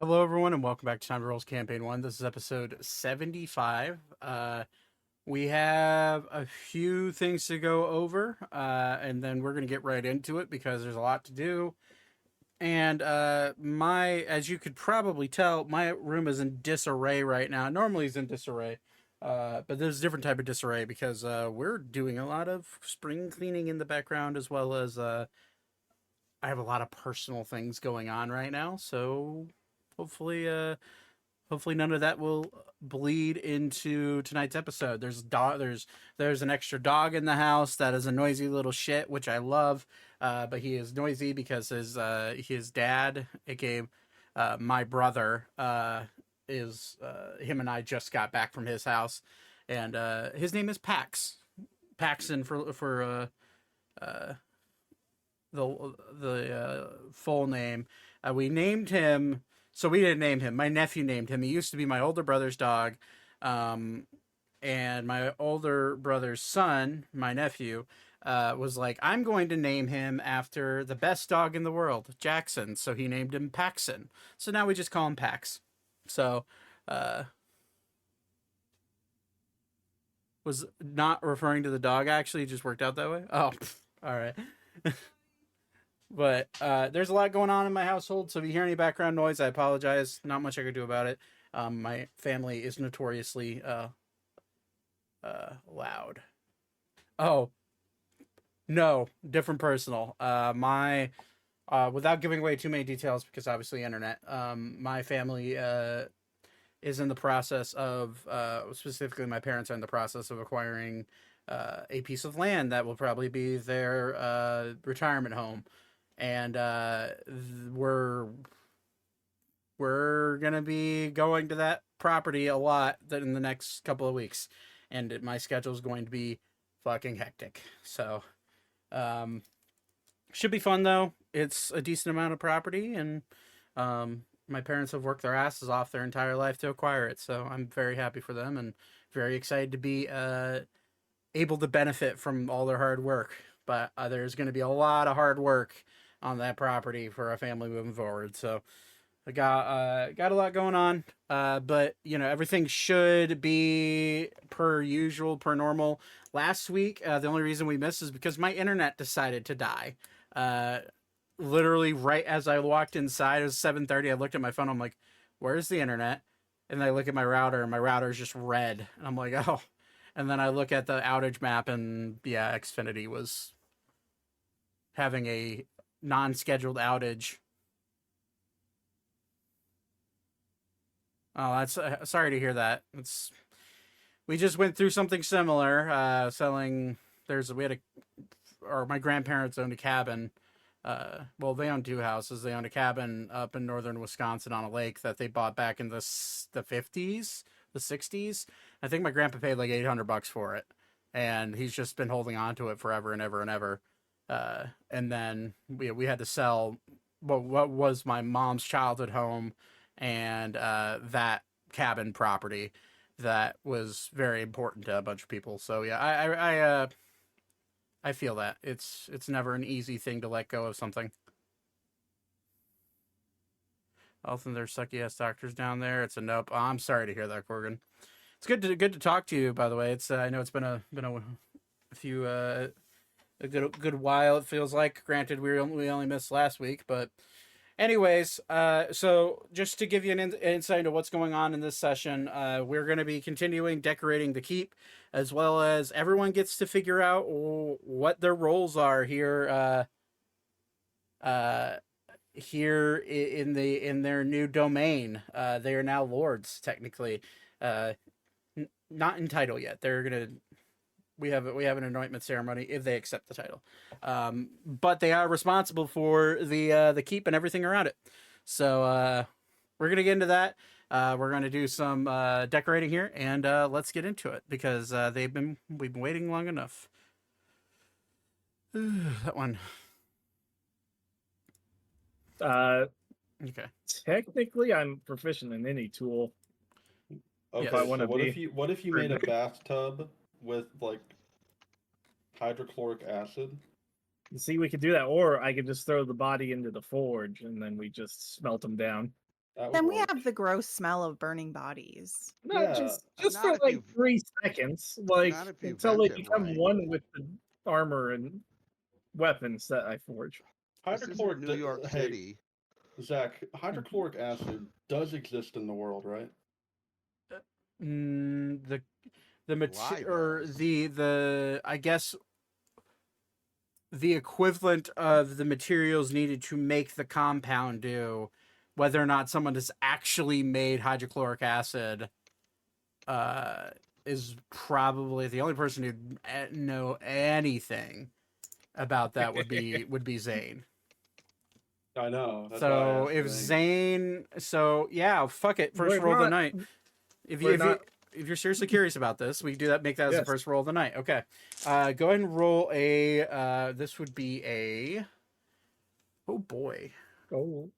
Hello, everyone, and welcome back to Time to Rolls Campaign 1. This is episode 75. We have a few things to go over, and then we're going to get right into it because there's a lot to do. And as you could probably tell, my room is in disarray right now. Normally it's in disarray, but there's a different type of disarray because we're doing a lot of spring cleaning in the background as well as I have a lot of personal things going on right now. So hopefully, hopefully none of that will bleed into tonight's episode. There's an extra dog in the house that is a noisy little shit, which I love. But he is noisy because his dad, aka my brother, is him and I just got back from his house, and his name is Paxton for uh, the full name. We named him. So we didn't name him. My nephew named him. He used to be my older brother's dog, um, and my older brother's son, my nephew, was like, "I'm going to name him after the best dog in the world, Jackson." So he named him Paxson. So now we just call him Pax. So uh, was not referring to the dog. Actually, it just worked out that way. Oh, all right. But there's a lot going on in my household, so if you hear any background noise, I apologize. Not much I can do about it. My family is notoriously loud. Oh no, different personal. My Without giving away too many details, because obviously internet. My family is in the process of specifically my parents are in the process of acquiring a piece of land that will probably be their retirement home, and we're gonna be going to that property a lot in the next couple of weeks, and my schedule is going to be fucking hectic. So, um, should be fun though. It's a decent amount of property, and my parents have worked their asses off their entire life to acquire it. So I'm very happy for them and very excited to be able to benefit from all their hard work. But there's going to be a lot of hard work on that property for a family moving forward. So I got a lot going on, but everything should be per usual, per normal. Last week, the only reason we missed is because my internet decided to die. Uh, Literally right as I walked inside, it was 7:30. I looked at my phone. I'm like, "Where's the internet?" And I look at my router, and my router is just red. And I'm like, "Oh." And then I look at the outage map, and yeah, Xfinity was having a non-scheduled outage. Oh, that's sorry to hear that. It's We just went through something similar. Selling there's we had a or My grandparents owned a cabin. Well, they own two houses. They owned a cabin up in northern Wisconsin on a lake that they bought back in the 50s, the 60s. I think my grandpa paid like $800 for it, and he's just been holding on to it forever and ever and ever. And then we had to sell what was my mom's childhood home and that cabin property that was very important to a bunch of people. So yeah, I feel that it's never an easy thing to let go of something. Health and their sucky ass doctors down there. It's a nope. Oh, I'm sorry to hear that, Corgan. It's good to talk to you. By the way, it's I know it's been a few a good while. It feels like. Granted, we only missed last week, but anyways, so just to give you an insight into what's going on in this session, we're going to be continuing decorating the keep, as well as everyone gets to figure out what their roles are uh, here in their new domain. They are now lords, technically, uh, not in title yet. They're gonna we have an anointment ceremony if they accept the title, but they are responsible for the keep and everything around it. So we're gonna get into that. We're gonna do some decorating here, and let's get into it because we've been waiting long enough. That one. Uh, Okay. Technically, I'm proficient in any tool if I Yes. Okay, want so to be. what if you made a bathtub with like hydrochloric acid? See, we could do that, or I could just throw the body into the forge and then we just smelt them down. That would Then we work. have the gross smell of burning bodies. No, Yeah. just Not for if like you- 3 seconds, like not if you until they vent it become right. one with the armor and weapons that I forge. This isn't Hydrochloric. New York Hey, City. Zach, hydrochloric acid does exist in the world, right? The Why material or does? the I guess the equivalent of the materials needed to make the compound do, whether or not someone has actually made hydrochloric acid, is probably the only person who'd know anything about that would be Zane. I know. That's why I So asked if Zane. so yeah, fuck it. First We're roll of the not- night. If we're you not- if you're seriously curious about this, we do that. Make that as the Yes. first roll of the night. Okay. Go ahead and roll a. This would be a. Oh boy. Oh,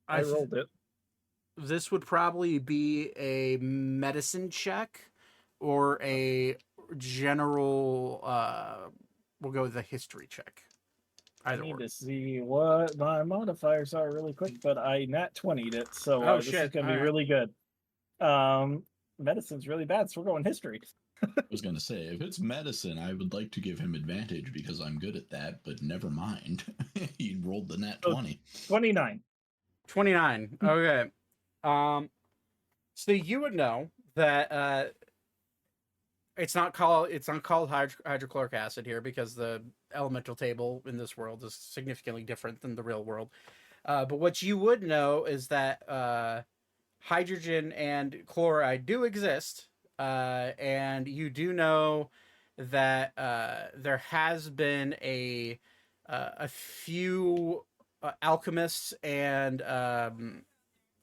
I th- rolled it. This would probably be a medicine check, or a general. We'll go with a history check. I Either need or. to see what my modifiers are really quick, but I nat 20'd it, so Oh, this is shit. gonna be Alright. really good. Medicine's really bad, so we're going history. I was going to say, if it's medicine, I would like to give him advantage because I'm good at that, but never mind. He rolled the nat Oh. 20. 29. 29. Okay. So you would know that it's not called hydrochloric acid here because the elemental table in this world is significantly different than the real world. But what you would know is that hydrogen and chloride do exist, and you do know that there has been a few alchemists and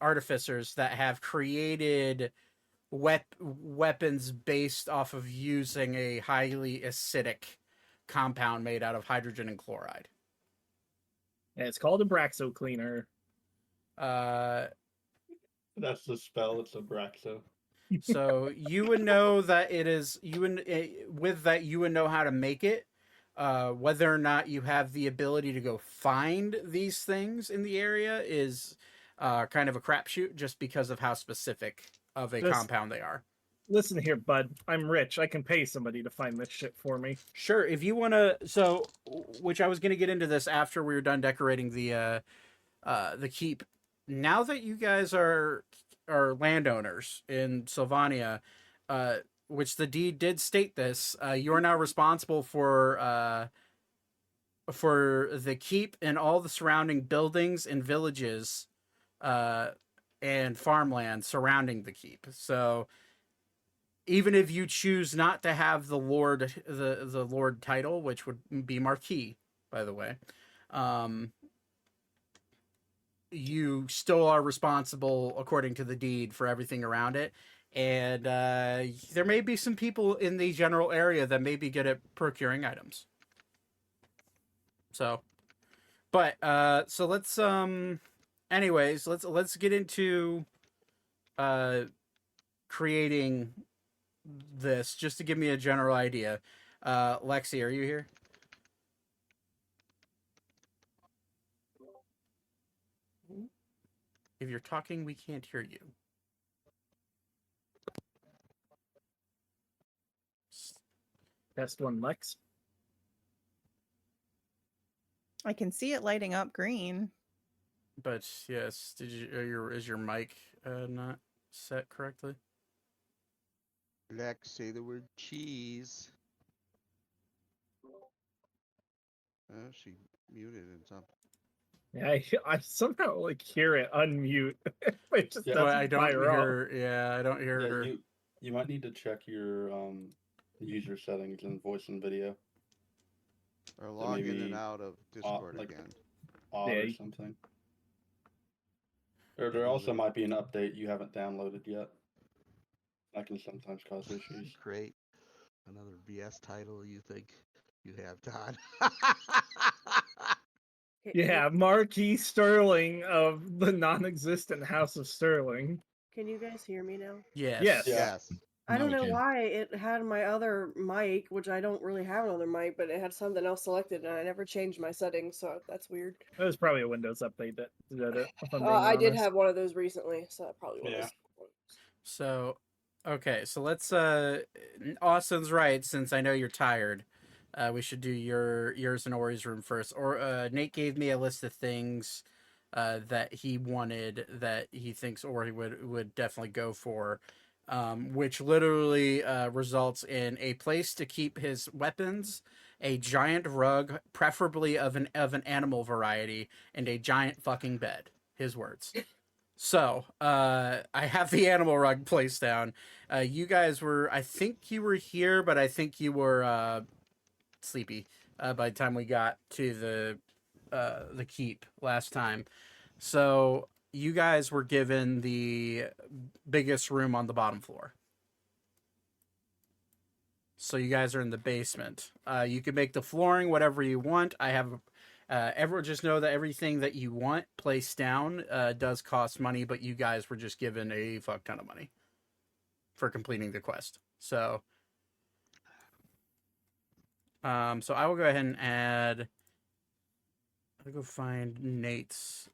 artificers that have created weapons based off of using a highly acidic compound made out of hydrogen and chloride. And it's called a Braxo cleaner. That's the spell. It's Abraxo. So you would know that it is with that you would know how to make it. Whether or not you have the ability to go find these things in the area is kind of a crapshoot, just because of how specific of a compound they are. Listen here, bud. I'm rich. I can pay somebody to find this shit for me. Sure, if you want to. So, which I was going to get into this after we were done decorating the keep. Now that you guys are landowners in Sylvania, which the deed did state this, you are now responsible for the keep and all the surrounding buildings and villages, and farmland surrounding the keep. So, even if you choose not to have the lord title, which would be Marquis, by the way, you still are responsible according to the deed for everything around it. And there may be some people in the general area that may be good at procuring items. So, but so let's anyways, let's get into creating this, just to give me a general idea. Lexi, are you here? If you're talking, we can't hear you. Best one, Lex. I can see it lighting up green. But yes, is your mic not set correctly? Lex, say the word cheese. Oh, she muted and something. Yeah, I somehow like hear it unmute. It just Yeah, doesn't I don't fire up. hear. Yeah, I don't hear Yeah, her. you might need to check your user settings in voice and video. Or log in maybe and out of Discord like- again. Odd or something. Or there also might be an update you haven't downloaded yet. That can sometimes cause issues. Create another BS title you think you have, Todd. Yeah, Marquis Sterling of the non-existent House of Sterling. Can you guys hear me now? Yes. Yes. Yeah. Yes. I Now don't we know can. why it had my other mic, which I don't really have another mic, but it had something else selected, and I never changed my settings, so that's weird. That was probably a Windows update that did it. If I'm being I did honest. have one of those recently, so that probably Yeah. was. So, okay, so let's. Austin's right. Since I know you're tired, we should do yours and Ori's room first. Or Nate gave me a list of things that he wanted that he thinks Ori would definitely go for, which literally results in a place to keep his weapons, a giant rug, preferably of an animal variety, and a giant fucking bed. His words. So, I have the animal rug placed down. You guys were, I think you were here, but I think you were sleepy by the time we got to the keep last time. So, you guys were given the biggest room on the bottom floor. So, you guys are in the basement. You can make the flooring whatever you want. I have just know that everything that you want placed down does cost money, but you guys were just given a fuck ton of money for completing the quest. So, so I will go ahead and add. I'll go find Nate's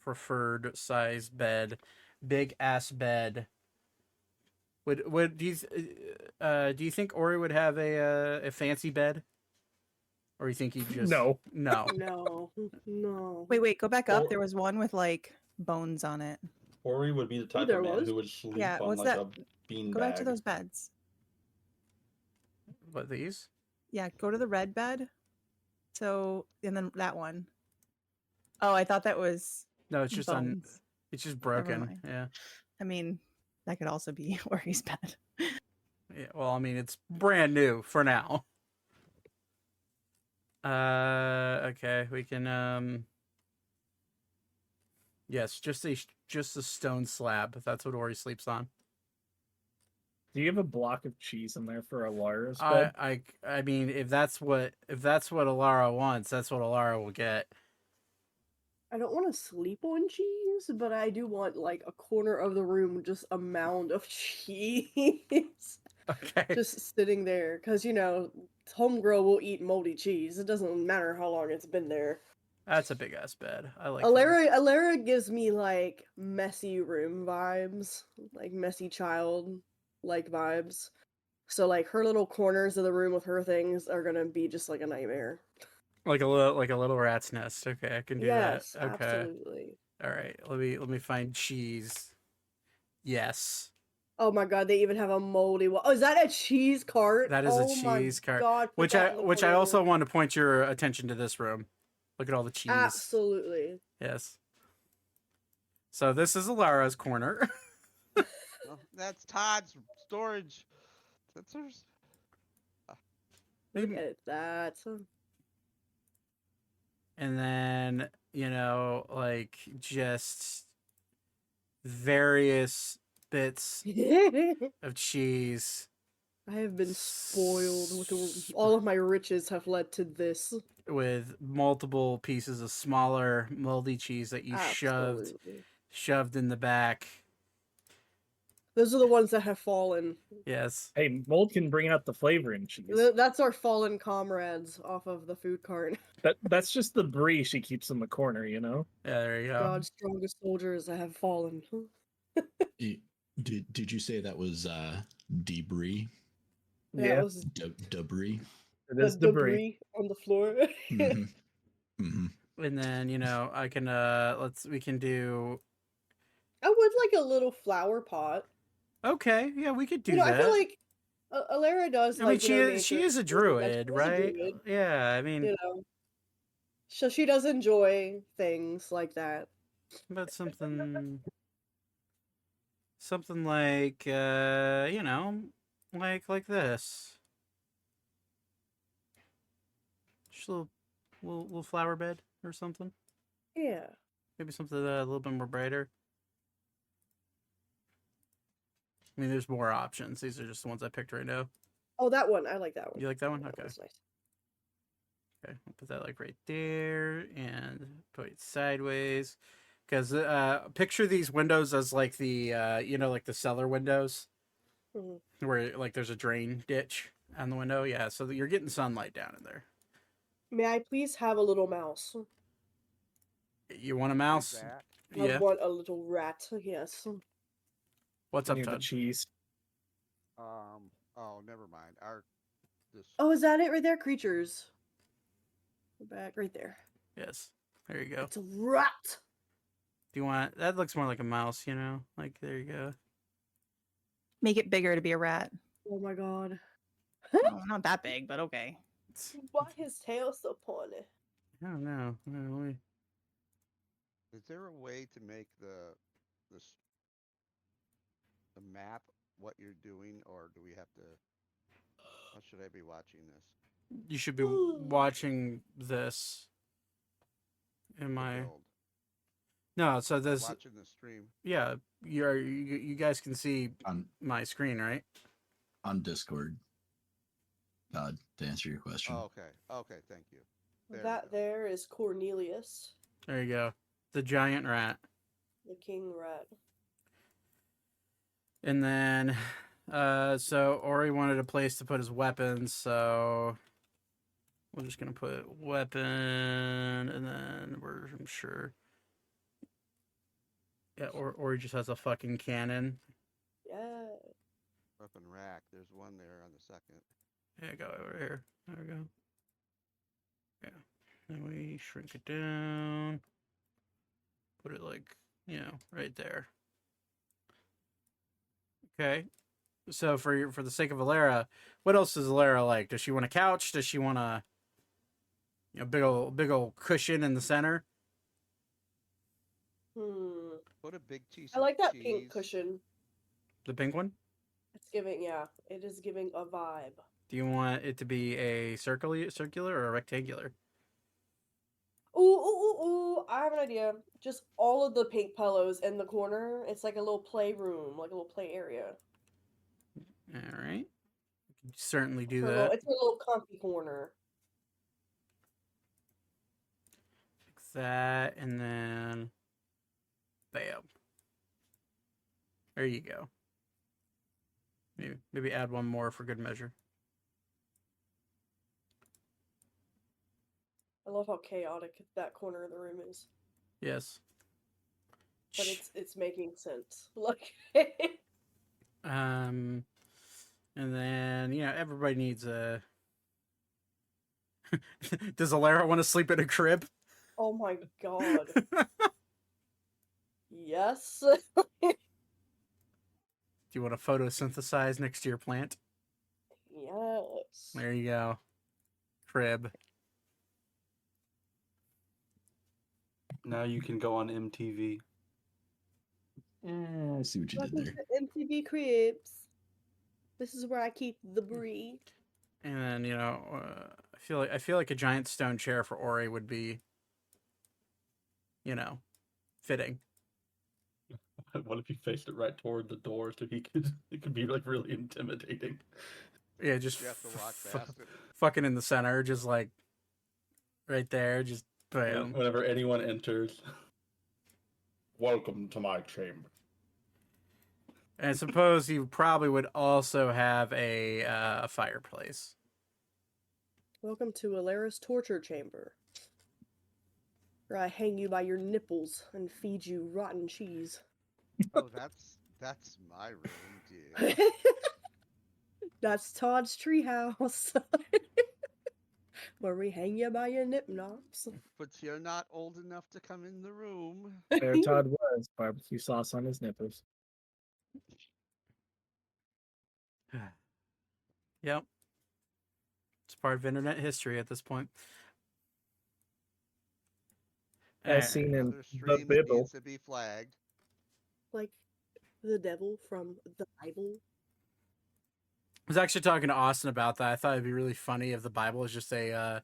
preferred size bed, big ass bed. Would do you think Ori would have a fancy bed? Or you think he just No. no? No. Wait, go back up. Or- There was one with like bones on it. Ori would be the type there of man was. who would sleep Yeah, on what's like that? a bean Go back to bag. those beds. What, these? Yeah, go to the red bed. So, and then that one. Oh, I thought that was No, it's just bones. it's just Never broken. mind. Yeah. I mean, that could also be Ori's bed. Yeah. Well, I mean, it's brand new for now. Okay, we can yes, just a stone slab. That's what Ori sleeps on. Do you have a block of cheese in there for Alara's I bed? I mean, if that's what Alara wants, that's what Alara will get. I don't want to sleep on cheese, but I do want like a corner of the room just a mound of cheese. Okay. Just sitting there, because homegirl will eat moldy cheese. It doesn't matter how long it's been there. That's a big ass bed. I like that. Alara gives me like messy room vibes, like messy child like vibes. So like her little corners of the room with her things are gonna be just like a nightmare. Like a little rat's nest. Okay, I can do Yes, that. Okay. absolutely. All right. Let me find cheese. Yes. Oh my god, they even have a moldy one. Oh, is that a cheese cart? That is a Oh my cheese cart. God, put Which that in the I corner. also want to point your attention to this room. Look at all the cheese. Absolutely. Yes. So this is Alara's corner. Oh, that's Todd's storage sensors. Look at that. And then, like just various bits I of cheese have been spoiled with all of my riches have led to this. with multiple pieces of smaller moldy cheese that you Absolutely. shoved in the back. Those are the ones that have fallen. Yes. Hey, mold can bring out the flavor in cheese. That's our fallen comrades off of the food cart. That's just the brie she keeps in the corner, you know? Yeah, there you go. God's strongest soldiers that have fallen. Did you say that was debris? That was Debris. It is the debris. on the floor. Mm-hmm. Mm-hmm. And then, I can we can do I would like a little flower pot. okay, yeah, we could do that. I feel like Alara does. I mean, like, she is a druid, right? Druid, Yeah, I mean, so she does enjoy things like that. but something like like this. Just a little flower bed or something. Yeah. Maybe something a little bit more brighter. I mean, there's more options. These are just the ones I picked right now. Oh, that one. I like that one. You like that one? That Okay. one's nice. Okay, I'll put that like right there and put it sideways. Because picture these windows as like the like the cellar windows. Mhm. where like there's a drain ditch on the window. Yeah, so that you're getting sunlight down in there. May I please have a little mouse? You want a Big mouse? rat. I Yeah. want a little rat. Yes. What's I up, need the Todd? cheese. Oh, never mind. This. Oh, is that it right there? Creatures. Go back right there. Yes. There you go. It's a rat. Do you want that? Looks more like a mouse, you know? Like there you go. Make it bigger to be a rat. Oh my god. Oh, not that big, but okay. Why his tail so pointy? I don't know. Is there a way to make the map what you're doing, or do we have to? How should I be watching this? You should be watching this. In The my build? no, so this Watching the stream. yeah, you guys can see On my screen, right? on Discord. Todd, to answer your question. Oh, okay. Okay. Thank you. There we That go. there is Cornelius, There you go. The giant rat. the king rat. And then so Ori wanted a place to put his weapons, so we're just gonna put weapon and then I'm sure. Yeah, Ori just has a fucking cannon. Yeah. Weapon rack. There's one there on the second. Yeah, go over here. There we go. Yeah. Then we shrink it down. Put it like, right there. Okay. So for the sake of Alara, what else does Alara like? Does she want a couch? Does she want a big old cushion in the center? Put a big piece. I like of that cheese. pink cushion. The pink one? It's giving, yeah, it is giving a vibe. Do you want it to be a circular or a rectangular? Ooh, ooh, ooh, ooh! I have an idea. Just all of the pink pillows in the corner. It's like a little playroom, like a little play area. All right. You can certainly do It's that. it's a little comfy corner. Like that, and then bam. There you go. Maybe add one more for good measure. I love how chaotic that corner of the room is, Yes. but it's making sense. Like, And then everybody needs a. Does Alara want to sleep in a crib? oh my god, yes. Do you want to photosynthesize next to your plant? Yes. There you go. Crib. Now you can go on MTV. I see what you did Welcome there. to MTV Cribs. This is where I keep the brie. And then I feel like a giant stone chair for Ori would be, fitting. What if you faced it right toward the door so it could be like really intimidating. Yeah, just You have to walk past it. fucking in the center, just like right there, just bam. Whenever anyone enters, welcome to my chamber. And I suppose you probably would also have a fireplace. Welcome to Alara's torture chamber, where I hang you by your nipples and feed you rotten cheese. Oh, that's my room, dude. That's Todd's treehouse, where we hang you by your nip knops. But you're not old enough to come in the room. There Todd was. Barbecue sauce on his nipples. Yep. It's part of internet history at this point. As seen in Another the stream that Bible. needs to be flagged. Like the devil from the Bible. I was actually talking to Austin about that. I thought it'd be really funny if the Bible is just a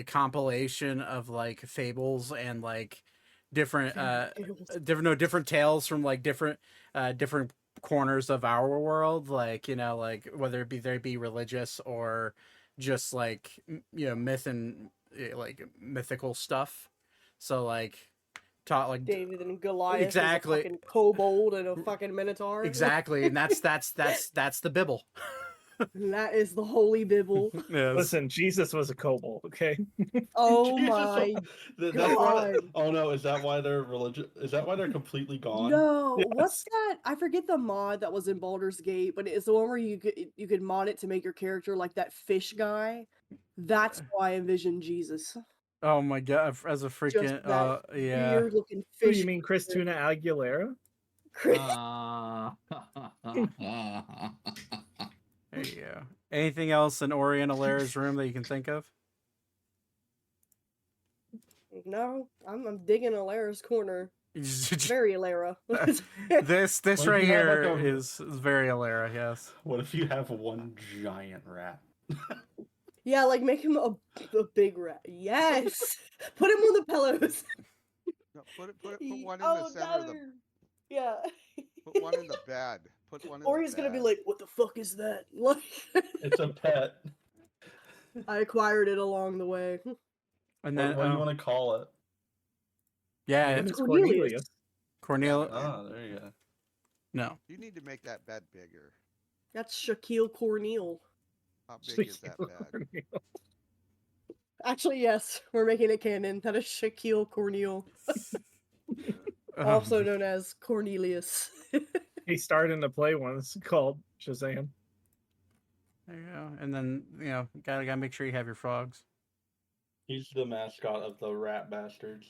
compilation of like fables and like different different tales from like different corners of our world, like like whether it be they be religious or just like myth and like mythical stuff. So like taught like David and Goliath Exactly. is a fucking kobold and a fucking minotaur. exactly, and that's the Bible. That is the holy Bible. Yes. Listen, Jesus was a kobold, okay? Oh Jesus, my that's why. God. Oh no, is that why they're religious? Is that why they're completely gone? No, what's Yes. that? I forget the mod that was in Baldur's Gate, but it's the one where you could mod it to make your character like that fish guy. That's how I envision Jesus. Oh my god! As a Just freaking that yeah. weird looking Who, fish. you mean Christina Aguilera? Chris- There you go. Anything else in Ori and Alara's room that you can think of? No, I'm digging Alara's corner. this Very Alara. this What right if you have, here like, a- is very Alara. Yes. What if you have one giant rat? Yeah, like make him a big rat. Yes, put him on the pillows. No, put one in Oh, the center of the. God. Yeah. Put one in the bed. Put one in Or the he's gonna be bed. like, "What the fuck is that?" Like, It's a pet. I acquired it along the way. And What, then what do you want to call it? yeah, Name is Cornelius. Cornelia. Oh, there you go. No, You need to make that bed bigger. That's Shaquille Corneal. How big is that bed? Actually, yes, we're making it canon. That is Shaquille Corneal, also known as Cornelius. He starred in a play once called Shazam. There you go. And then gotta make sure you have your frogs. He's the mascot of the Rat Bastards.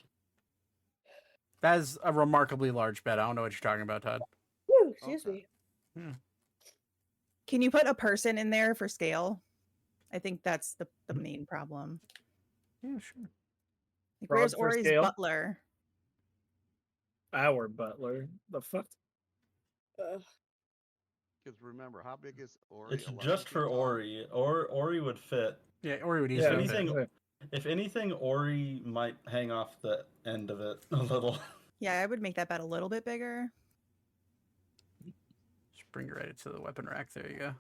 That is a remarkably large bed. I don't know what you're talking about, Todd. Woo, excuse Okay. me. Can you put a person in there for scale? I think that's the main problem. Yeah, sure. Like, Frog where's for Ori's scale? butler? Our butler. The fuck? Because remember, how big is Ori? It's 11 just feet for tall? Ori. Ori would fit. Yeah, Ori would If easily Yeah, fit. anything, if anything, Ori might hang off the end of it a little. Yeah, I would make that bed a little bit bigger. Just bring it right to the weapon rack. There you go.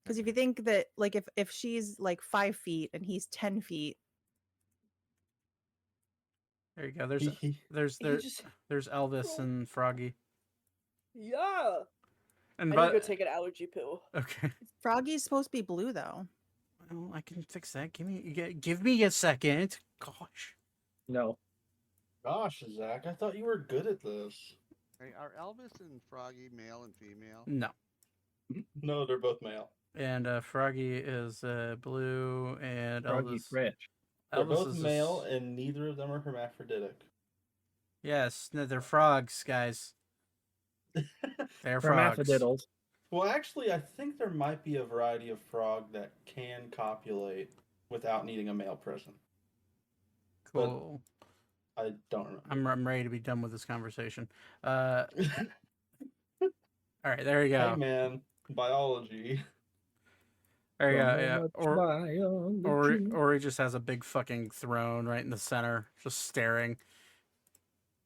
Because if you think that, like, if she's like 5 feet and he's 10 feet, There you go. There's You just- there's Elvis and Froggy. yeah. And I but need to go take an allergy pill. okay. Froggy's supposed to be blue though. Well, I can fix that. Give me a second. Gosh. No. Gosh, Zach, I thought you were good at this. Hey, are Elvis and Froggy male and female? No. No, they're both male. And Froggy is blue, and Froggy's Elvis. rich. They're Elvis both is male, and neither of them are hermaphroditic. Yes, no, they're frogs, guys. They're frogs. Hermaphrodiddles. Well, actually, I think there might be a variety of frog that can copulate without needing a male present. Cool. I don't remember. I'm ready to be done with this conversation. All right, there you go. Hey, man, biology. There you go. Don't know Yeah. much biology. Or he just has a big fucking throne right in the center, just staring.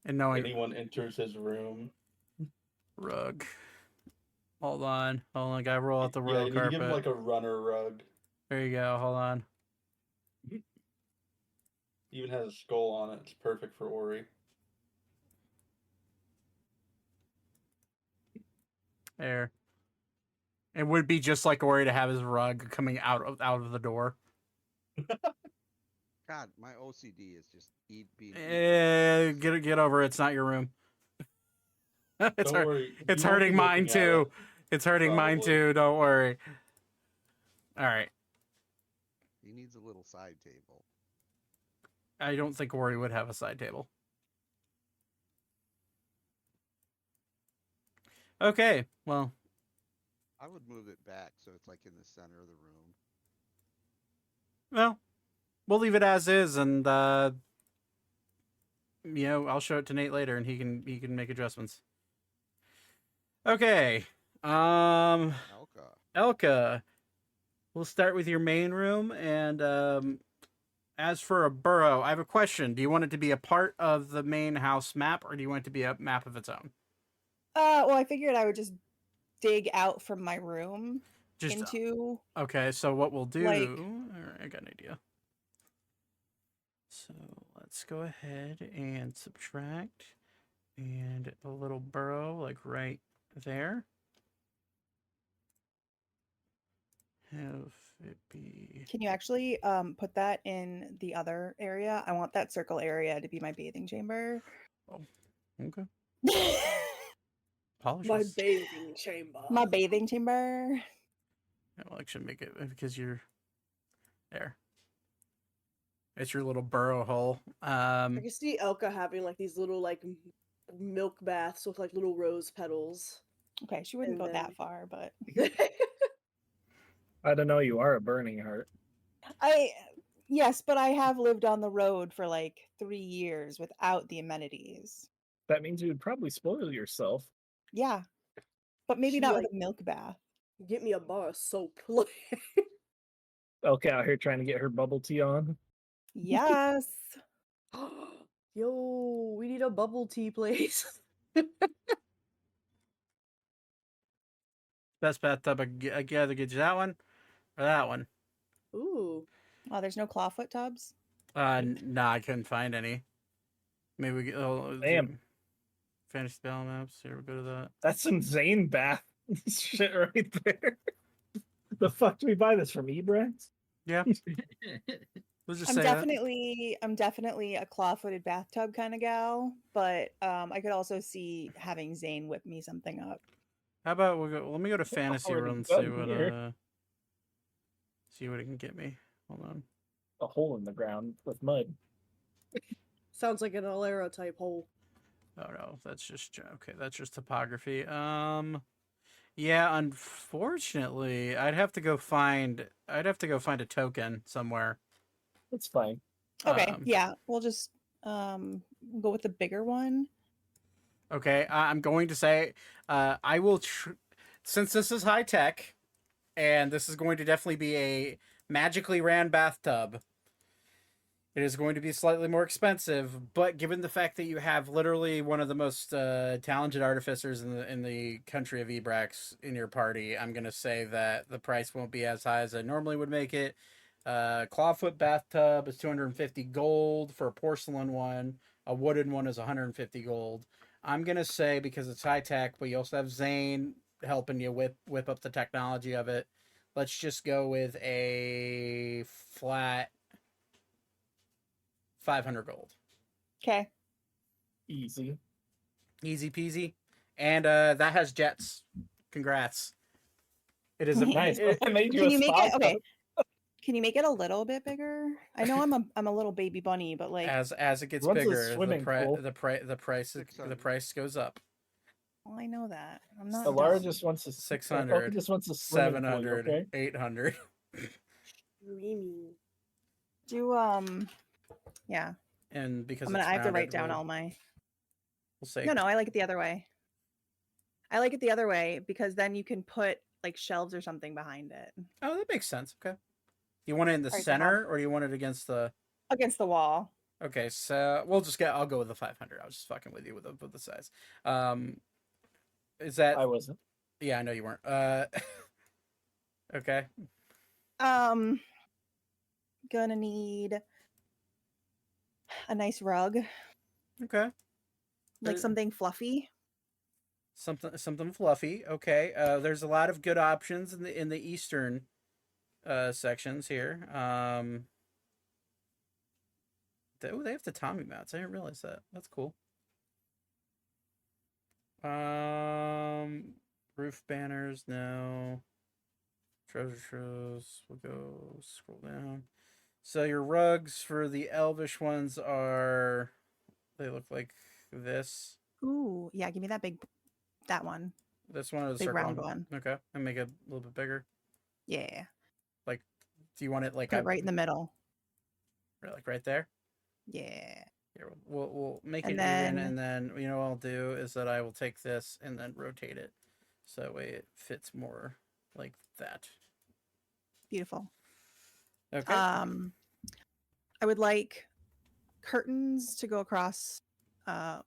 And knowing Anyone enters his room. rug. Hold on. Gotta roll out the Yeah, royal you need to carpet. give him like a runner rug. There you go. Hold on. Even has a skull on it. It's perfect for Ori. There. It would be just like Ori to have his rug coming out of the door. God, my OCD is just being. Get over it. It's not your room. it's Don't hurt, worry. it's you won't be hurting mine looking at too. it. It's hurting mine Probably. too. Don't worry. All right. He needs a little side table. I don't think Ori would have a side table. Okay. Well, I would move it back so it's like in the center of the room. well, we'll leave it as is, and I'll show it to Nate later, and he can make adjustments. Okay. Elka. Elka, we'll start with your main room, and as for a burrow, I have a question. Do you want it to be a part of the main house map, or do you want it to be a map of its own? Well, I figured I would just dig out from my room Just into. okay. So what we'll do? like- All right, I got an idea. So let's let's go ahead and subtract, and a little burrow like right there. Have it be Can you actually put that in the other area? I want that circle area to be my bathing chamber. okay? My Apologies. bathing chamber. My bathing chamber. I'll actually make it because you're there. It's your little burrow hole. I can see Elka having like these little like milk baths with like little rose petals. Okay, she wouldn't And go then- that far, but I don't know. You are a burning heart. yes, but I have lived on the road for like 3 years without the amenities. That means you would probably spoil yourself. Yeah, but maybe She, not like- with a milk bath. Get me a bar of soap. Elka out here trying to get her bubble tea on. Yes. Yo, we need a bubble tea place. Best bathtub. I can either get you that one or that one. Ooh. Oh, there's no clawfoot tubs. Nah, I couldn't find any. Maybe we get Damn. fantasy battle maps. Here we go to that. That's some Zane bath shit right there. The fuck do we buy this from Ebrex? Yeah, let's just I'm say definitely a claw-footed bathtub kind of gal, but I could also see having Zane whip me something up. How about we go? Let me go to fantasy already world and done see what it can get me. Hold on. A hole in the ground with mud. Sounds like an Alera type hole. Oh no, that's just okay. That's just topography. Yeah, unfortunately, I'd have to go find a token somewhere. It's fine. Okay, Um, yeah, we'll just go with the bigger one. Okay, I'm going to say I will since this is high tech, and this is going to definitely be a magically ran bathtub. It is going to be slightly more expensive, but given the fact that you have literally one of the most talented artificers in the country of Ebrax in your party, I'm going to say that the price won't be as high as I normally would make it. Clawfoot bathtub is 250 gold for a porcelain one. A wooden one is 150 gold. I'm going to say, because it's high tech, but you also have Zane helping you whip up the technology of it, let's just go with a flat 500 gold. Okay. Easy. Easy peasy. And that has jets. Congrats. It is a Nice. it- I made you Can a you make spa it okay? tub. Can you make it a little bit bigger? I know I'm a little baby bunny, but like as it gets What's a bigger, swimming pool? the price goes up. well, I know that. I'm not Alara dumb. just wants a 600, Elka just wants a swimming pool, 700, okay? 800. Dreamy. Do yeah. And because I have to write rounded, down we'll all my say No, I like it the other way. I like it the other way because then you can put like shelves or something behind it Oh, that makes sense. Okay. You want it in the Alright, so center, or do you want it against the? against the wall. Okay, so I'll go with the 500. I was just fucking with you with the size. Is that? I wasn't. Yeah, I know you weren't. Okay. Gonna need a nice rug, Okay. like Uh, something fluffy. Something fluffy. Okay. There's a lot of good options in the eastern sections here. They have the Tommy mats. I didn't realize that. That's cool. Roof banners, no. Treasure troves. We'll go scroll down. So your rugs for the elvish ones they look like this. Ooh, yeah, give me that one. This one is Big round one. Okay, and make it a little bit bigger. Yeah. Do you want it like Put it right in the middle. like right there? Yeah. Here, we'll make And it even, then- and then you know what I'll do is that I will take this and then rotate it, so that way it fits more like that. Beautiful. Okay. I would like curtains to go across the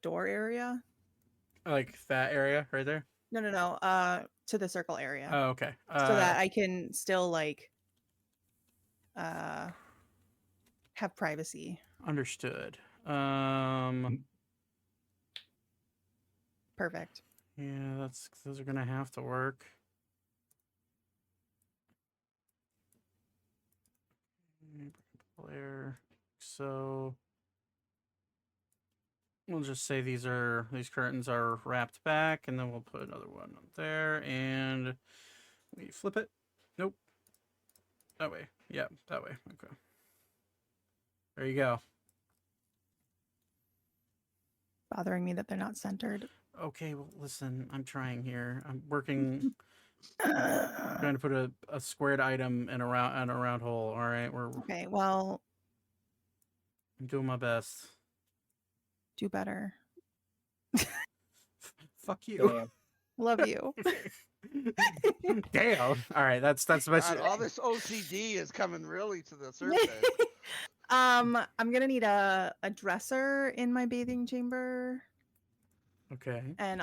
door area. Like that area right there. No. To the circle area. Oh, okay. So that I can still like have privacy. Understood. Perfect. Yeah, those are gonna have to work. Player. So we'll just say these curtains are wrapped back, and then we'll put another one up there, and we flip it. Nope. That way. Yeah, that way. Okay. There you go. Bothering me that they're not centered. Okay, well, listen, I'm trying here. I'm working. Trying to put a squared item in a round hole. All right, Okay, well, I'm doing my best. do better. Fuck you. Damn. Love you. Damn. All right, that's much. God, all this OCD is coming really to the surface. I'm gonna need a dresser in my bathing chamber Okay. and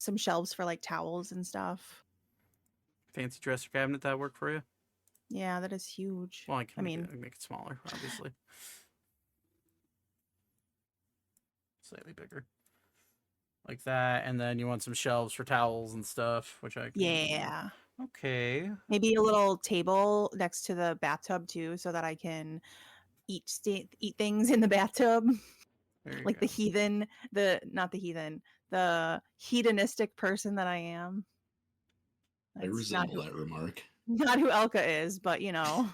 some shelves for like towels and stuff. Fancy dresser cabinet that work for you? Yeah, that is huge. Well, I can mean, make it smaller, obviously. Slightly bigger. Like that, and then you want some shelves for towels and stuff, which I can. yeah. Okay. Maybe a little table next to the bathtub too, so that I can eat things in the bathtub. There you Like go. not the heathen, the hedonistic person that I am. I resemble that remark. Not who Elka is, but you know.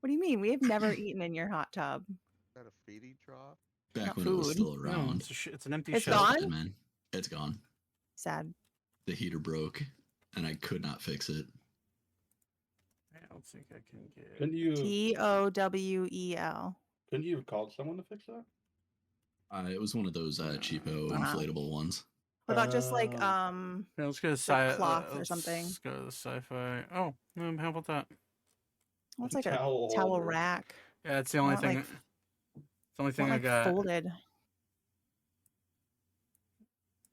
What do you mean? We have never eaten in your hot tub. Is that a feeding trough? Back Not when it was food. still No, around. it's an empty It's shelf. gone? Dead, man. It's gone. Sad. The heater broke, and I could not fix it. I don't think I can get. Couldn't you TOWEL. couldn't you have called someone to fix that? It was one of those cheapo Wow. inflatable ones. What about just like Yeah, let's go to like cloth or something? Let's go to the sci-fi. Oh, how about that? what's like a Towel towel holder. rack? Yeah, it's the only want, thing. like, It's the only thing Want, I like got. folded.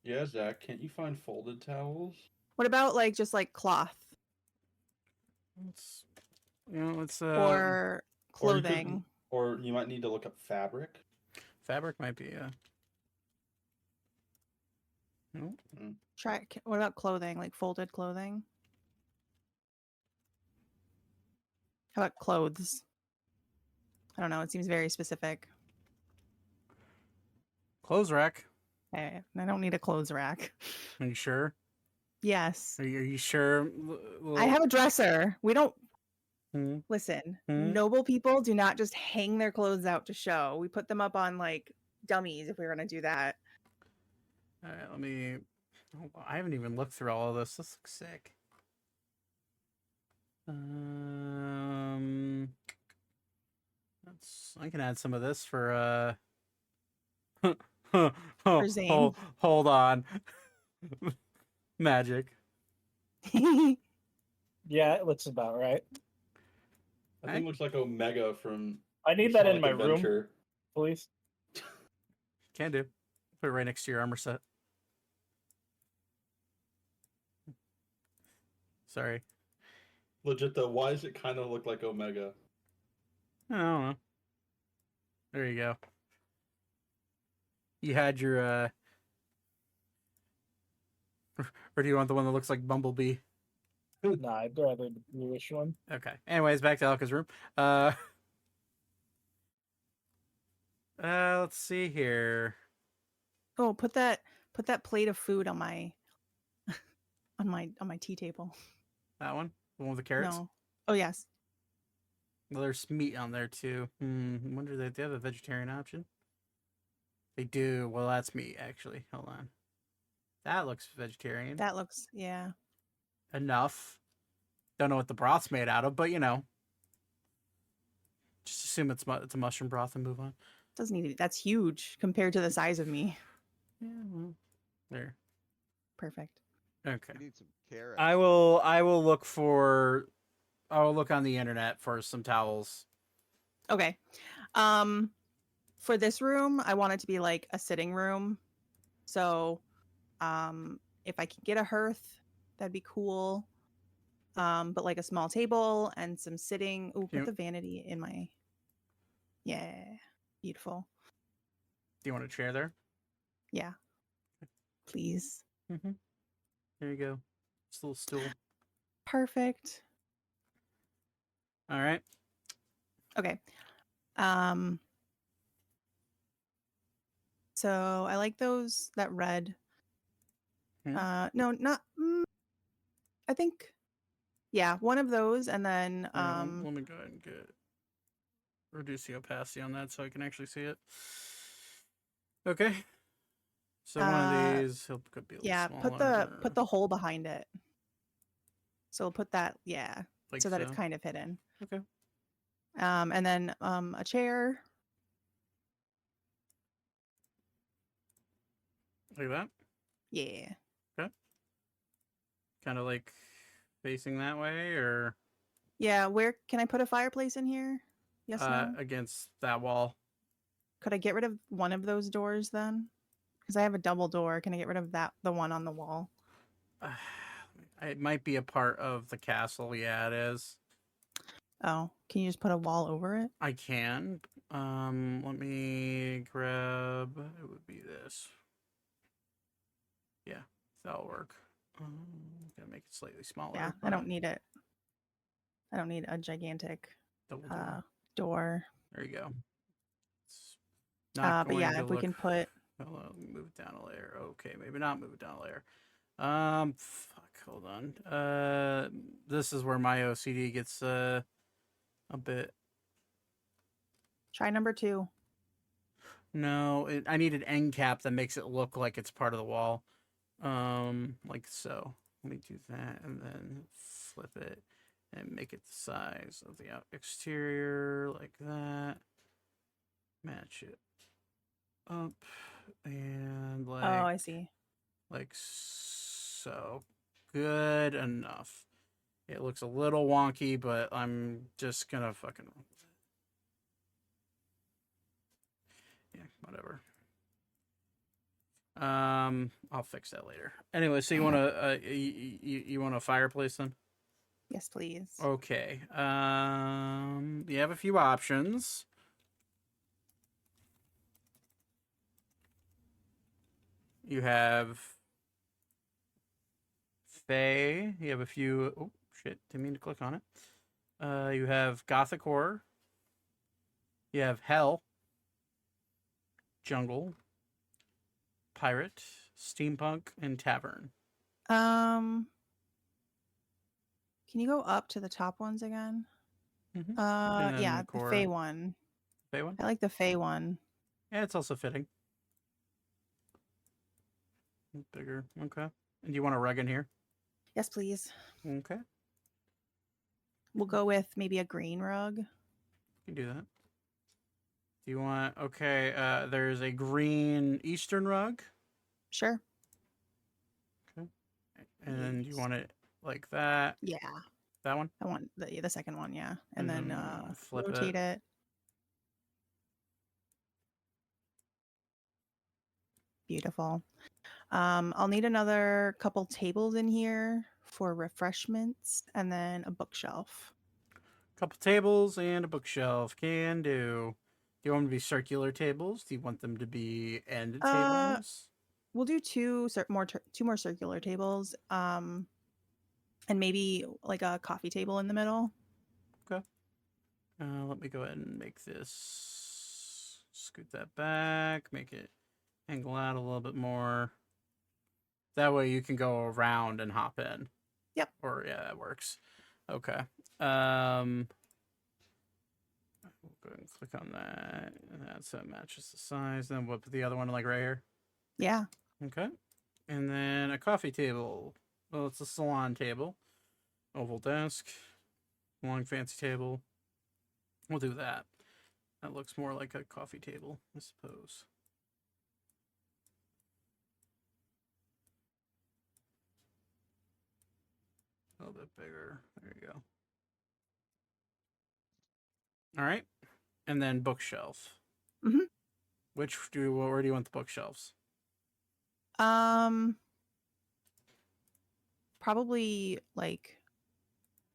Yeah, Zach, can't you find folded towels? What about like just like cloth Let's, let's or Or you could- clothing? Or you might need to look up fabric. fabric might be no. What about clothing? Like folded clothing? How about clothes? I don't know. It seems very specific. Clothes rack. Hey, I don't need a clothes rack. Are you sure? Yes. Are you sure? I have a dresser. We don't Hmm. listen. Hmm? Noble people do not just hang their clothes out to show. We put them up on like dummies if we were gonna do that. All right, let me. Oh, I haven't even looked through all of this. This looks sick. I can add some of this for Zane. hold on. Magic. Yeah, it looks about right. That thing looks like Omega from I need that in Sonic my room, Adventure. please. Can do. Put it right next to your armor set. Sorry. Legit though, why does it kind of look like Omega? I don't know. There you go. You had your or do you want the one that looks like Bumblebee? Nah, I'd rather the bluish one. Okay. Anyways, back to Elka's room. Let's see here. Oh, put that plate of food on my on my tea table. That one? The one with the carrots? No. Oh yes. Well, there's meat on there too. I wonder if they have a vegetarian option. They do. Well, that's meat, actually. Hold on. That looks vegetarian. That looks yeah. Enough. Don't know what the broth's made out of, but you know. Just assume it's a mushroom broth and move on. Doesn't need to be, that's huge compared to the size of me. Yeah, well, there. Perfect. Okay. We need some carrots. I will look on the internet for some towels. Okay. For this room, I want it to be like a sitting room. So, if I can get a hearth, that'd be cool. But like a small table and some sitting. Ooh, put You- the vanity in my Yeah. Beautiful. Do you want a chair there? Yeah. Please. Mm-hmm. There you go. It's a little stool. Perfect. All right. Okay. Um so I like that red. No, not I think yeah, one of those and then Yeah, let me go ahead and reduce the opacity on that so I can actually see it. Okay. So one of these could be a little yeah, smaller. put the hole behind it. So we'll put that, yeah, like so that it's kind of hidden. Okay. And then a chair. Like that. Yeah. Okay. Kind of like facing that way, or Yeah, where can I put a fireplace in here? Yes, no. against that wall. Could I get rid of one of those doors then? Because I have a double door. Can I get rid of the one on the wall? It might be a part of the castle. Yeah, it is. Oh, can you just put a wall over it? I can. Let me grab. It would be this. Yeah, that'll work. Gonna make it slightly smaller. Yeah, I don't need it. I don't need a gigantic double door. door. There you go. It's not But going yeah, to if we look. can put. Well, move it down a layer. Okay, maybe not move it down a layer. Fuck. Hold on. This is where my OCD gets a bit. Try number 2. No, I need an end cap that makes it look like it's part of the wall. Like so. Let me do that and then flip it and make it the size of the exterior like that. Match it up and like. Oh, I see. Like so. Good enough. It looks a little wonky, but I'm just gonna fucking. Yeah, whatever. I'll fix that later. Anyway, so you want to you want a fireplace then? Yes, please. Okay. You have a few options. You have Fae. You have a few. Oh shit! Didn't mean to click on it. You have Gothic Horror. You have Hell. Jungle. Pirate, Steampunk, and Tavern. Can you go up to the top ones again? Mm-hmm. Yeah, the Fey one. Fey one? I like the Fey one. Yeah, it's also fitting. Bigger. Okay. And do you want a rug in here? Yes, please. Okay. We'll go with maybe a green rug. You can do that. Do you want... Okay, there's a green Eastern rug. Sure. Okay. And then you want it like that? Yeah. That one? I want the second one, yeah. And then flip rotate it. Beautiful. I'll need another couple tables in here for refreshments and then a bookshelf. Couple tables and a bookshelf. Can do. Do you want them to be circular tables? Do you want them to be end tables? We'll do two more circular tables. And maybe like a coffee table in the middle. Okay. Let me go ahead and make this. Scoot that back. Make it angle out a little bit more. That way you can go around and hop in. Yep. Or yeah, that works. Okay. We'll go ahead and click on that. And that so it matches the size. Then we'll put the other one like right here. Yeah. Okay. And then a coffee table. Well, it's a salon table. Oval desk. Long fancy table. We'll do that. That looks more like a coffee table, I suppose. A little bit bigger. There you go. All right. And then bookshelf. Mm-hmm. Where do you want the bookshelves? Probably like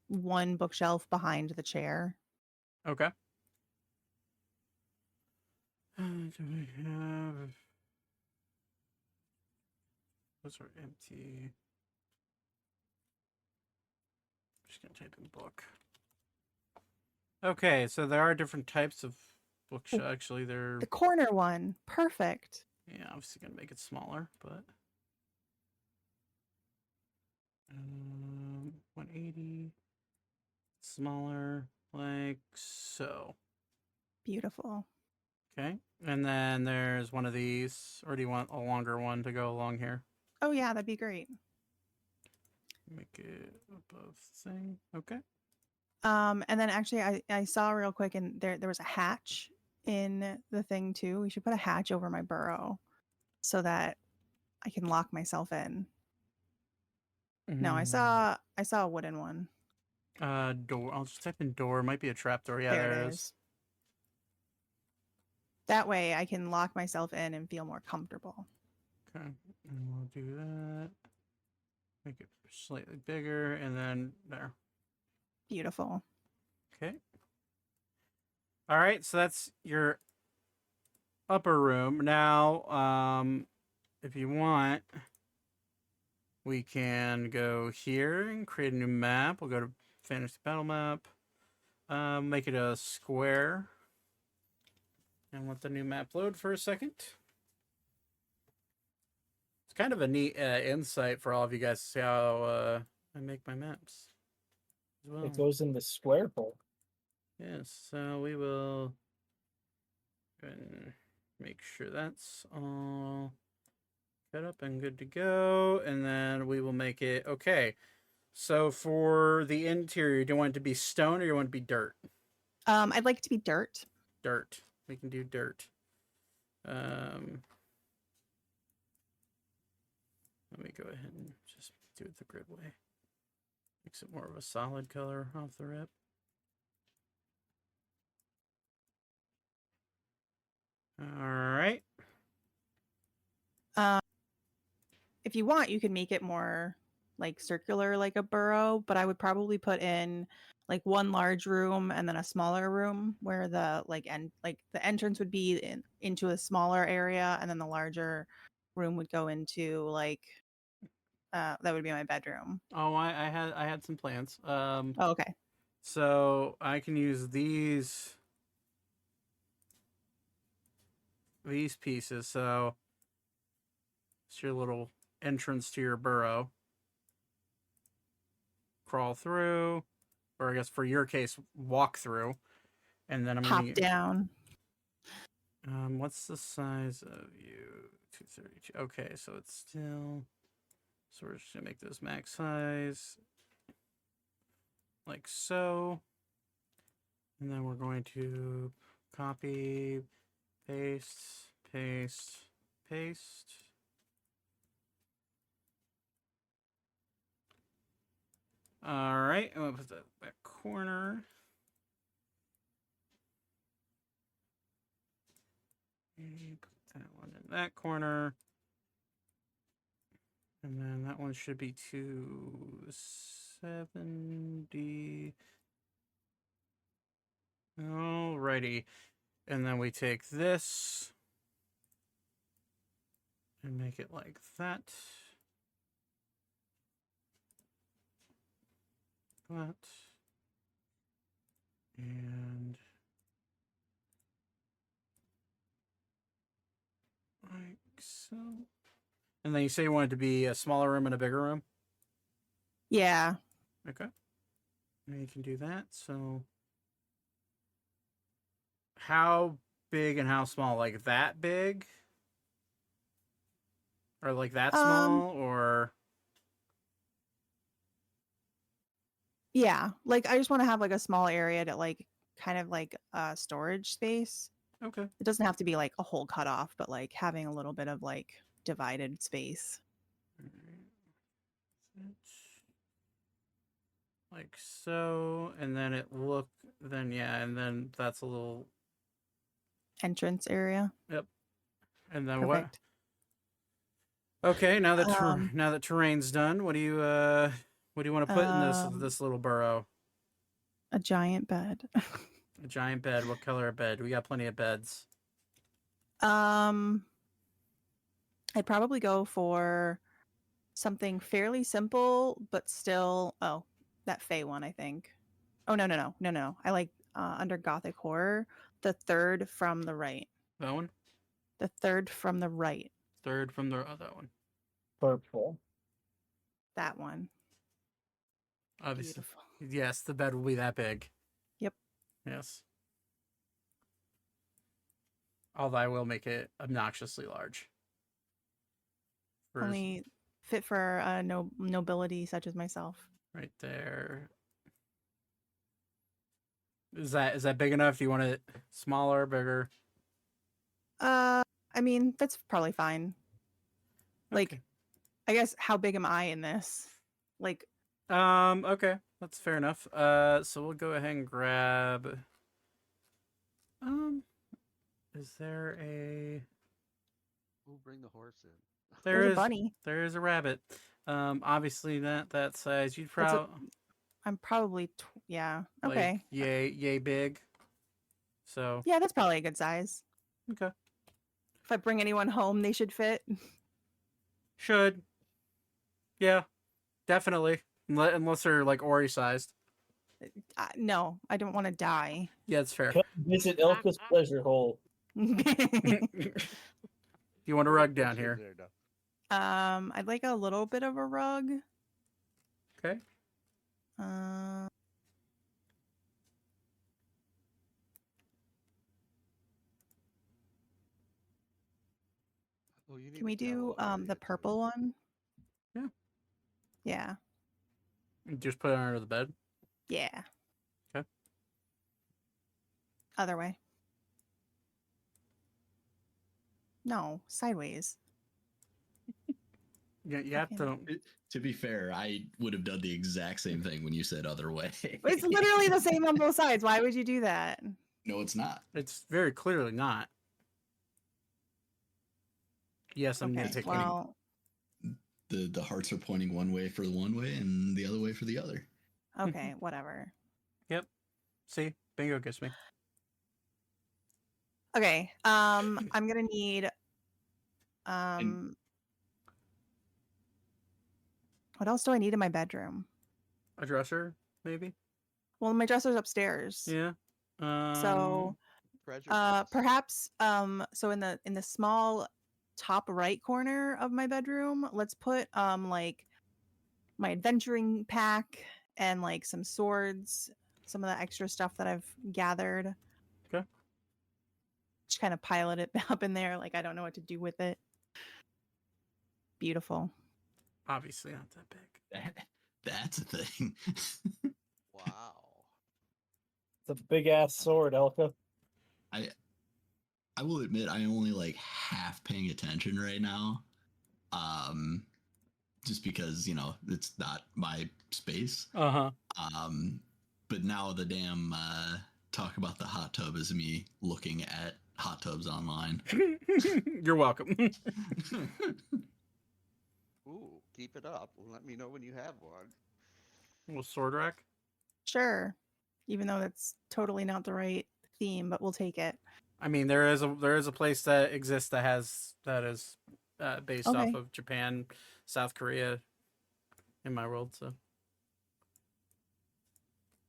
one bookshelf behind the chair. Okay. Do we have? Those are empty. Just gonna type in book. Okay, so there are different types of books. Oh, Actually, they're The corner one. Perfect. yeah, obviously gonna make it smaller, but 180 smaller, like so. Beautiful. Okay, and then there's one of these. Or do you want a longer one to go along here? Oh yeah, that'd be great. Make it above thing. Okay. And then actually I saw real quick and there was a hatch in the thing too. We should put a hatch over my burrow so that I can lock myself in. No, I saw a wooden one. Door. I'll just type in door. Might be a trap door. Yeah, There there it is. is. That way I can lock myself in and feel more comfortable. Okay, and we'll do that. Make it slightly bigger, and then there. Beautiful. Okay. All right, so that's your upper room. Now, if you want, we can go here and create a new map. We'll go to Fantasy Battle Map. Make it a square. And let the new map load for a second. It's kind of a neat insight for all of you guys to see how I make my maps as well. It goes in the square hole. Yes, so we will go ahead and make sure that's all cut up and good to go. And then we will make it okay. So for the interior, do you want it to be stone or you want it to be dirt? I'd like it to be dirt. Dirt. We can do dirt. Let me go ahead and just do it the grid way. Makes it more of a solid color off the rip. All right. If you want, you can make it more like circular, like a burrow, but I would probably put in like one large room and then a smaller room where the the entrance would be into a smaller area, and then the larger room would go into like that would be my bedroom. Oh, I had some plans. Oh, okay. So I can use these pieces. So it's your little entrance to your burrow. Crawl through, or I guess for your case, walk through, and then I'm Hop gonna down. What's the size of you? 232. Okay, so it's still. So we're just gonna make this max size, like so, and then we're going to copy, paste, paste, paste. All right, I'm gonna put that corner. And put that one in that corner. And then that one should be 270. Alrighty. And then we take this and make it like that. That. And like so. And then you say you want it to be a smaller room and a bigger room? Yeah. Okay. And you can do that. So how big and how small? Like that big? Or like that small? Or Yeah. Like I just want to have like a small area to like kind of like storage space. okay. It doesn't have to be like a whole cutoff, but like having a little bit of like divided space. Like so, and then and then that's a little Entrance area. and then Perfect. what? Okay, now that now that terrain's done, what do you want to put in this little burrow? A giant bed. A giant bed. What color of bed? We got plenty of beds. I'd probably go for something fairly simple, but still. Oh, that Fey one, I think. Oh no! I like under Gothic horror, the third from the right. That one. The third from the right. Third from the that one. Purple. That one. Obviously, Beautiful. yes. The bed will be that big. Yep. Yes. Although I will make it obnoxiously large. Only fit for nobility such as myself. Right there. Is that big enough? Do you want it smaller, bigger? I mean, that's probably fine. Like, Okay. I guess how big am I in this? Like, okay, that's fair enough. So we'll go ahead and grab. Is there a? We'll bring the horse in. there's a bunny. There is a rabbit. Obviously that size. You'd That's a- probably I'm probably yeah. Okay. yay big. So Yeah, that's probably a good size. okay. If I bring anyone home, they should fit. Should. Yeah, definitely. Unless they're like Ori sized. No, I don't want to die. Yeah, it's fair. Come visit Elka's pleasure hole. You want a rug down here? There, no. I'd like a little bit of a rug. Okay. Oh, you need Can we a do pillow area, the too. purple one? Yeah. Yeah. Just put it under the bed. Yeah. Okay. Other way. No, sideways. Yeah, you have to. To be fair, I would have done the exact same thing when you said other way. It's literally the same on both sides. Why would you do that? No, it's not. It's very clearly not. Yes, I'm gonna Okay, take well, The hearts are pointing one way for the one way and the other way for the other. okay, whatever. Yep. See, bingo gets me. Okay, I'm gonna need what else do I need in my bedroom? A dresser, maybe. Well, my dresser's upstairs. Yeah. So Treasure chest. perhaps so in the small top right corner of my bedroom, let's put like my adventuring pack and like some swords, some of the extra stuff that I've gathered. Okay. Just kind of pilot it up in there, like I don't know what to do with it. Beautiful. Obviously not that big. That's a thing. Wow. It's a big ass sword, Elka. I will admit I'm only like half paying attention right now. Just because, it's not my space. Uh-huh. But now the damn talk about the hot tub is me looking at hot tubs online. You're welcome. Ooh, keep it up. Let me know when you have one. Little sword rack. Sure. Even though that's totally not the right theme, but we'll take it. I mean, there is a place that exists that is based Okay. off of Japan, South Korea, in my world. So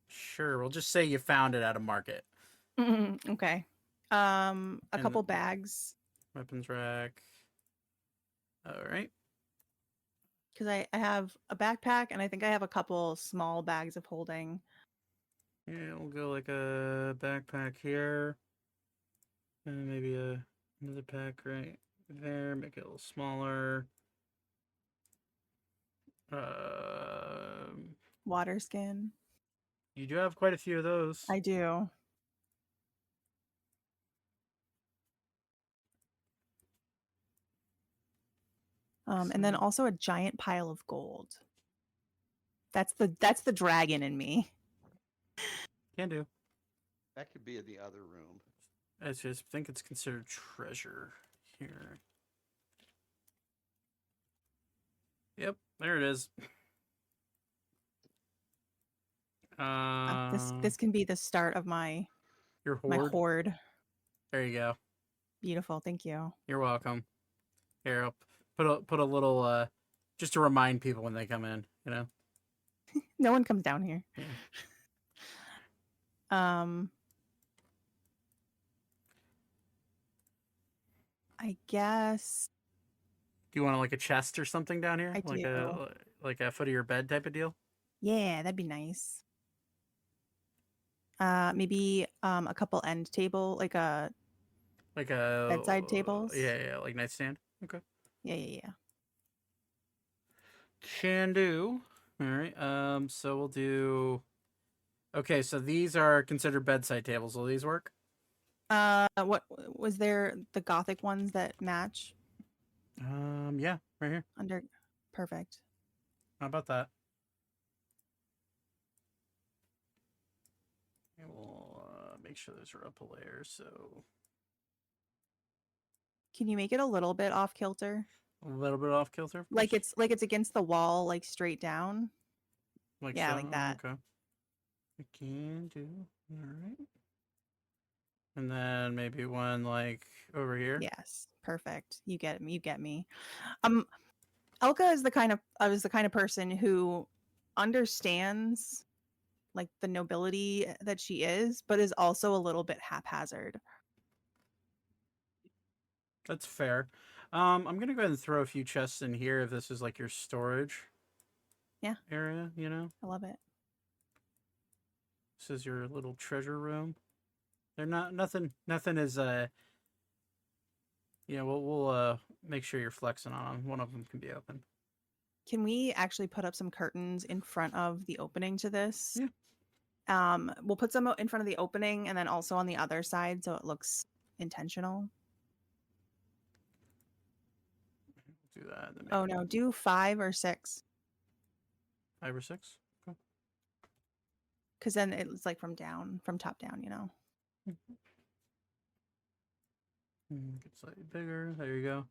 sure, we'll just say you found it at a market. Okay. A And- couple bags Weapons rack. All right. because I have a backpack and I think I have a couple small bags of holding. Yeah, we'll go like a backpack here, and maybe another pack right there. Make it a little smaller. Water skin. You do have quite a few of those. I do. And then So- also a giant pile of gold. That's the dragon in me. Can do. That could be in the other room. I just think it's considered treasure here. Yep, there it is. This can be the start of my your my hoard. hoard. There you go. Beautiful. Thank you. You're welcome. Here, I'll put a little just to remind people when they come in. You know. No one comes down here. Yeah. I guess Do you want like a chest or something down here? I do. Like a foot of your bed type of deal? Yeah, that'd be nice. Maybe a couple end table, like a Like a bedside tables. Yeah, like nightstand. Okay. Yeah. Can do. All right. So we'll do. Okay, so these are considered bedside tables. Will these work? What was there? The Gothic ones that match Yeah, right here. under. Perfect. How about that? And we'll make sure those are up a layer. So Can you make it a little bit off kilter? a little bit off kilter. Of Like course. it's against the wall, like straight down. Like yeah, so? like that. Okay. We can do. All right. And then maybe one like over here. Yes, perfect. You get me. You get me. Elka is the kind of person who understands like the nobility that she is, but is also a little bit haphazard. That's fair. I'm gonna go ahead and throw a few chests in here if this is like your storage. Yeah. Area, you know. I love it. This is your little treasure room. They're nothing is yeah, we'll make sure you're flexing on 'em. One of them can be open. Can we actually put up some curtains in front of the opening to this? Yeah. We'll put some in front of the opening and then also on the other side so it looks intentional. Do that. And then Oh maybe no, do 5 or 6. 5 or 6. Okay. Because then it's like from top down, you know. Get slightly bigger. There you go.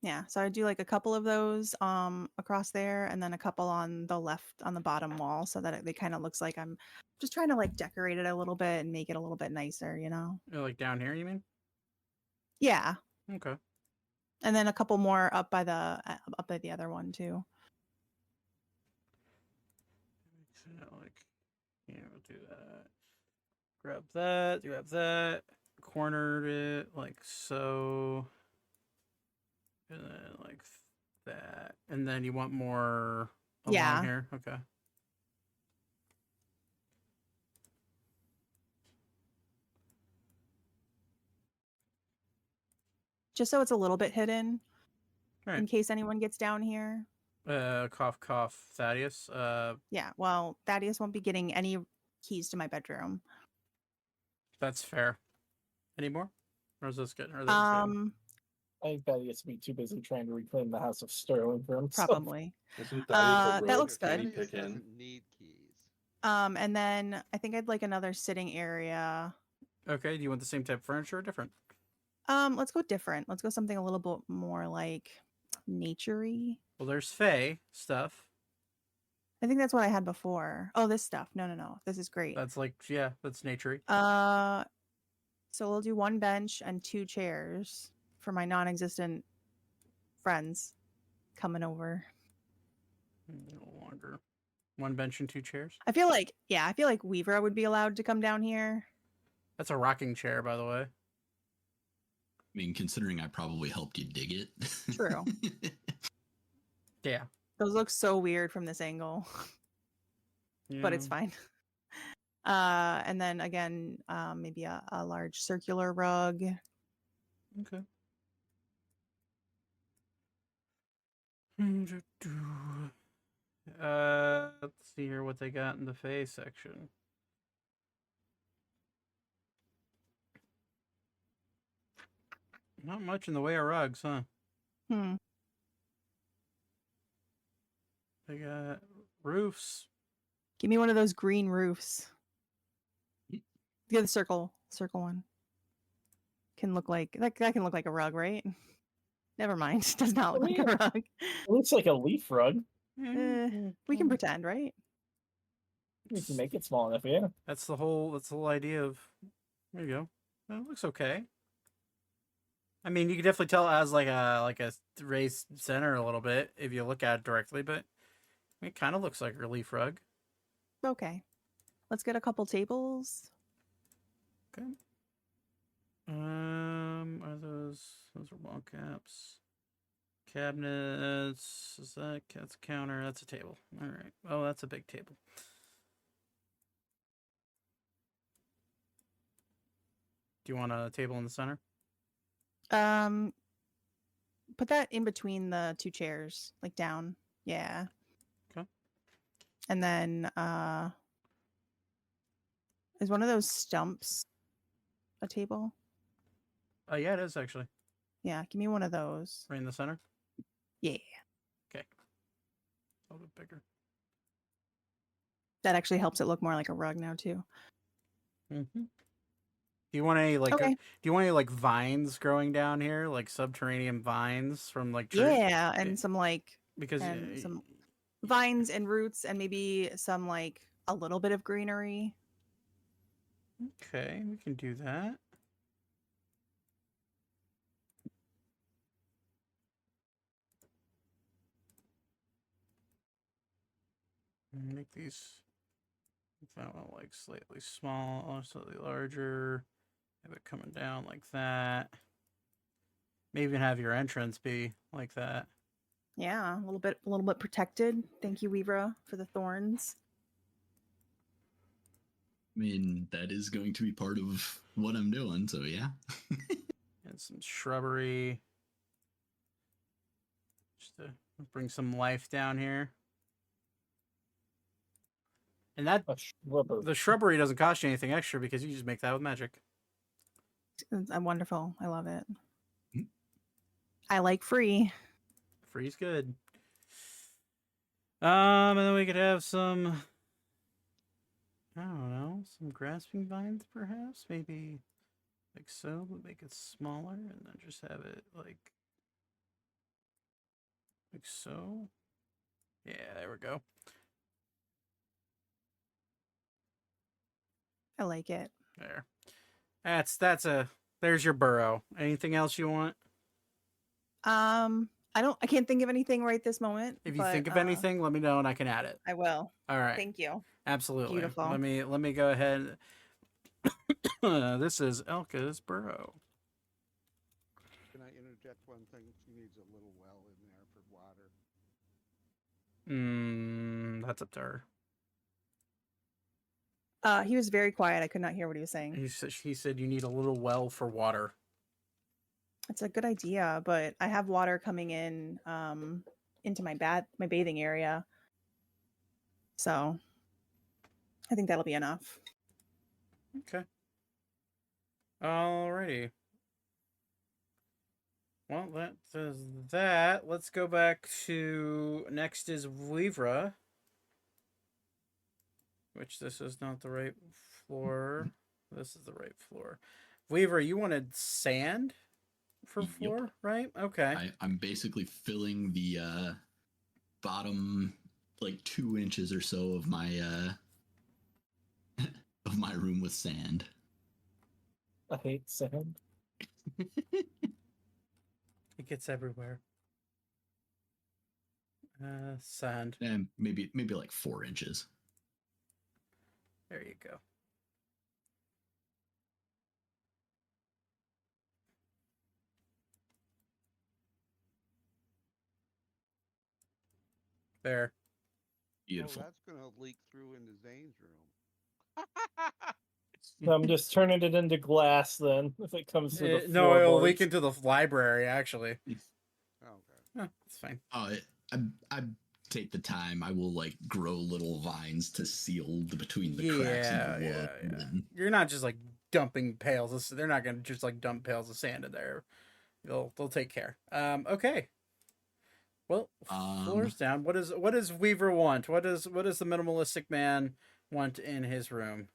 Yeah, so I do like a couple of those across there and then a couple on the left on the bottom wall so that they kind of looks like I'm just trying to like decorate it a little bit and make it a little bit nicer, you know. Like down here, you mean? Yeah. Okay. And then a couple more up by the other one too. Like, yeah, we'll do that. Grab that. Cornered it like so. And then like that. And then you want more along Yeah. here? Okay. Just so it's a little bit hidden All in right. case anyone gets down here. Cough, Thaddeus. Yeah, well, Thaddeus won't be getting any keys to my bedroom. That's fair. Any more? Or is this good? Or I think Thaddeus would be too busy trying to reclaim the House of Sterling for himself. Probably. Isn't that rogue looks good. candy Thaddeus pick in? doesn't need keys. And then I think I'd like another sitting area. Okay. Do you want the same type of furniture or different? Let's go different. Let's go something a little bit more like nature-y. Well, there's Fae stuff. I think that's what I had before. Oh, this stuff. No. This is great. That's like, yeah, that's nature-y. So we'll do 1 bench and 2 chairs for my non-existent friends coming over. No longer. 1 bench and 2 chairs. I feel like Weaver would be allowed to come down here. That's a rocking chair, by the way. I mean, considering I probably helped you dig it. True. Yeah. Those look so weird from this angle, but it's fine. And then again, maybe a large circular rug. Okay. Let's see here what they got in the Fae section. Not much in the way of rugs, huh? They got roofs. Give me one of those green roofs. The other circle one. Can look like that can look like a rug, right? Never mind. It does not look like a rug. It looks like a leaf rug. We can pretend, right? You can make it small enough, yeah. That's the whole idea of. There you go. Well, it looks okay. I mean, you can definitely tell it has like a raised center a little bit if you look at it directly, but it kind of looks like a leaf rug. Okay. Let's get a couple tables. Okay. Are those are wall caps? Cabinets. Is that's a counter? That's a table. All right. Oh, that's a big table. Do you want a table in the center? Um, put that in between the two chairs, like down. Yeah. Okay. And then is one of those stumps a table? Yeah, it is actually Yeah, give me one of those. right in the center. Yeah. Okay. A little bit bigger. That actually helps it look more like a rug now too. Mm-hmm. Do you want any like Okay. do you want any like vines growing down here, like subterranean vines from like trees? Yeah, and some like Because and some vines and roots and maybe some like a little bit of greenery. okay, we can do that. Make these that one like slightly small or slightly larger. Have it coming down like that. Maybe even have your entrance be like that. Yeah, a little bit protected. Thank you, Weavra, for the thorns. I mean, that is going to be part of what I'm doing, so yeah. And some shrubbery. Just to bring some life down here. And that A shrubber. the shrubbery doesn't cost you anything extra because you just make that with magic. I'm wonderful. I love it. Mm. I like free. Free's good. And then we could have some, I don't know, some grasping vines perhaps, maybe like so, but make it smaller, and then just have it like so. Yeah, there we go. I like it. There. There's your burrow. Anything else you want? I can't think of anything right this moment. If you but, think of anything, let me know and I can add it. I will. All right. Thank you. Absolutely. Beautiful. Let me go ahead. This is Elka's burrow. Can I interject one thing? She needs a little well in there for water. That's up to her. He was very quiet. I could not hear what he was saying. He said you need a little well for water. It's a good idea, but I have water coming in into my bathing area. So I think that'll be enough. Okay. Alrighty. Well, that does that. Let's go back to next is Weavra. Which this is not the right floor. This is the right floor. Weaver, you wanted sand for Yep. floor, right? Okay. I'm basically filling the bottom like 2 inches or so of my of my room with sand. I hate sand. It gets everywhere. Sand. And maybe like 4 inches. There you go. There. Beautiful. Oh, that's gonna leak through into Zane's room. So I'm just turning it into glass then. If it comes to the No, it'll leak floorboards. into the library, actually. Oh, okay. It's fine. I take the time. I will like grow little vines to seal between the cracks in the wood. Yeah. And You're not just like dumping pails. They're not gonna just like dump pails of sand in there. They'll take care. Okay. Well, floor's down. What does Weaver want? What does the minimalistic man want in his room?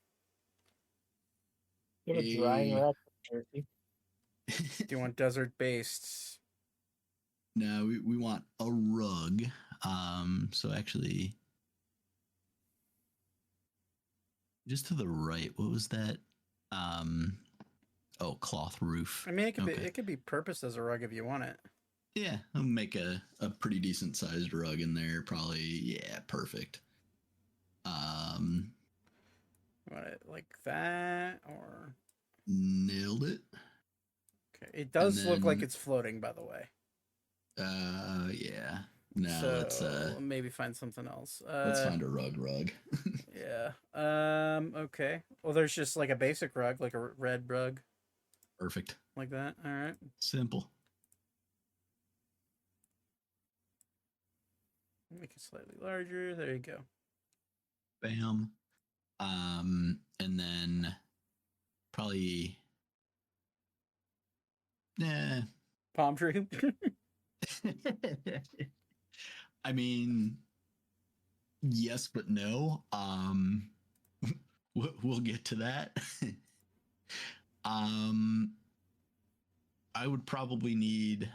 You have a drying rack of jerky. Do you want desert based? No, we want a rug. So actually, just to the right, what was that? Oh, cloth roof. I mean, it Okay. could be purposed as a rug if you want it. Yeah, I'll make a pretty decent sized rug in there. Probably, yeah, perfect. You want it like that, or Nailed it. okay? It does look like then- it's floating, by the way. Yeah. No, So maybe find something else. let's find a rug. Yeah. Okay. Well, there's just like a basic rug, like a red rug, Perfect. like that. All right. Simple. Make it slightly larger. There you go. Bam. And then probably, Palm tree. I mean, yes, but no. We'll get to that. I would probably need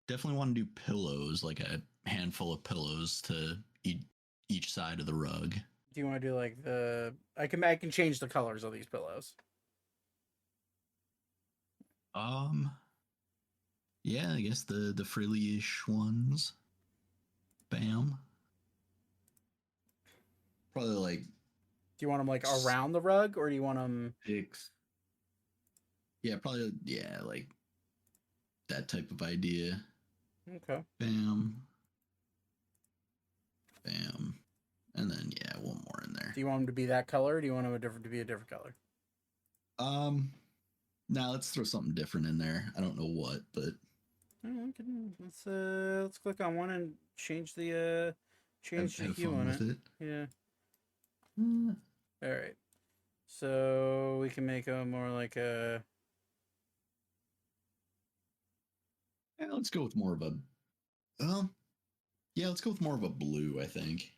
definitely want to do pillows, like a handful of pillows to each side of the rug. Do you want to do like the? I can change the colors of these pillows. Yeah, I guess the frilly-ish ones. Bam. Probably like Do you want them like around the rug, or do you want them? 6. Yeah, probably, yeah, like that type of idea. Okay. Bam. Bam. And then yeah, one more in there. Do you want them to be that color, or do you want them to be a different color? Now let's throw something different in there. I don't know what, but Let's click on one and change the have hue fun on with it. Yeah. All right. So we can make a more like a. Yeah, let's go with more of a. Yeah, let's go with more of a blue. I think.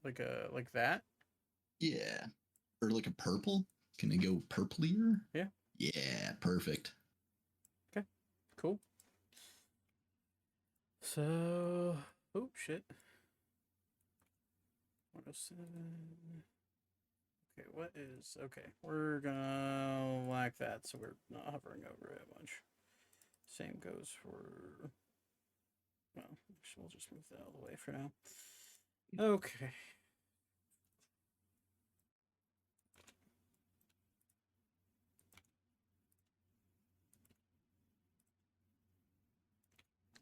Like that. Yeah, or like a purple. Can it go purplier? Yeah. Yeah, perfect. Cool. So, oh shit. 107. Okay, what is okay? We're gonna like that, so we're not hovering over it a bunch. Same goes for. Well, we'll just move that out of the way for now. Okay.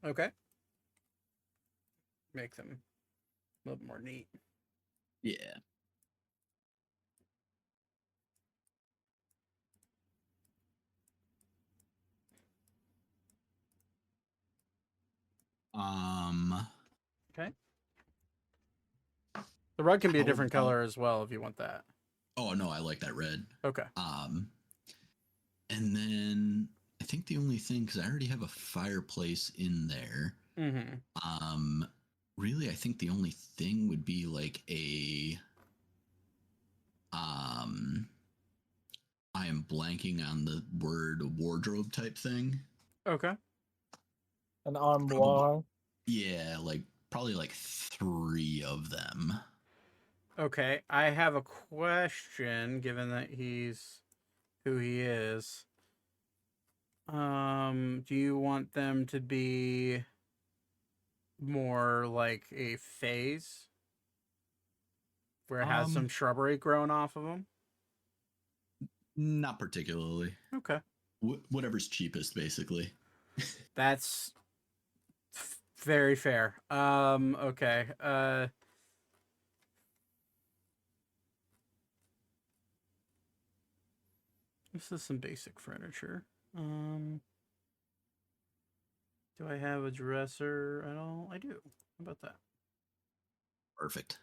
Okay. Make them a little more neat. Yeah. Okay. The rug can be a How different about- color as well if you want that. Oh no, I like that red. Okay. And then I think the only thing, because I already have a fireplace in there. Mm-hmm. Really, I think the only thing would be like a. I am blanking on the word wardrobe type thing. Okay. An armoire. Yeah, like probably like 3 of them. Okay. I have a question, given that he's who he is. Do you want them to be more like a phase where it has some shrubbery growing off of them? Not particularly. Okay. Whatever's cheapest, basically. That's very fair. Okay. This is some basic furniture. Do I have a dresser at all? I do. How about that? Perfect.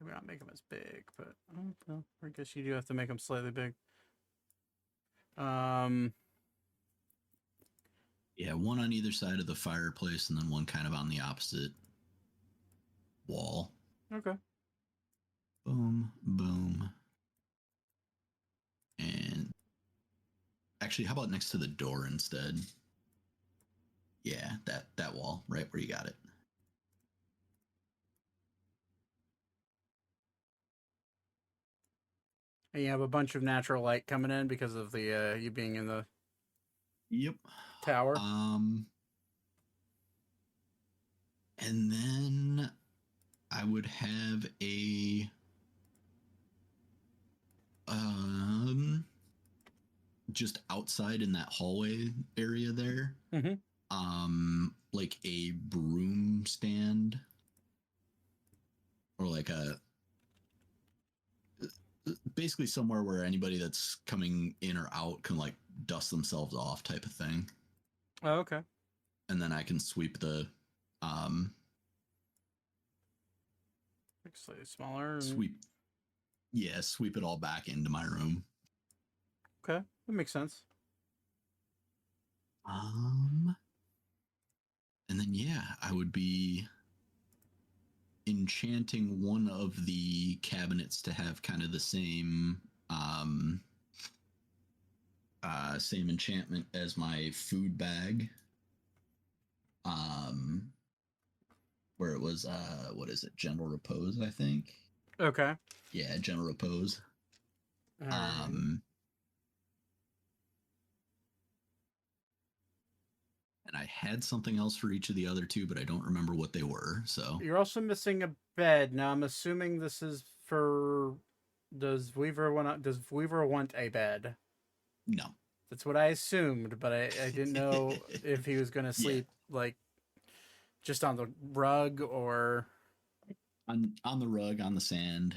Maybe not make them as big, but well, I guess you do have to make them slightly big. Yeah, one on either side of the fireplace, and then one kind of on the opposite wall. Okay. Boom, boom. And actually, how about next to the door instead? Yeah, that wall, right where you got it. And you have a bunch of natural light coming in because of the you being in the Yep. tower. And then I would have a just outside in that hallway area there. Like a broom stand or like a basically somewhere where anybody that's coming in or out can like dust themselves off type of thing. Oh, okay. And then I can sweep the Slightly smaller. And... sweep it all back into my room. Okay, that makes sense. And then I would be enchanting one of the cabinets to have kind of the same same enchantment as my food bag. Where it was what is it? Gentle Repose, I think. Okay. Yeah, Gentle Repose. Right. And I had something else for each of the other two, but I don't remember what they were. So You're also missing a bed. Now I'm assuming this is for. Does Weaver want a bed? No. That's what I assumed, but I didn't know if he was going to sleep like just on the rug or on the rug, on the sand,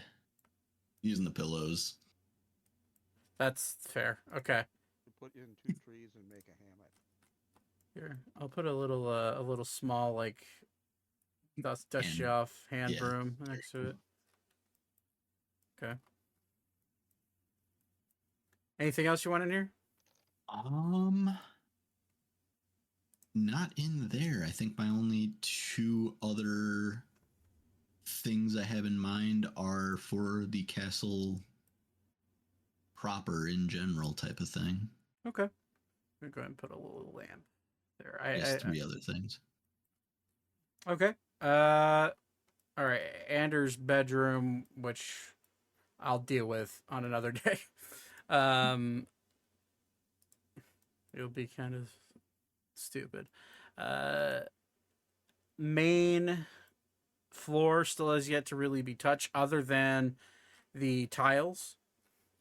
using the pillows. That's fair. Okay. Put in 2 trees and make a hammock. Here, I'll put a little small like dust you off hand broom next to it. Okay. Anything else you want in here? Not in there. I think my only 2 other things I have in mind are for the castle proper in general type of thing. Okay. I'm gonna go ahead and put a little lamp there. There's 3 other things. Okay. All right. Anders' bedroom, which I'll deal with on another day. It'll be kind of stupid. Main floor still has yet to really be touched, other than the tiles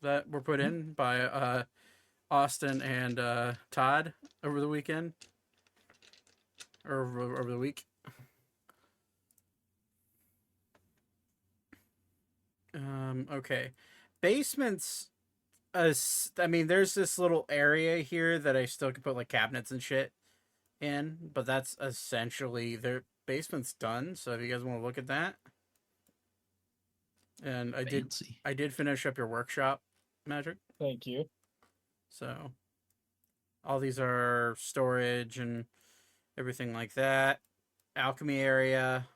that were put in by Austin and Todd over the weekend or over the week. Okay. Basements. I mean, there's this little area here that I still could put like cabinets and shit in, but that's essentially their basement's done. So if you guys want to look at that, and I did finish up your workshop, Magic. Thank you. So all these are storage and everything like that. Alchemy area,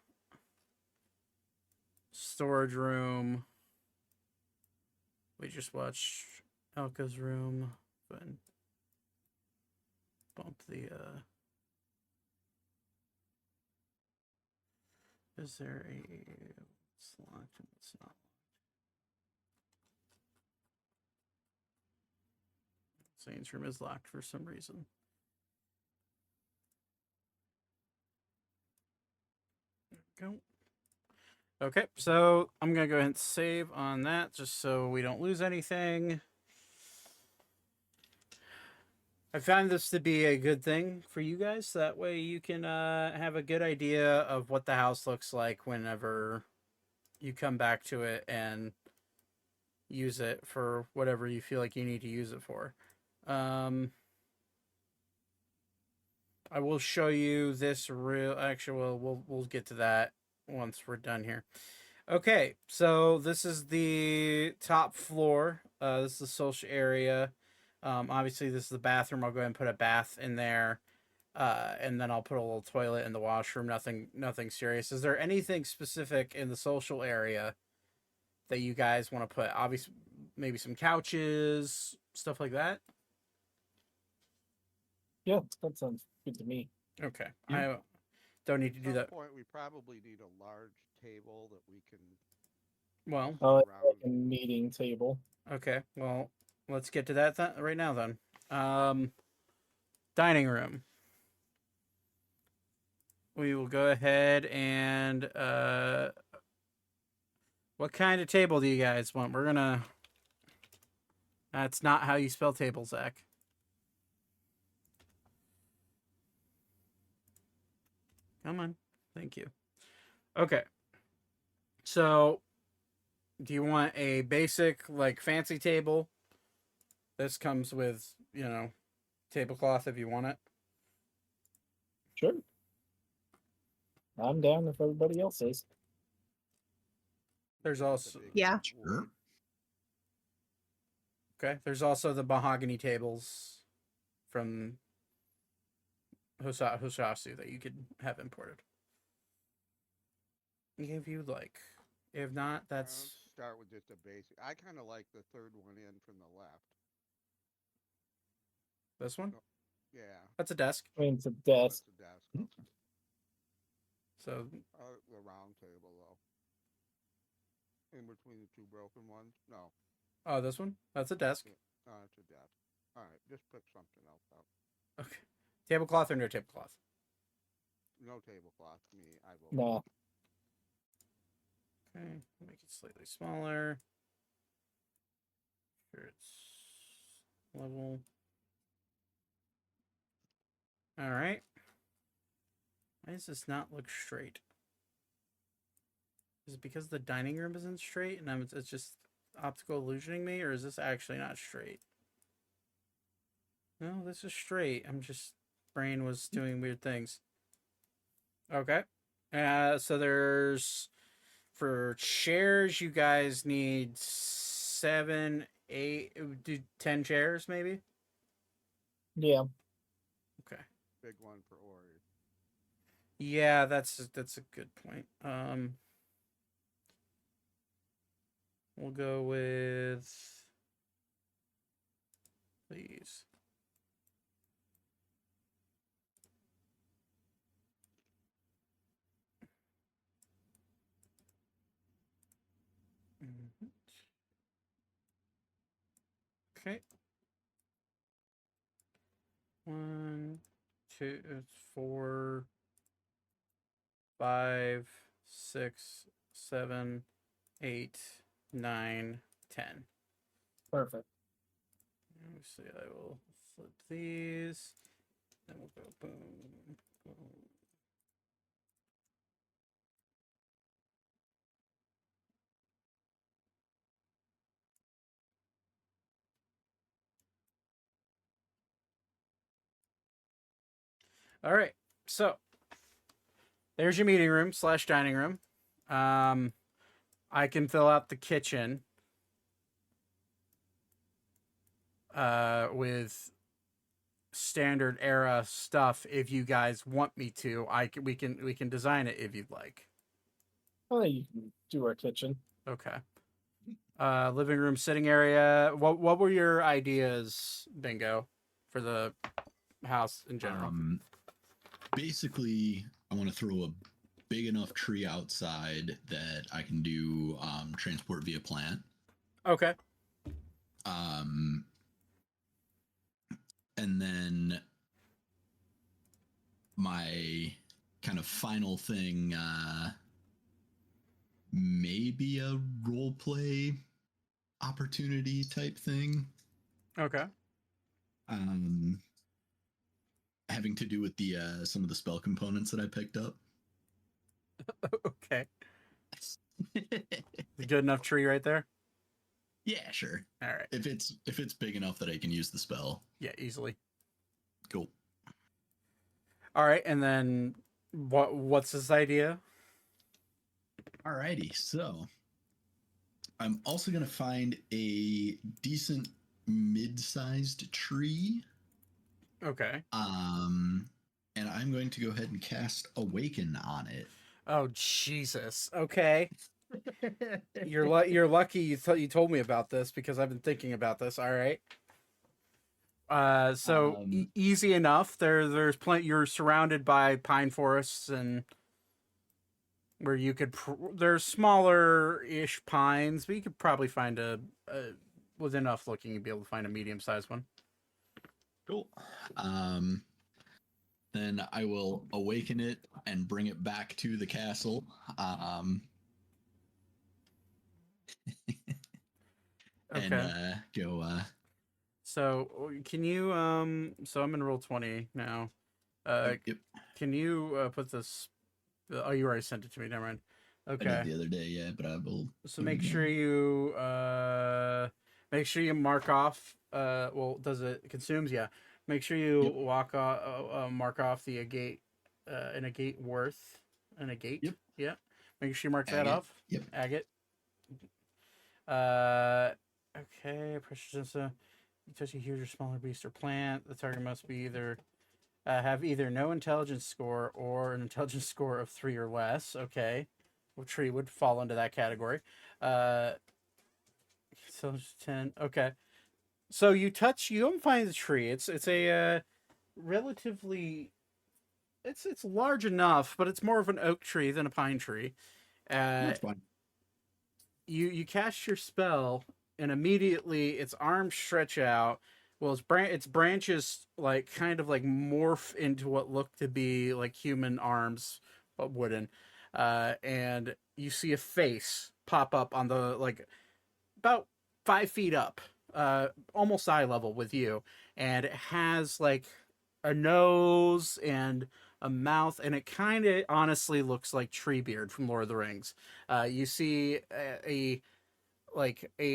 storage room. We just watched Elka's room, but bump the is there a it's locked and it's not locked. Zane's room is locked for some reason. There we go. Okay, so I'm gonna go ahead and save on that just so we don't lose anything. I found this to be a good thing for you guys. So that way you can have a good idea of what the house looks like whenever you come back to it and use it for whatever you feel like you need to use it for. I will show you this real. Actually, we'll get to that once we're done here. Okay, so this is the top floor. This is the social area. Obviously, this is the bathroom. I'll go ahead and put a bath in there, and then I'll put a little toilet in the washroom. Nothing serious. Is there anything specific in the social area that you guys want to put? Obviously, maybe some couches, stuff like that. Yeah, that sounds good to me. Okay, yeah. I don't need to do that. At some point, we probably need a large table that we can Well, Oh, it's Around. like a meeting table. okay. Well, let's get to that right now then. Dining room. We will go ahead and what kind of table do you guys want? We're gonna. That's not how you spell table, Zach. Come on. Thank you. Okay. So, do you want a basic, like, fancy table? This comes with, tablecloth if you want it. Sure. I'm down if everybody else is. There's That's a also- big Yeah. wood. Okay. There's also the mahogany tables from Hoshasu that you could have imported. If you'd like. If not, Let's that's start with just a basic. I kind of like the third one in from the left. this one. Yeah. That's a desk. I mean, it's a Oh, desk. it's a desk. Okay. So, The round table though. In between the two broken ones. No. oh, this one? That's a desk. It's a desk. All right. Just pick something else out. Okay. Tablecloth or no tablecloth? No tablecloth. Me. I will. Nah. Okay. Make it slightly smaller. Sure it's level. All right. Why does this not look straight? Is it because the dining room isn't straight and it's just optical illusioning me, or is this actually not straight? No, this is straight. I'm just brain was doing weird things. Okay. So there's for chairs, you guys need 7, 8, 10 chairs, maybe. Yeah. Okay. Big one for Ori. Yeah, that's a good point. We'll go with these. Mhm. Okay. 1, 2, 4, 5, 6, 7, 8, 9, 10. Perfect. Let me see. I will flip these. Then we'll go boom, boom. All right. So there's your meeting room / dining room. I can fill out the kitchen with standard era stuff if you guys want me to. We can design it if you'd like. Oh, you can do our kitchen. Okay. Living room, sitting area. What were your ideas, Bingo, for the house in general? Basically, I want to throw a big enough tree outside that I can do transport via plant. Okay. And then my kind of final thing, maybe a role play opportunity type thing. Okay. Having to do with the some of the spell components that I picked up. Okay. Good enough tree right there. Yeah, sure. All right. If it's big enough that I can use the spell. Yeah, easily. Cool. All right, and then what's this idea? Alrighty, so I'm also gonna find a decent mid-sized tree. Okay. And I'm going to go ahead and cast Awaken on it. Oh Jesus. Okay. You're lucky you told me about this because I've been thinking about this. All right. So easy enough. There's plenty. You're surrounded by pine forests and where you could there's smaller-ish pines, but you could probably find with enough looking, you'd be able to find a medium-sized one. Cool. Then I will awaken it and bring it back to the castle. Okay. And go. So can you so I'm in roll 20 now. Yep. Can you put this? Oh, you already sent it to me. Never mind. I Okay. did the other day, yeah, but I will. So make sure you mark off. Well, does it consumes? Yeah. Make sure you mark off the gate, in a gate worth, and a gate. Yep. Yeah. Make sure you mark that Agate. off. Yep. Agate. Okay. Pressure sensor. You touch a huge or smaller beast or plant. The target must be have either no intelligence score or an intelligence score of 3 or less. Okay. Well, tree would fall into that category. So 10. Okay. So you don't find the tree. It's a relatively it's large enough, but it's more of an oak tree than a pine tree. That's fine. You cast your spell, and immediately its arms stretch out. Well, its branches kind of morph into what look to be like human arms, but wooden. And you see a face pop up on the about 5 feet up, almost eye level with you, and it has a nose and a mouth, and it kind of honestly looks like Treebeard from Lord of the Rings. You see a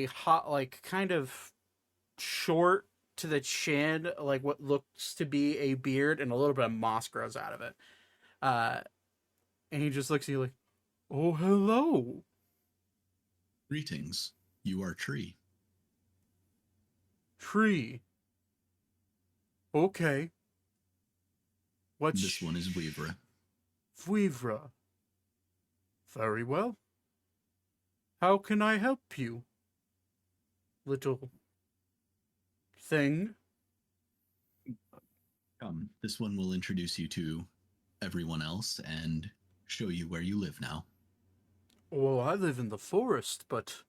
hot, kind of short to the chin, what looks to be a beard, and a little bit of moss grows out of it. And he just looks at you like, "Oh, hello." Greetings. You are Tree. Tree. Okay. What's This one is Weavra. Vuivra. Very well. How can I help you, little thing? Come, this one will introduce you to everyone else and show you where you live now. Well, I live in the forest, but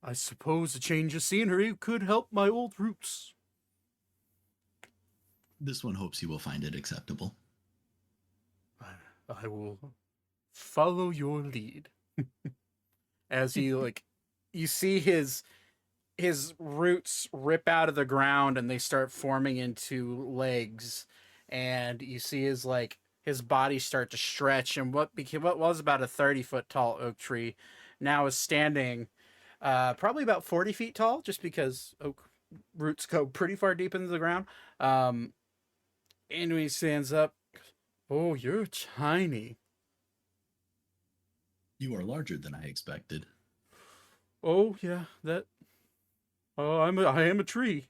I suppose a change of scenery could help my old roots. This one hopes you will find it acceptable. I will follow your lead. As he you see his roots rip out of the ground and they start forming into legs, and you see his body start to stretch, and what was about a 30-foot tall oak tree now is standing probably about 40 feet tall, just because oak roots go pretty far deep into the ground. And when he stands up, "Oh, you're tiny." You are larger than I expected. "Oh, yeah, that. Oh, I am a tree."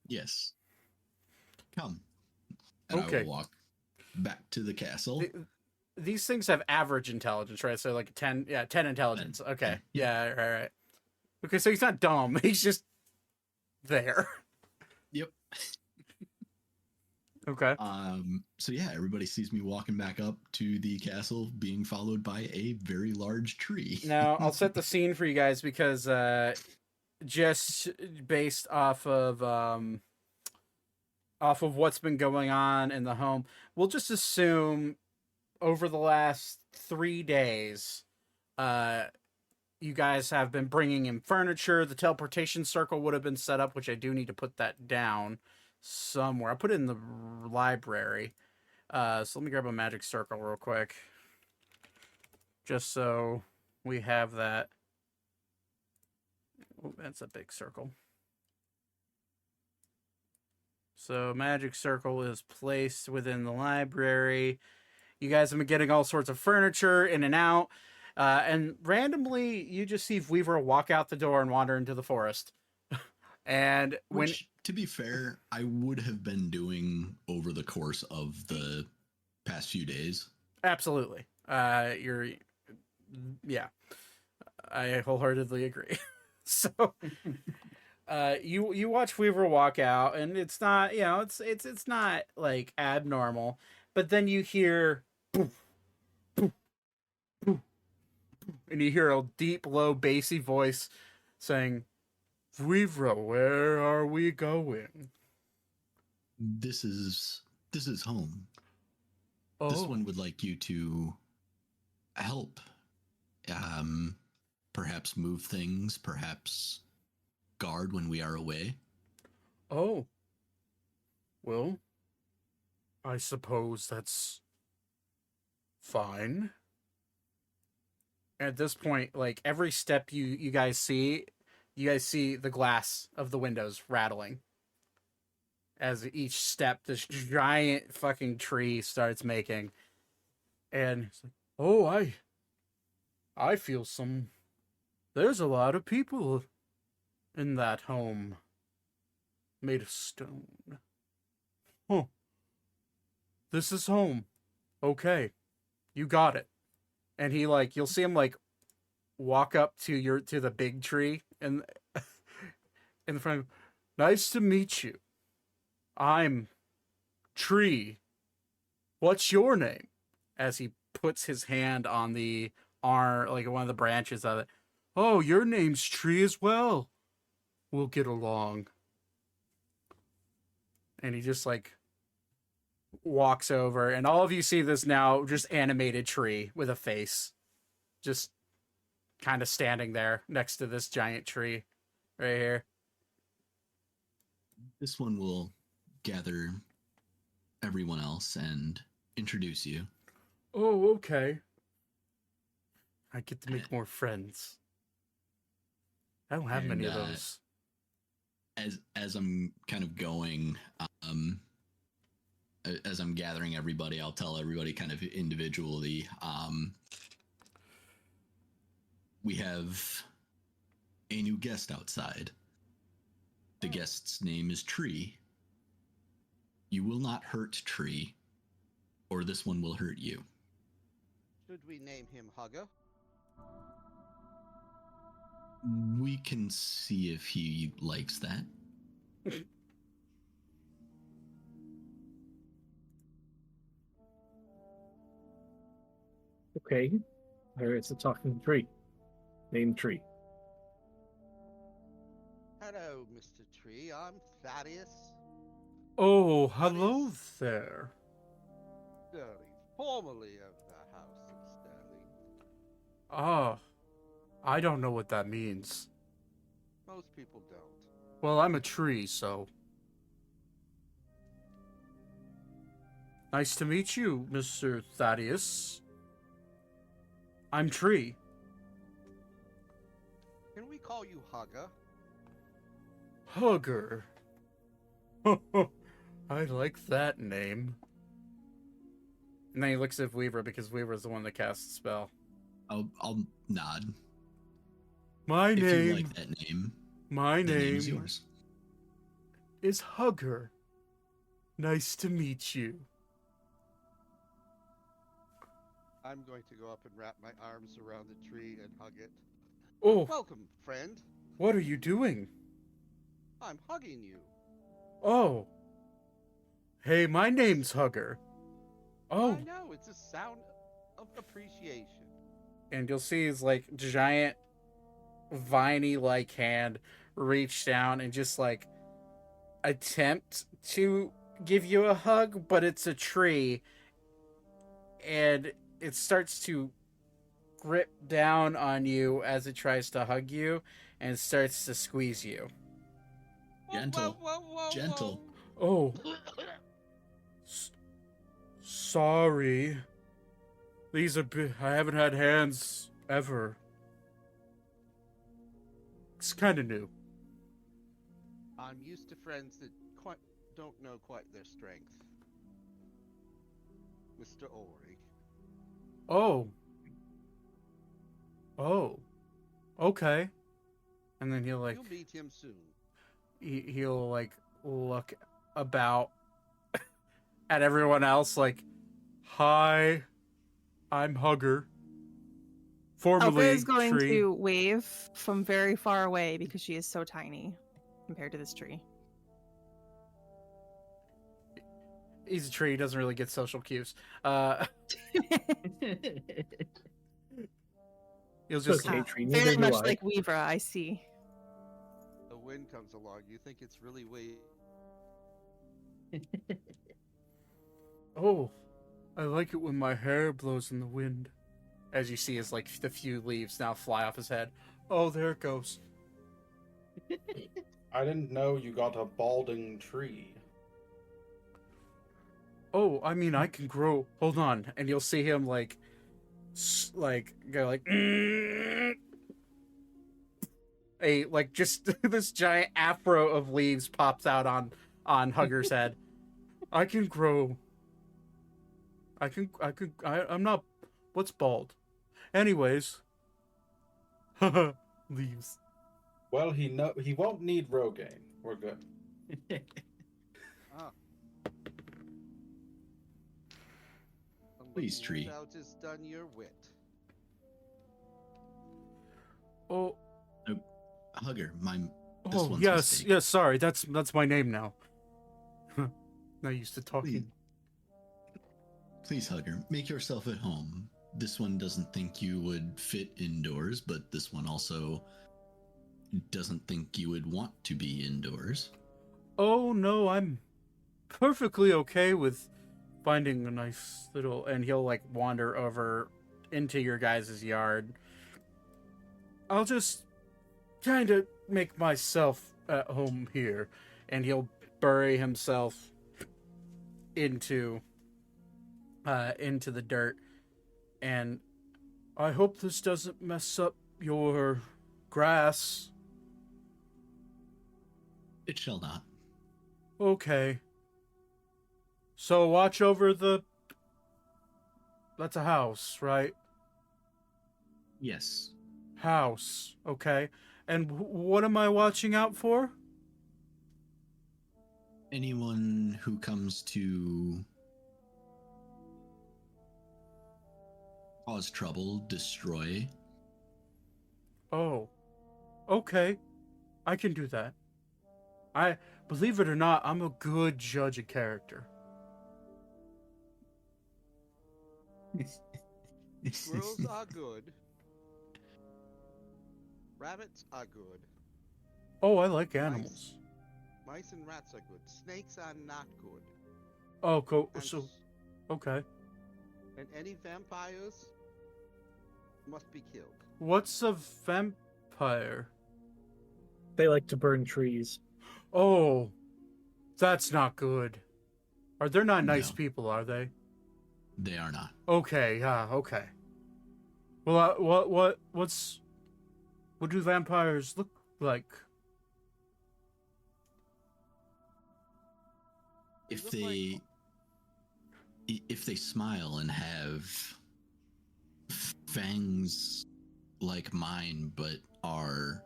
Yes. Come. And I Okay. will walk back to the castle. These things have average intelligence, right? So 10, 10 intelligence. Okay. Yeah, right. Okay, so he's not dumb. He's just there. Yep. Okay. So yeah, everybody sees me walking back up to the castle, being followed by a very large tree. Now, I'll set the scene for you guys, because just based off of what's been going on in the home, we'll just assume over the last 3 days, you guys have been bringing in furniture. The teleportation circle would have been set up, which I do need to put that down somewhere. I'll put it in the library. So let me grab a magic circle real quick, just so we have that. Oh, that's a big circle. So magic circle is placed within the library. You guys have been getting all sorts of furniture in and out. And randomly, you just see Weaver walk out the door and wander into the forest. And Which, to be fair, I would have been doing over the course of the past few days. Absolutely. Yeah, I wholeheartedly agree. So, you watch Weaver walk out, and it's not, it's not abnormal, but then you hear, poof, and you hear a deep, low, bassy voice saying, "Vivra, where are we going?" This is home. Oh, This one would like you to help. Perhaps move things, perhaps guard when we are away. oh. Well, I suppose that's fine. At this point, like every step you guys see the glass of the windows rattling as each step this giant fucking tree starts making. And it's like, "Oh, I feel some there's a lot of people in that home made of stone. Huh. This is home. Okay. You got it." And he like you'll see him like walk up to the big tree and in front of, "Nice to meet you. I'm Tree. What's your name?" As he puts his hand on the arm, like one of the branches of it. "Oh, your name's Tree as well. We'll get along." And he just like walks over, and all of you see this now just animated tree with a face. Just kind of standing there next to this giant tree right here. This one will gather everyone else and introduce you. Oh, okay. I get to make more friends. I don't have many of And, those. As I'm kind of going, as I'm gathering everybody, I'll tell everybody kind of individually. We have a new guest outside. The guest's name is Tree. You will not hurt Tree, or this one will hurt you. Should we name him Hugger? We can see if he likes that. Okay. There is a talking tree. Named Tree. Hello, Mr. Tree. I'm Thaddeus Oh, hello there. Sterling, formerly of the House of Sterling. Ah, I don't know what that means. Most people don't. Well, I'm a tree, so. Nice to meet you, Mr. Thaddeus. I'm Tree. Can we call you Hugger? Hugger. I like that name. And then he looks at Weaver because Weaver's the one that casts the spell. I'll nod. My If you name. like that name, My the name name is yours. is Hugger. Nice to meet you. I'm going to go up and wrap my arms around the tree and hug it. Oh, Welcome, friend. what are you doing? I'm hugging you. Oh. Hey, my name's Hugger. Oh. I know, it's a sound of appreciation. And you'll see his like giant viney like hand reach down and just like attempt to give you a hug, but it's a tree and it starts to grip down on you as it tries to hug you and starts to squeeze you. Gentle. Gentle. Oh, sorry. These are I haven't had hands ever. It's kind of new. I'm used to friends that don't know quite their strength. Mr. Ori. Oh. Oh. Okay. And then he'll like You'll meet him soon. he'll like look about at everyone else like, "Hi, I'm Hugger. Alpha Formerly is going Tree." to wave from very far away because she is so tiny compared to this tree. He's a tree, he doesn't really get social cues. He'll just Okay, Ah, Tree, very neither do much I. like Weaver, I see. The wind comes along. You think it's really way. Oh, I like it when my hair blows in the wind. As you see, as like the few leaves now fly off his head. Oh, there it goes. I didn't know you got a balding tree. Oh, I mean, I can grow. Hold on, and you'll see him like go like. A like just this giant afro of leaves pops out on Hugger's head. I can grow. I'm not. What's bald? Anyways. Leaves. Well, he won't need Rogaine. We're good. Ah. Please, Somebody Tree. Out is done your wit. Oh, Hugger, this oh one's yes, mistake. yes. Sorry, that's my name now. Not used to Please, talking. please, Hugger, make yourself at home. This one doesn't think you would fit indoors, but this one also doesn't think you would want to be indoors. Oh no, I'm perfectly okay with finding a nice little. And he'll like wander over into your guys' yard. I'll just kind of make myself at home here, and he'll bury himself into the dirt. And I hope this doesn't mess up your grass. It shall not. Okay. So watch over the. That's a house, right? Yes. House. Okay. And what am I watching out for? Anyone who comes to cause trouble, destroy. Oh. Okay. I can do that. I believe it or not, I'm a good judge of character. Squirrels are good. Rabbits are good. Oh, I like animals. Mice and rats are good. Snakes are not good. Oh, cool. And, So, okay. and any vampires must be killed. What's a vampire? They like to burn trees. Oh, that's not good. They're not nice No. people, are they? They are not. Okay, yeah, okay. Well, what do vampires look like? If look like- if they smile and have fangs like mine but are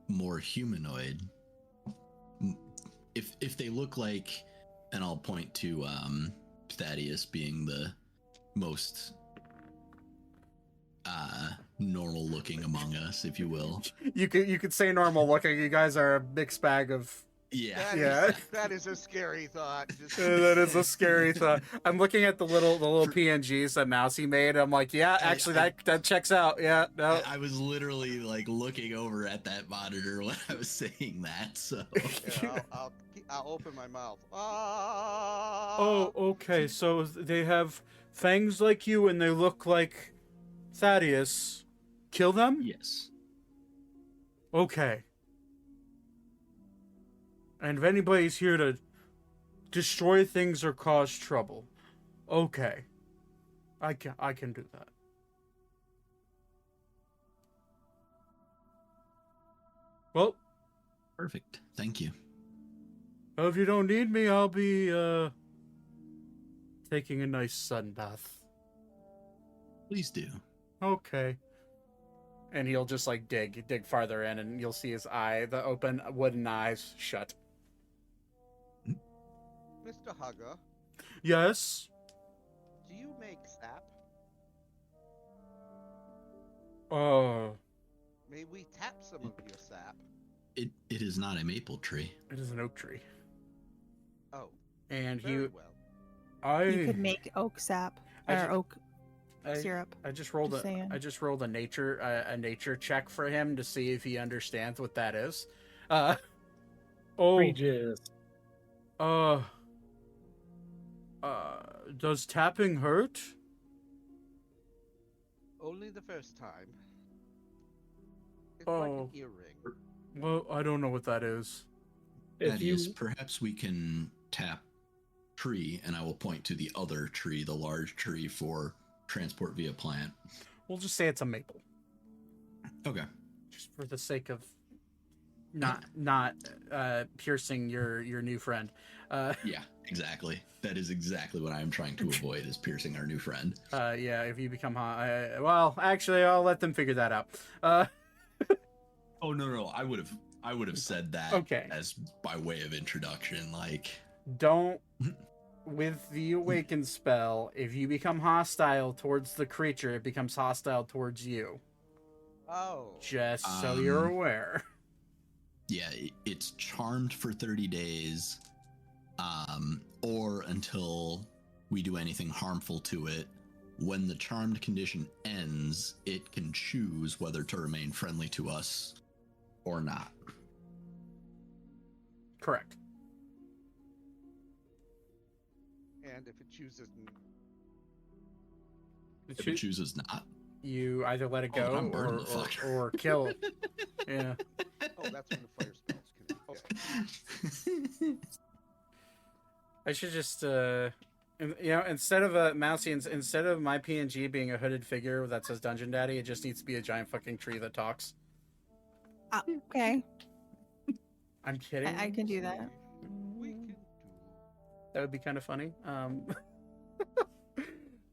more humanoid, if they look like, and I'll point to Thaddeus being the most normal looking among us, if you will. You could say normal looking. You guys are a mixed bag of. Yeah. Yeah. That is a scary thought. Just- That is a scary thought. I'm looking at the little PNGs that Mousy made. I'm like, yeah, actually, that checks out. Yeah, no. I was literally like looking over at that monitor when I was saying that. So Yeah, I'll open my mouth. Ah! Oh, okay. So they have fangs like you, and they look like Thaddeus. Kill them? yes, Okay. And if anybody's here to destroy things or cause trouble, okay, I can do that. Well, perfect. Thank you. if you don't need me, I'll be taking a nice sun bath. Please do. Okay. And he'll just like dig farther in, and you'll see his eye, the open wooden eyes, shut. Mr. Hugger, Yes. do you make sap? May we tap some of your sap? It is not a maple tree. It is an oak tree, Oh, and very well. I You could make oak sap I or ju- oak syrup. I just rolled Just saying. I just rolled a nature check for him to see if he understands what that is. Free jizz. Does tapping hurt? Only the first time. It's like an earring. Well, I don't know what that is. If you Thaddeus, perhaps we can tap tree, and I will point to the other tree, the large tree for transport via plant. We'll just say it's a maple, Okay. just for the sake of not piercing your new friend. Yeah, exactly. That is exactly what I am trying to avoid, is piercing our new friend. Yeah, if you become hot, well, actually, I'll let them figure that out. Oh no, I would have said that Okay. as by way of introduction, like Don't. With the awaken spell, if you become hostile towards the creature, it becomes hostile towards you. Oh. Just so you're aware. yeah, it's charmed for 30 days, or until we do anything harmful to it. When the charmed condition ends, it can choose whether to remain friendly to us or not. Correct. And if it chooses If it chooses not, You either let it Oh, then go I'm burning the fucker. or kill it. Yeah. Oh, that's when the fire spells can okay. I should just instead of Mousy, instead of my PNG being a hooded figure that says Dungeon Daddy, it just needs to be a giant fucking tree that talks. Okay, I'm kidding. I can do that. We can do. That would be kind of funny.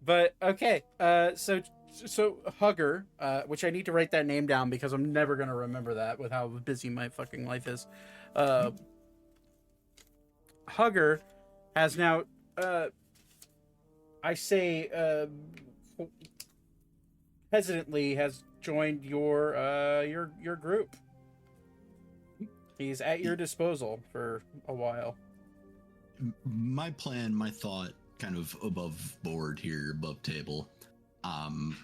But okay. So Hugger, which I need to write that name down because I'm never gonna remember that with how busy my fucking life is. Hugger has now, I say, hesitantly has joined your group. He's at your disposal for a while. my plan, my thought, kind of above board here, above table.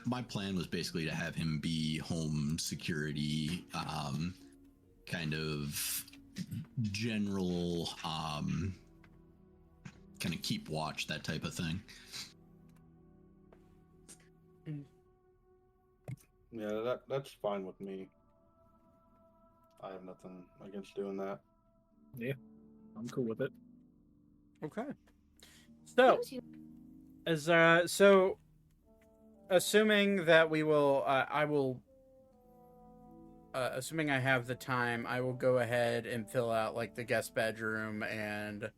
My plan was basically to have him be home security, kind of general, kind of keep watch, that type of thing. Yeah, that's fine with me. I have nothing against doing that. I'm cool with it. Okay. So, so assuming that we will, I will, assuming I have the time, I will go ahead and fill out like the guest bedroom and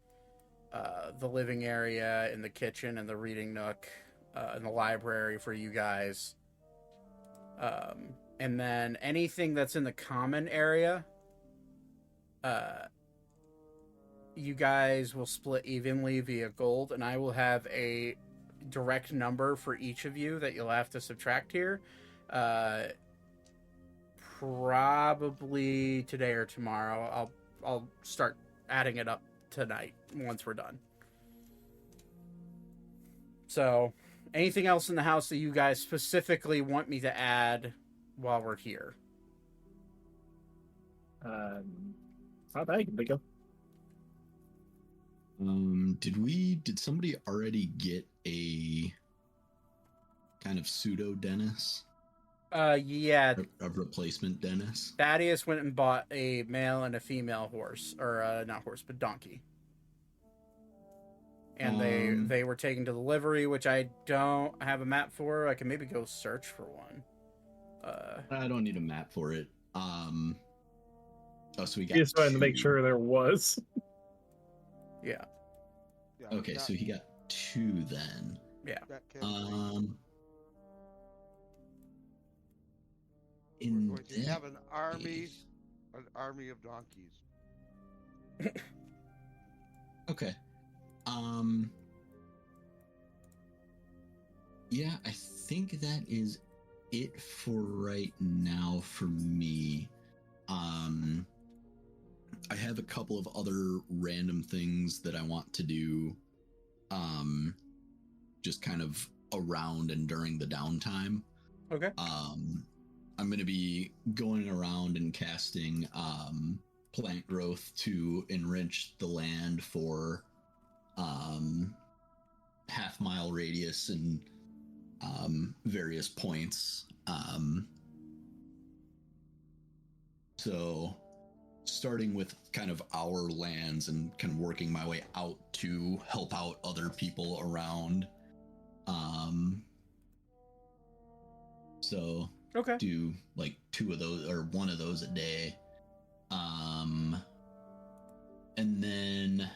the living area and the kitchen and the reading nook and the library for you guys. And then anything that's in the common area, you guys will split evenly via gold, and I will have a direct number for each of you that you'll have to subtract here. Probably today or tomorrow. I'll start adding it up tonight once we're done. So, anything else in the house that you guys specifically want me to add while we're here? Not that I can think of. Did somebody already get a kind of pseudo Dennis? Yeah. A replacement Dennis? Thaddeus went and bought a male and a female horse, or not horse, but donkey. And they were taken to the livery, which I don't have a map for. I can maybe go search for one. I don't need a map for it. So we got Just trying to make two. sure there was. Yeah. Yeah, Okay, so he got two then. Yeah. that can In we're going to that have an case- army of donkeys. Okay. Yeah, I think that is it for right now for me. I have a couple of other random things that I want to do. Just kind of around and during the downtime. Okay. I'm going to be going around and casting plant growth to enrich the land for half-mile radius and various points. So starting with kind of our lands and kind of working my way out to help out other people around. So Okay. do like 2 of those or 1 of those a day. And then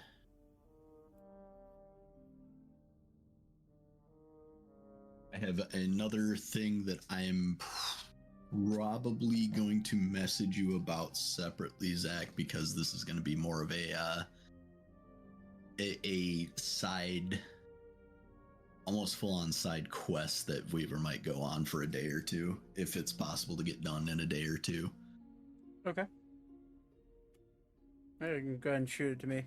I have another thing that I'm probably going to message you about separately, Zach, because this is going to be more of a side, almost full-on side quest that Weaver might go on for a day or 2, if it's possible to get done in a day or 2. Okay. You can go ahead and shoot it to me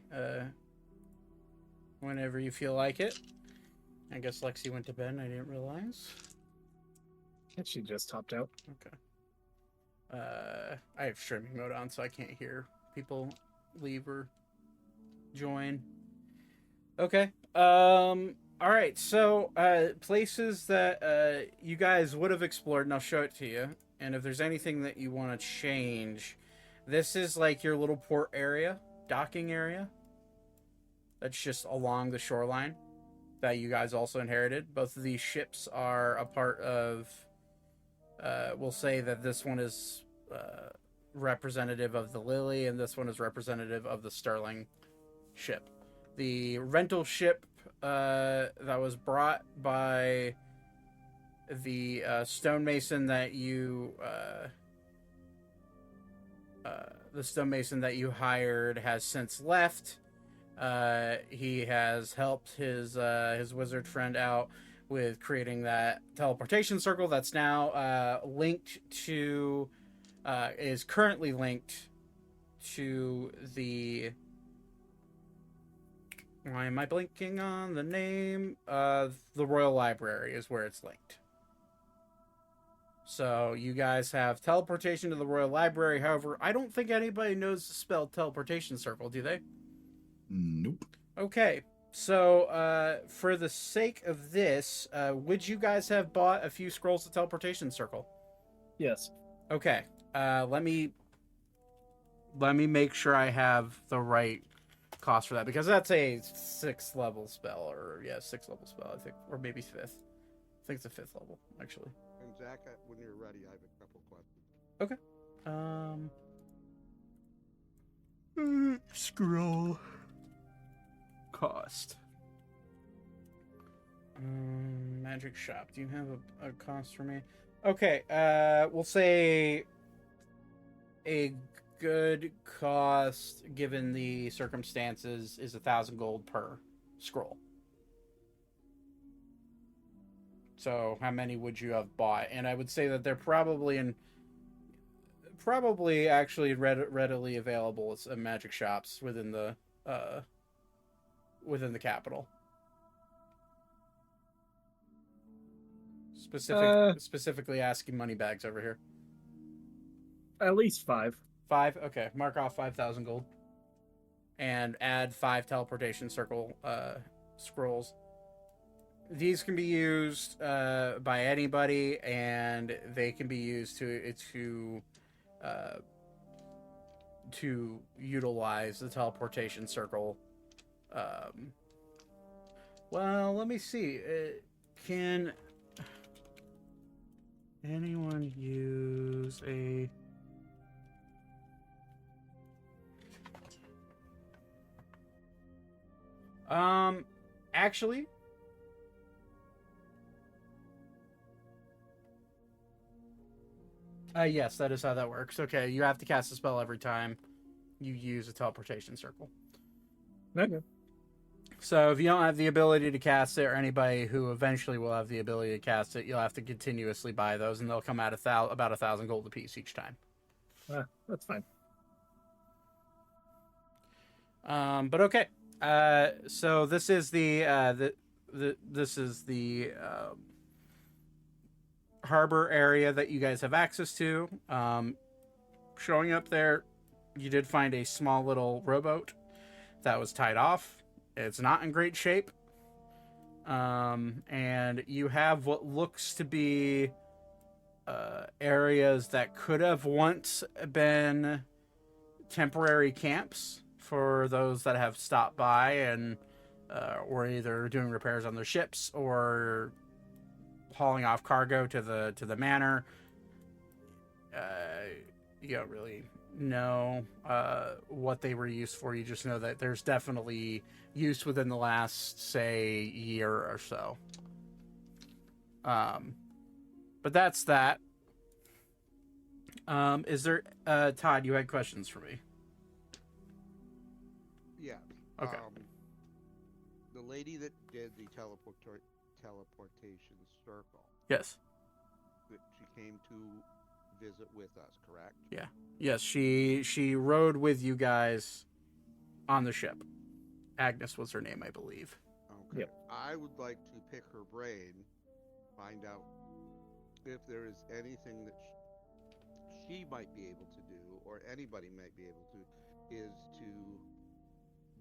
whenever you feel like it. I guess Lexi went to bed. I didn't realize. And she just topped out. Okay. I have streaming mode on, so I can't hear people leave or join. Okay. All right. So, places that you guys would have explored, and I'll show it to you. And if there's anything that you want to change, this is like your little port area, docking area. That's just along the shoreline that you guys also inherited. Both of these ships are a part of. We'll say that this one is representative of the Lily, and this one is representative of the Sterling ship. The rental ship that was brought by the stonemason that you hired has since left. He has helped his wizard friend out with creating that teleportation circle that's now linked to is currently linked to the. Why am I blinking on the name? The Royal Library is where it's linked. So you guys have teleportation to the Royal Library. However, I don't think anybody knows the spell teleportation circle, do they? Nope. Okay. So for the sake of this, would you guys have bought a few scrolls of teleportation circle? Yes. Okay. Let me make sure I have the right cost for that, because that's a 6th level spell, or 6th level spell, I think, or maybe 5th. I think it's a 5th level, actually. And Zach, when you're ready, I have a couple questions. Okay. Scroll cost. Magic shop. Do you have a cost for me? Okay. We'll say a good cost, given the circumstances, is 1,000 gold per scroll. So how many would you have bought? And I would say that they're probably actually readily available at magic shops within the capital. Specifically asking money bags over here. At least 5. 5? Okay. Mark off 5,000 gold. And add 5 teleportation circle scrolls. These can be used by anybody, and they can be used to utilize the teleportation circle. Well, let me see. Can anyone use a... Actually, yes, that is how that works. Okay, you have to cast a spell every time you use a teleportation circle. Okay. So if you don't have the ability to cast it, or anybody who eventually will have the ability to cast it, you'll have to continuously buy those, and they'll come out about 1,000 gold apiece each time. That's fine. But okay. So this is the this is the harbor area that you guys have access to. Showing up there, you did find a small little rowboat that was tied off. It's not in great shape. And you have what looks to be areas that could have once been temporary camps for those that have stopped by and were either doing repairs on their ships or hauling off cargo to the manor. You don't really know what they were used for. You just know that there's definitely use within the last, say, year or so. But that's that. Is there Todd, you had questions for me? Yeah. Okay. The lady that did the teleportation circle, Yes. she came to visit with us, correct? Yeah. Yes, she rode with you guys on the ship. Agnes was her name, I believe. Okay. Yep. I would like to pick her brain, find out if there is anything that she might be able to do, or anybody might be able to, is to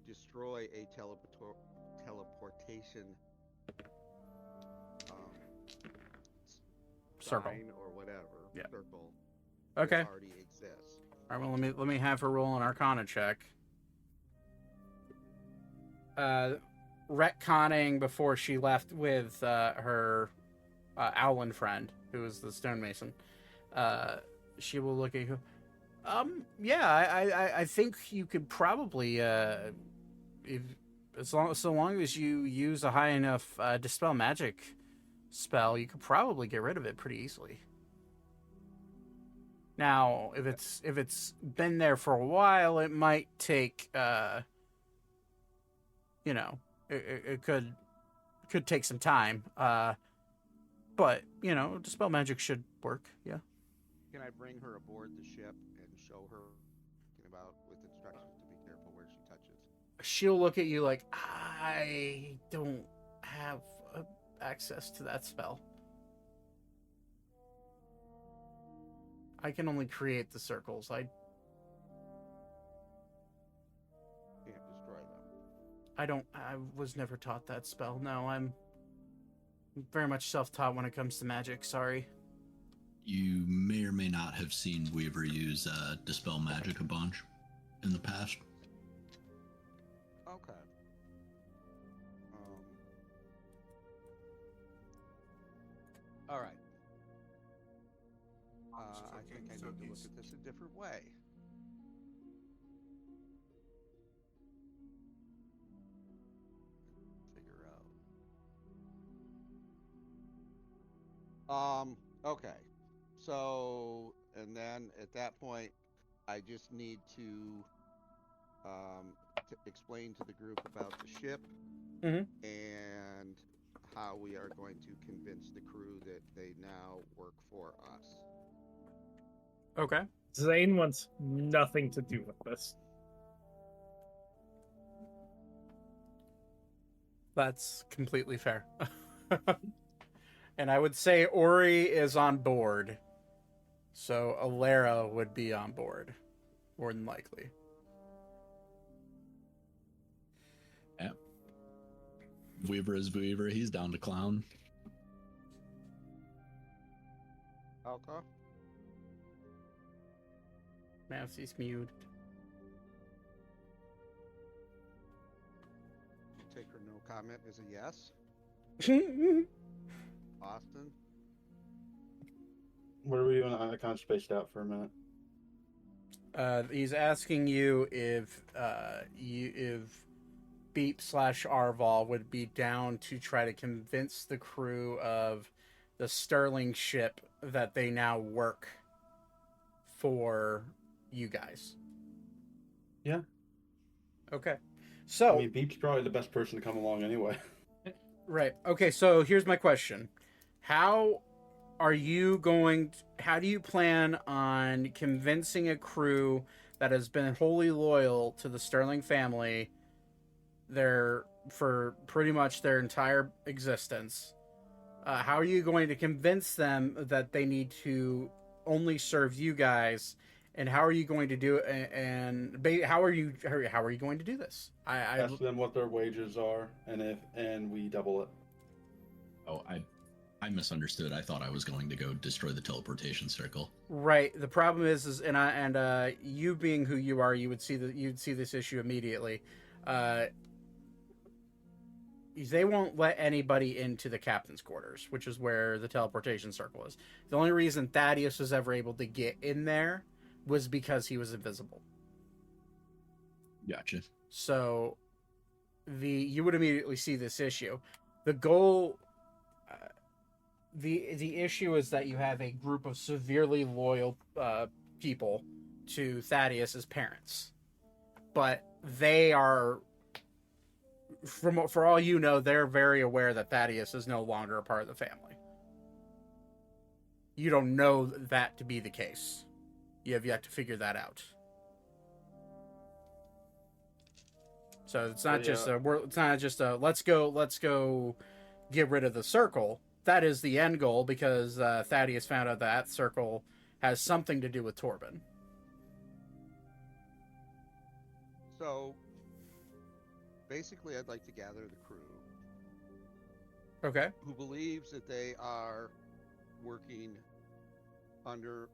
destroy a teleportation Circle. sign or whatever Yeah. circle Okay. that already exists. All right, well, let me have her roll an Arcana check. Retconning before she left with her Owlin friend, who was the stonemason. She will look at you. Yeah, I think you could probably, so long as you use a high enough dispel magic spell, you could probably get rid of it pretty easily. Now, if it's been there for a while, it might take, it could take some time. But dispel magic should work. Yeah. Can I bring her aboard the ship and show her about with instructions to be careful where she touches? She'll look at you like, I don't have access to that spell. I can only create the circles. I Can't destroy them. I was never taught that spell. No, I'm very much self-taught when it comes to magic. Sorry. You may or may not have seen Weaver use Dispel Magic a bunch in the past. Okay. All right. I think I need to look at this a different way. Figure out. Okay. So, and then at that point, I just need to explain to the group about the ship Mhm. and how we are going to convince the crew that they now work for us. Okay. Zane wants nothing to do with this. That's completely fair. And I would say Ori is on board. So Alera would be on board, more than likely. Yeah. Weaver is Weaver. He's down to clown. Okay. Mousy's mute. Take her no comment as a yes. Austin? What are we doing? I kind of spaced out for a minute. He's asking you if Beep/Arval would be down to try to convince the crew of the Sterling ship that they now work for you guys. Yeah. Okay. So I mean, Beep's probably the best person to come along anyway. right. Okay, so here's my question. How do you plan on convincing a crew that has been wholly loyal to the Sterling family for pretty much their entire existence. How are you going to convince them that they need to only serve you guys? And how are you going to do it? How are you going to do this? Ask them what their wages are, and we double it. Oh, I misunderstood. I thought I was going to go destroy the teleportation circle. Right. The problem is you being who you are, you'd see this issue immediately. They won't let anybody into the captain's quarters, which is where the teleportation circle is. The only reason Thaddeus was ever able to get in there was because he was invisible. Gotcha. So you would immediately see this issue. The goal, the issue is that you have a group of severely loyal people to Thaddeus's parents, but they are, for all you know, they're very aware that Thaddeus is no longer a part of the family. You don't know that to be the case. You have yet to figure that out. So it's not just a let's go get rid of the circle. That is the end goal, because Thaddeus found out that circle has something to do with Torben. So basically, I'd like to gather the crew. Okay. Who believes that they are working under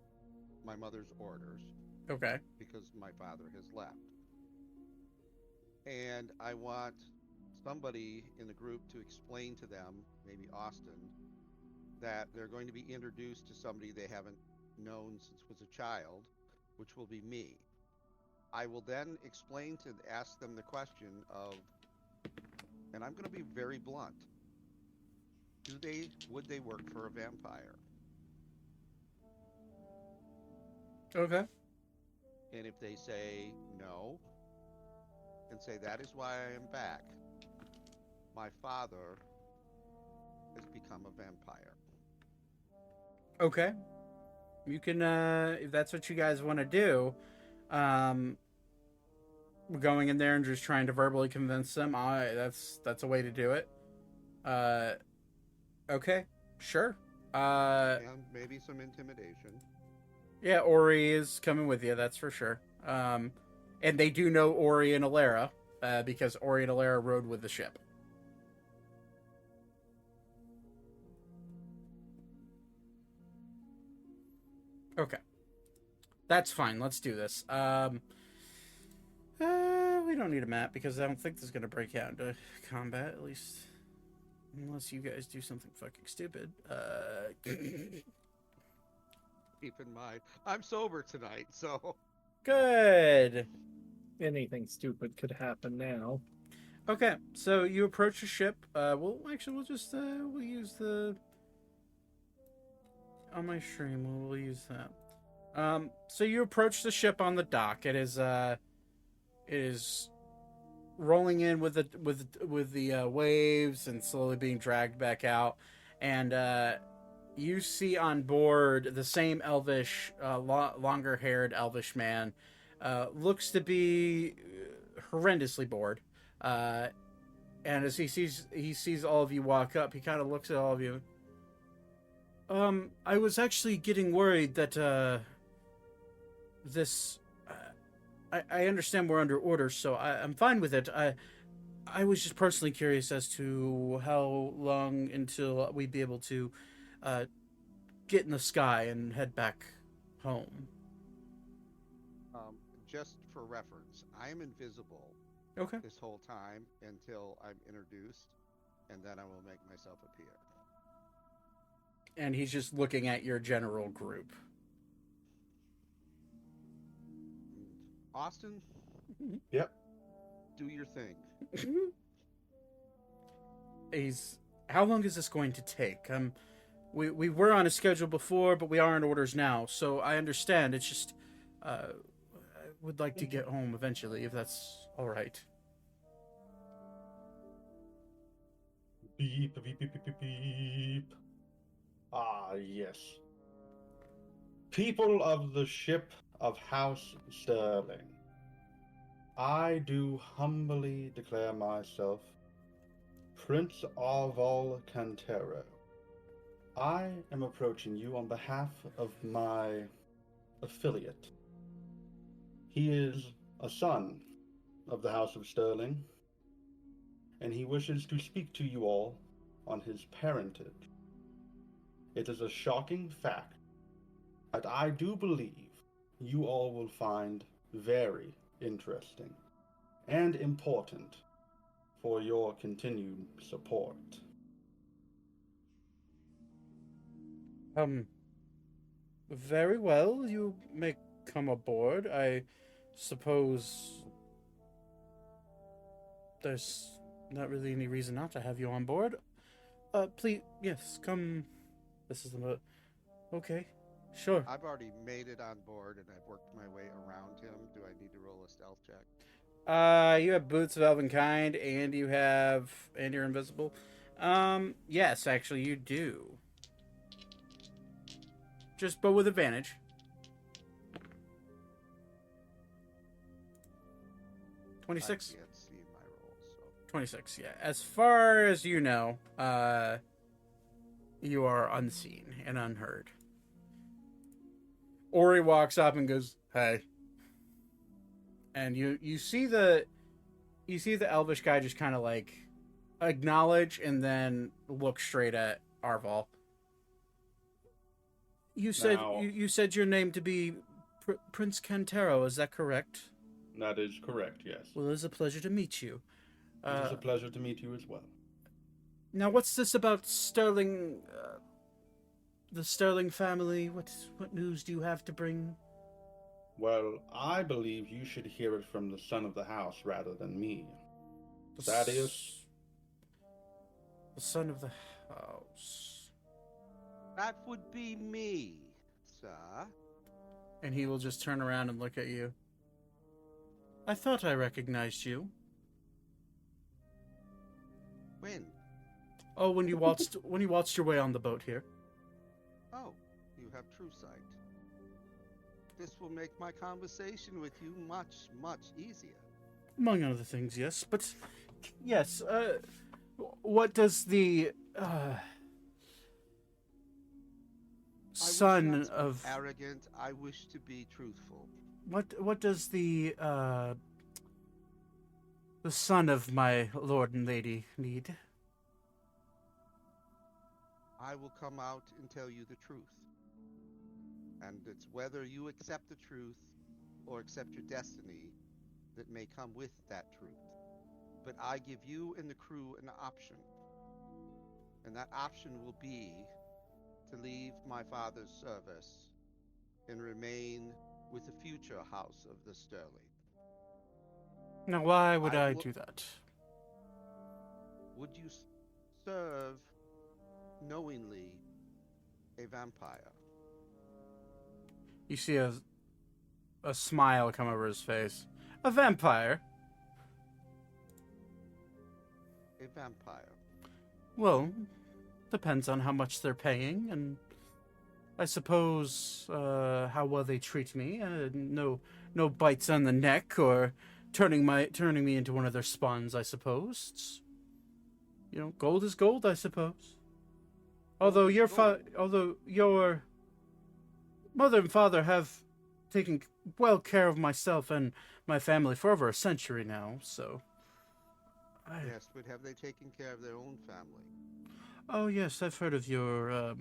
my mother's orders. Okay. Because my father has left. And I want somebody in the group to explain to them, maybe Austin, that they're going to be introduced to somebody they haven't known since was a child, which will be me. I will then ask them the question of, and I'm going to be very blunt, would they work for a vampire? Okay. And if they say no, and say that is why I am back, my father has become a vampire. Okay. You can, if that's what you guys want to do, going in there and just trying to verbally convince them, that's a way to do it. Okay, sure. And maybe some intimidation. Yeah, Ori is coming with you, that's for sure. And they do know Ori and Alara, because Ori and Alara rode with the ship. Okay. That's fine, let's do this. We don't need a map, because I don't think this is going to break out into combat, at least. Unless you guys do something fucking stupid. Keep in mind, I'm sober tonight, so... Good! Anything stupid could happen now. Okay, so you approach the ship. We'll use the... On my stream, we'll use that. So you approach the ship on the dock. It is rolling in with the waves and slowly being dragged back out, and you see on board the same elvish, longer-haired elvish man. Looks to be horrendously bored, and as he sees all of you walk up, he kind of looks at all of you. I was actually getting worried that this. I understand we're under orders, so I'm fine with it. I was just personally curious as to how long until we'd be able to get in the sky and head back home. Just for reference, I am invisible this whole time until I'm introduced, and then I will make myself appear. And he's just looking at your general group. Austin? Yep. Do your thing. How long is this going to take? We were on a schedule before, but we are in orders now, so I understand. It's just, I would like to get home eventually, if that's all right. Beep, beep, beep, beep, beep, beep. Ah, yes. People of the ship of House Sterling, I do humbly declare myself Prince Arval Cantero. I am approaching you on behalf of my affiliate. He is a son of the House of Sterling, and he wishes to speak to you all on his parentage. It is a shocking fact that I do believe you all will find very interesting and important for your continued support. Very well. You may come aboard. I suppose there's not really any reason not to have you on board. Please, yes, come. This is the okay, sure. I've already made it on board and I've worked my way around him. Do I need to roll a stealth check? You have boots of elvenkind, and you're invisible. Yes, actually, you do. But with advantage. 26? I can't see my rolls, so. 26, yeah. As far as you know, you are unseen and unheard. Ori walks up and goes, "Hey." And you see the elvish guy just kind of like acknowledge and then look straight at Arval. You said Now- you said your name to be Prince Cantero, is that correct? That is correct, yes. Well, it is a pleasure to meet you. It is a pleasure to meet you as well. Now, what's this about Sterling? The Sterling family? What news do you have to bring? Well, I believe you should hear it from the son of the house rather than me. Thaddeus? The son of the house. That would be me, sir. And he will just turn around and look at you. I thought I recognized you. When? Oh, when you waltzed your way on the boat here. Oh, you have true sight. This will make my conversation with you much, much easier. Among other things, yes. But, yes, what does the, son I wish not to be of... arrogant, I wish to be truthful. What does the son of my lord and lady need? I will come out and tell you the truth. And it's whether you accept the truth or accept your destiny that may come with that truth. But I give you and the crew an option. And that option will be to leave my father's service and remain with the future house of the Sterling. Now, why would I I will- do that? Would you serve knowingly a vampire? You see a smile come over his face. A vampire? A vampire. Well, depends on how much they're paying, and I suppose how well they treat me. No bites on the neck or turning me into one of their spawns. I suppose. It's, gold is gold. I suppose. Although your mother and father have taken well care of myself and my family for over a century now, so. Yes, but have they taken care of their own family? Oh yes, I've heard of your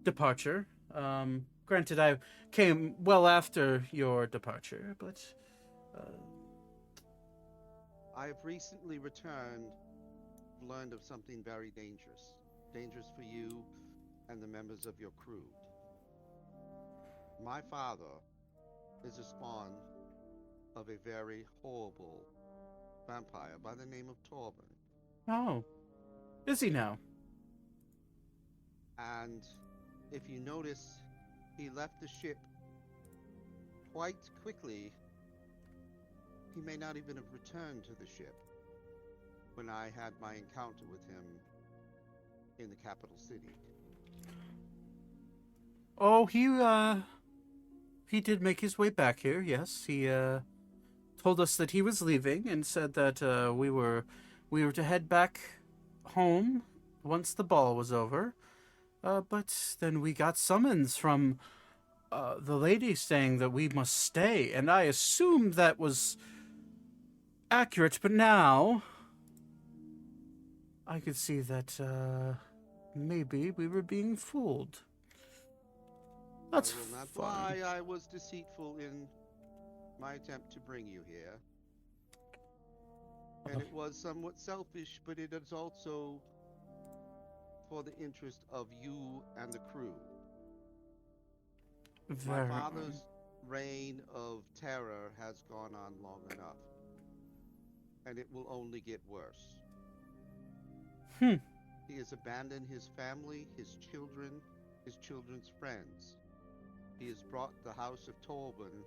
departure. Granted, I came well after your departure, but I have recently returned, learned of something very dangerous. Dangerous for you and the members of your crew. My father is a spawn of a very horrible vampire by the name of Torben. oh, is he now? And if you notice, he left the ship quite quickly. He may not even have returned to the ship when I had my encounter with him in the capital city. Oh, he did make his way back here. Yes, he told us that he was leaving and said that we were to head back home once the ball was over. But then we got summons from the lady saying that we must stay, and I assumed that was accurate, but now I could see that maybe we were being fooled. That's I will not fine. lie, I was deceitful in my attempt to bring you here. And it was somewhat selfish, but it is also for the interest of you and the crew. My father's reign of terror has gone on long enough, and it will only get worse. He has abandoned his family, his children, his children's friends. He has brought the House of Torben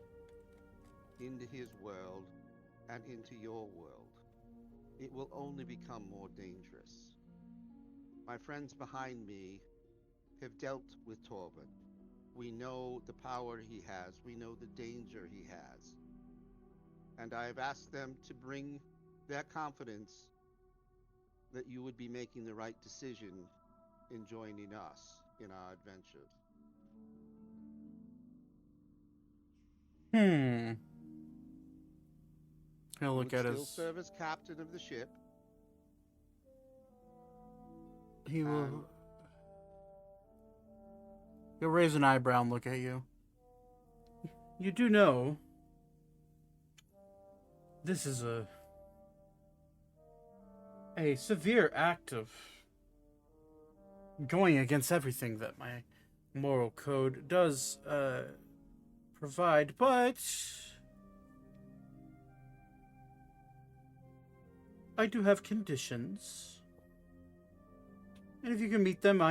into his world and into your world. It will only become more dangerous. My friends behind me have dealt with Torben. We know the power he has. We know the danger he has. And I have asked them to bring their confidence that you would be making the right decision in joining us in our adventures. He'll look You at would still his. serve as captain of the ship. He will. and He'll raise an eyebrow and look at you. You do know this is a severe act of going against everything that my moral code does provide, but I do have conditions. And if you can meet them,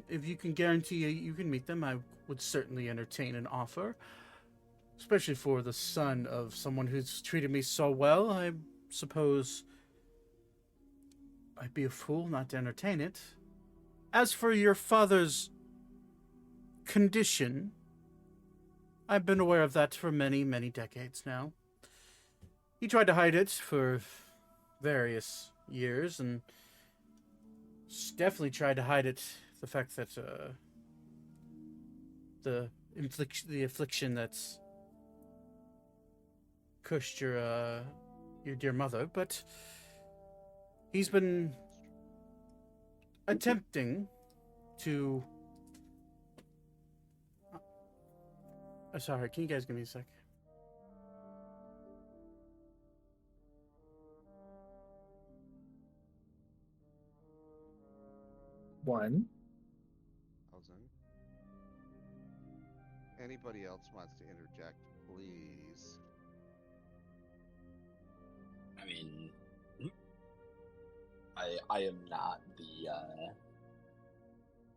if you can guarantee you can meet them, I would certainly entertain an offer. Especially for the son of someone who's treated me so well, I suppose I'd be a fool not to entertain it. As for your father's condition, I've been aware of that for many, many decades now. He tried to hide it for various years, and definitely tried to hide it, the fact that the affliction that's cursed your dear mother, but he's been attempting to sorry, can you guys give me a sec? One. Anybody else wants to interject, please? I mean, I am not the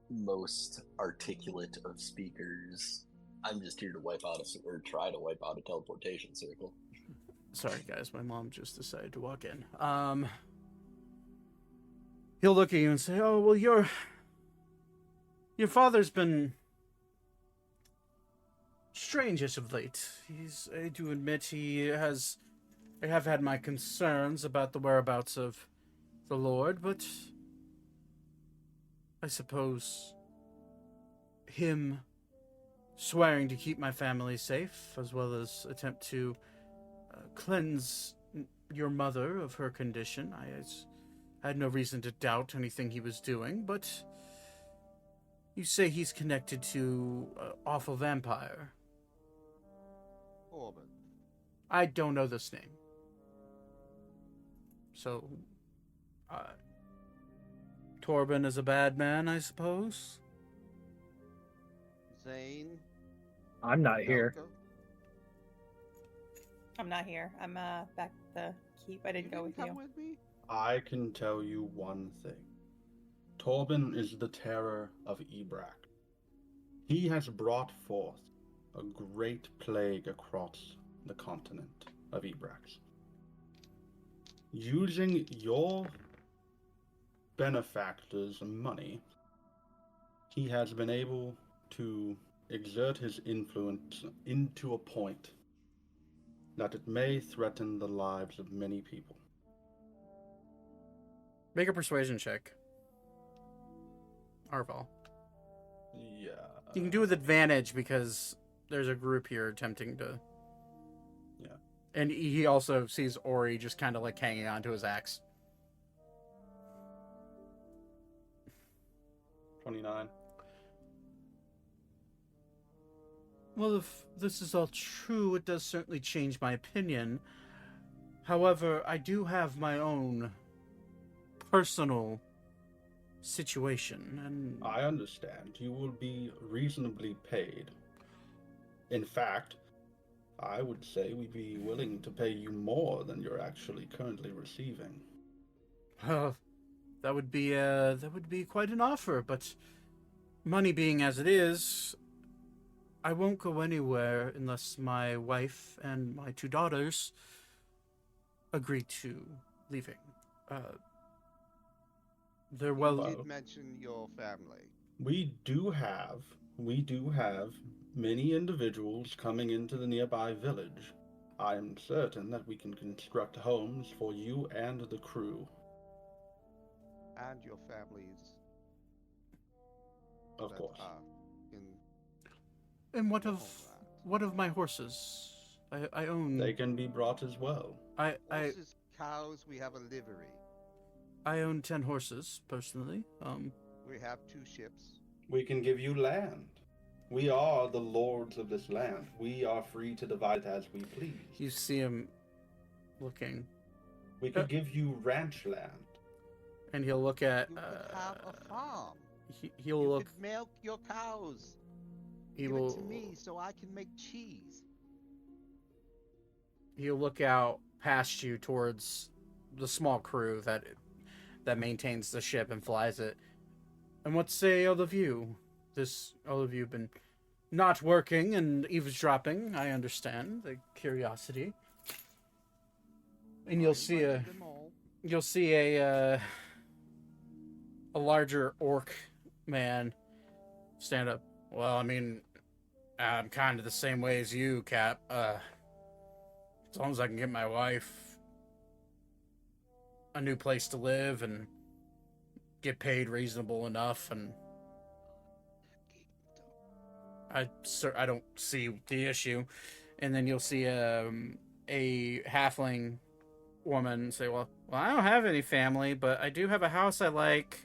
most articulate of speakers. I'm just here to try to wipe out a teleportation circle. Sorry, guys, my mom just decided to walk in. He'll look at you and say, "Oh, well, your father's been strange as of late. I do admit I have had my concerns about the whereabouts of the Lord, but I suppose him swearing to keep my family safe, as well as attempt to cleanse your mother of her condition, I had no reason to doubt anything he was doing, but you say he's connected to an awful vampire. Torben. I don't know this name. So, Torben is a bad man, I suppose? Zane. I'm not here. Delta? I'm not here. I'm back at the keep. I didn't go with come you. with me? I can tell you one thing. Torben is the terror of Ebrak. He has brought forth a great plague across the continent of Ebrax. Using your benefactor's money, he has been able to exert his influence into a point that it may threaten the lives of many people. Make a persuasion check. Arval. Yeah. You can do with advantage because there's a group here attempting to. Yeah. And he also sees Ori just kind of like hanging onto his axe. 29. Well, if this is all true, it does certainly change my opinion. However, I do have my own personal situation, and I understand. You will be reasonably paid. In fact, I would say we'd be willing to pay you more than you're actually currently receiving. that would be quite an offer. But money being as it is, I won't go anywhere unless my wife and my 2 daughters agree to leaving. They're You well. did mention your family. We do have many individuals coming into the nearby village. I am certain that we can construct homes for you and the crew. And your families Of that course. are in And what the of homeland. my horses? I own. They can be brought as well. I Horses, cows, we have a livery. I own 10 horses personally. We have 2 ships. We can give you land. We are the lords of this land. We are free to divide it as we please. You see him looking, We could give you ranch land. and he'll look at. You could have a farm. He'll You look. could milk your cows. He Give will. it to me so I can make cheese. He'll look out past you towards the small crew that maintains the ship and flies it. And what say all of you? All of you have been not working and eavesdropping. I understand the curiosity. And I you'll see invited them all. a larger orc man stand up. Well, I mean, I'm kind of the same way as you, Cap. As long as I can get my wife a new place to live and get paid reasonable enough, and I don't see the issue. And then you'll see a halfling woman say, well, I don't have any family, but I do have a house I like,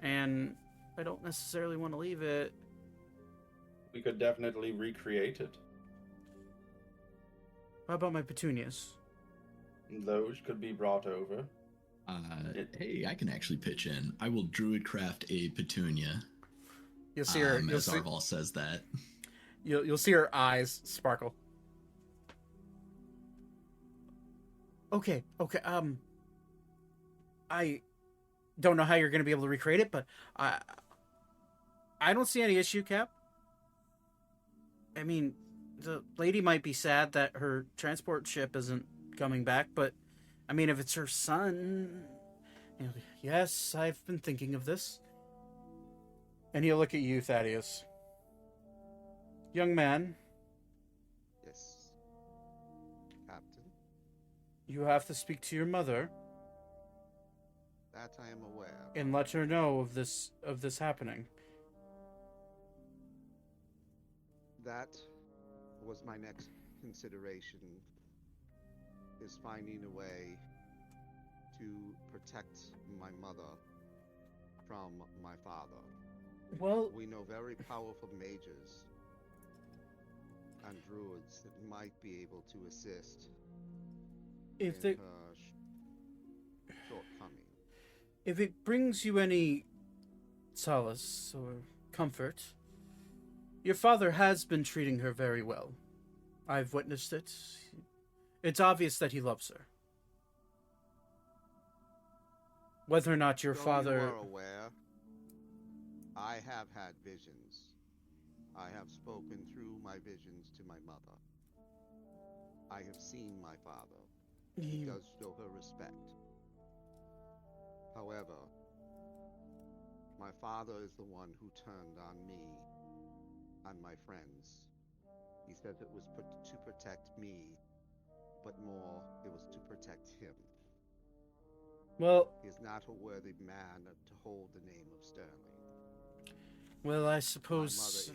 and I don't necessarily want to leave it. We could definitely recreate it. How about my petunias? Those could be brought over. Hey, I can actually pitch in. I will druidcraft a petunia. You'll see her. As Arval says that. You'll see her eyes sparkle. Okay. I don't know how you're going to be able to recreate it, but I don't see any issue, Cap. I mean, the lady might be sad that her transport ship isn't coming back, but I mean, if it's her son, yes, I've been thinking of this. And he'll look at you, Thaddeus. Young man, Yes. Captain, you have to speak to your mother that I am aware. and let her know of this happening. That was my next consideration, is finding a way to protect my mother from my father. Well, We know very powerful mages and druids that might be able to assist if in it her shortcoming. if it brings you any solace or comfort, your father has been treating her very well. I've witnessed it. It's obvious that he loves her. Whether or not your So father... you are aware, I have had visions. I have spoken through my visions to my mother. I have seen my father. He does show her respect. However, my father is the one who turned on me and my friends. He said it was to protect me but more it was to protect him. Well, He is not a worthy man to hold the name of Sterling. well, I My mother suppose. is.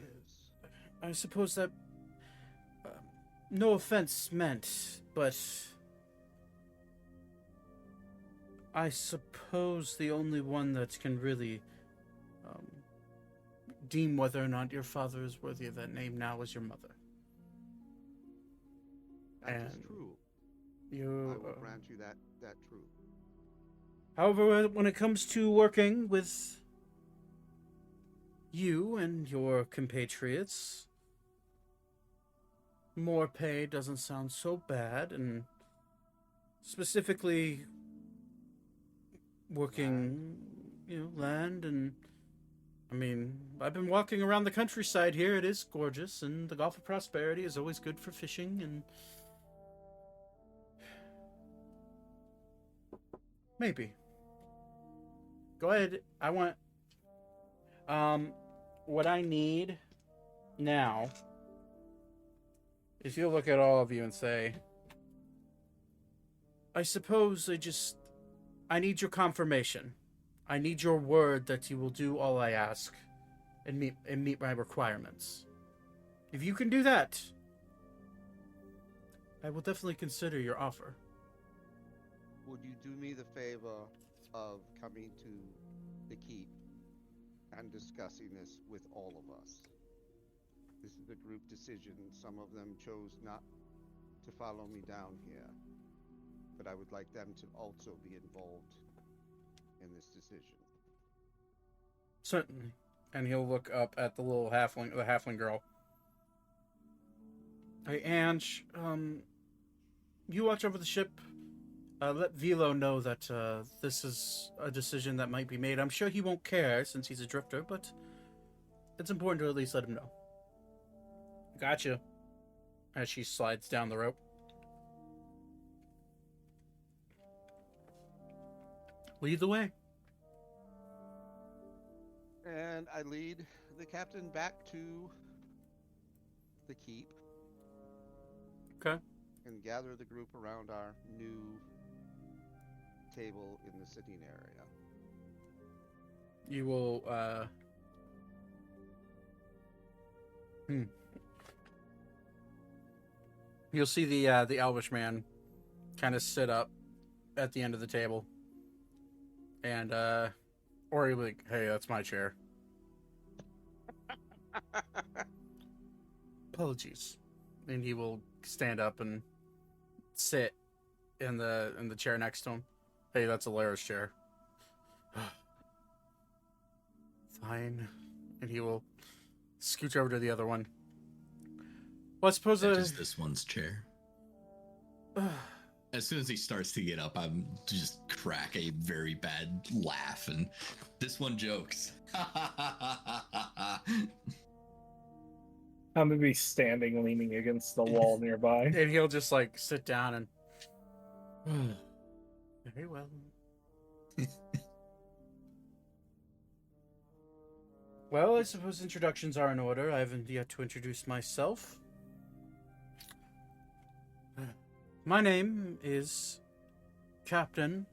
I suppose that. No offense meant, but. I suppose the only one that can really deem whether or not your father is worthy of that name now is your mother. That is And true. you. I will grant you that truth. However, when it comes to working with you and your compatriots, more pay doesn't sound so bad, and specifically working, land, and I mean, I've been walking around the countryside here. It is gorgeous, and the Gulf of Prosperity is always good for fishing, and maybe. Go ahead. I want, what I need now is you look at all of you and say, I suppose I need your confirmation. I need your word that you will do all I ask and meet my requirements. If you can do that, I will definitely consider your offer. Would you do me the favor of coming to the keep and discussing this with all of us? This is a group decision. Some of them chose not to follow me down here, but I would like them to also be involved in this decision. Certainly. And he'll look up at the little halfling girl. Hey, Ange, you watch over the ship. Let Vilo know that this is a decision that might be made. I'm sure he won't care since he's a drifter, but it's important to at least let him know. Gotcha. As she slides down the rope. Lead the way. And I lead the captain back to the keep. Okay. And gather the group around our new table in the sitting area. You will, You'll see the Elvish man kind of sit up at the end of the table. And, or he'll be like, hey, that's my chair. Apologies. And he will stand up and sit in the chair next to him. Hey, that's Alara's chair. Fine. And he will scooch over to the other one. Well, I suppose That is this one's chair. As soon as he starts to get up, I'm just crack a very bad laugh, and this one jokes. I'm gonna be standing, leaning against the wall nearby. And he'll just like sit down and very well. Well, I suppose introductions are in order. I haven't yet to introduce myself. My name is Captain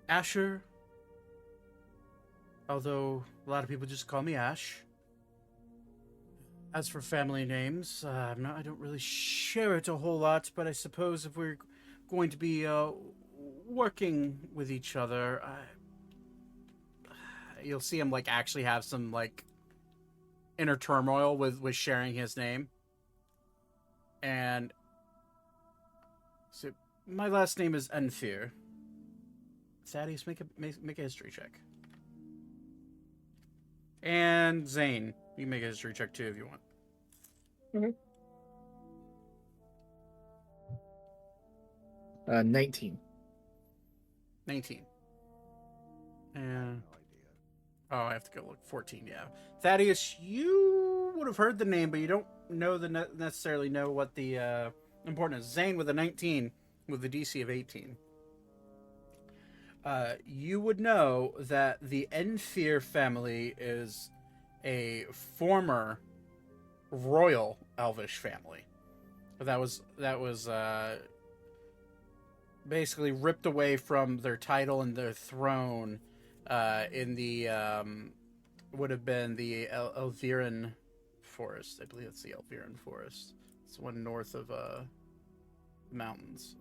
Asher, although a lot of people just call me Ash. As for family names, I don't really share it a whole lot, but I suppose if we're going to be working with each other, you'll see him like actually have some like inner turmoil with sharing his name. And so my last name is Enfear. Thaddeus, make a history check. And Zane, you can make a history check too if you want. Mm-hmm. 19. 19. And No idea. oh, I have to go look. 14, yeah. Thaddeus, you would have heard the name, but you don't know necessarily know what the important is. Zane with a 19 with the DC of 18. You would know that the Enfear family is a former royal Elvish family. But that was basically ripped away from their title and their throne in the would have been the Elviran Forest. I believe it's the Elviran Forest. It's one north of mountains.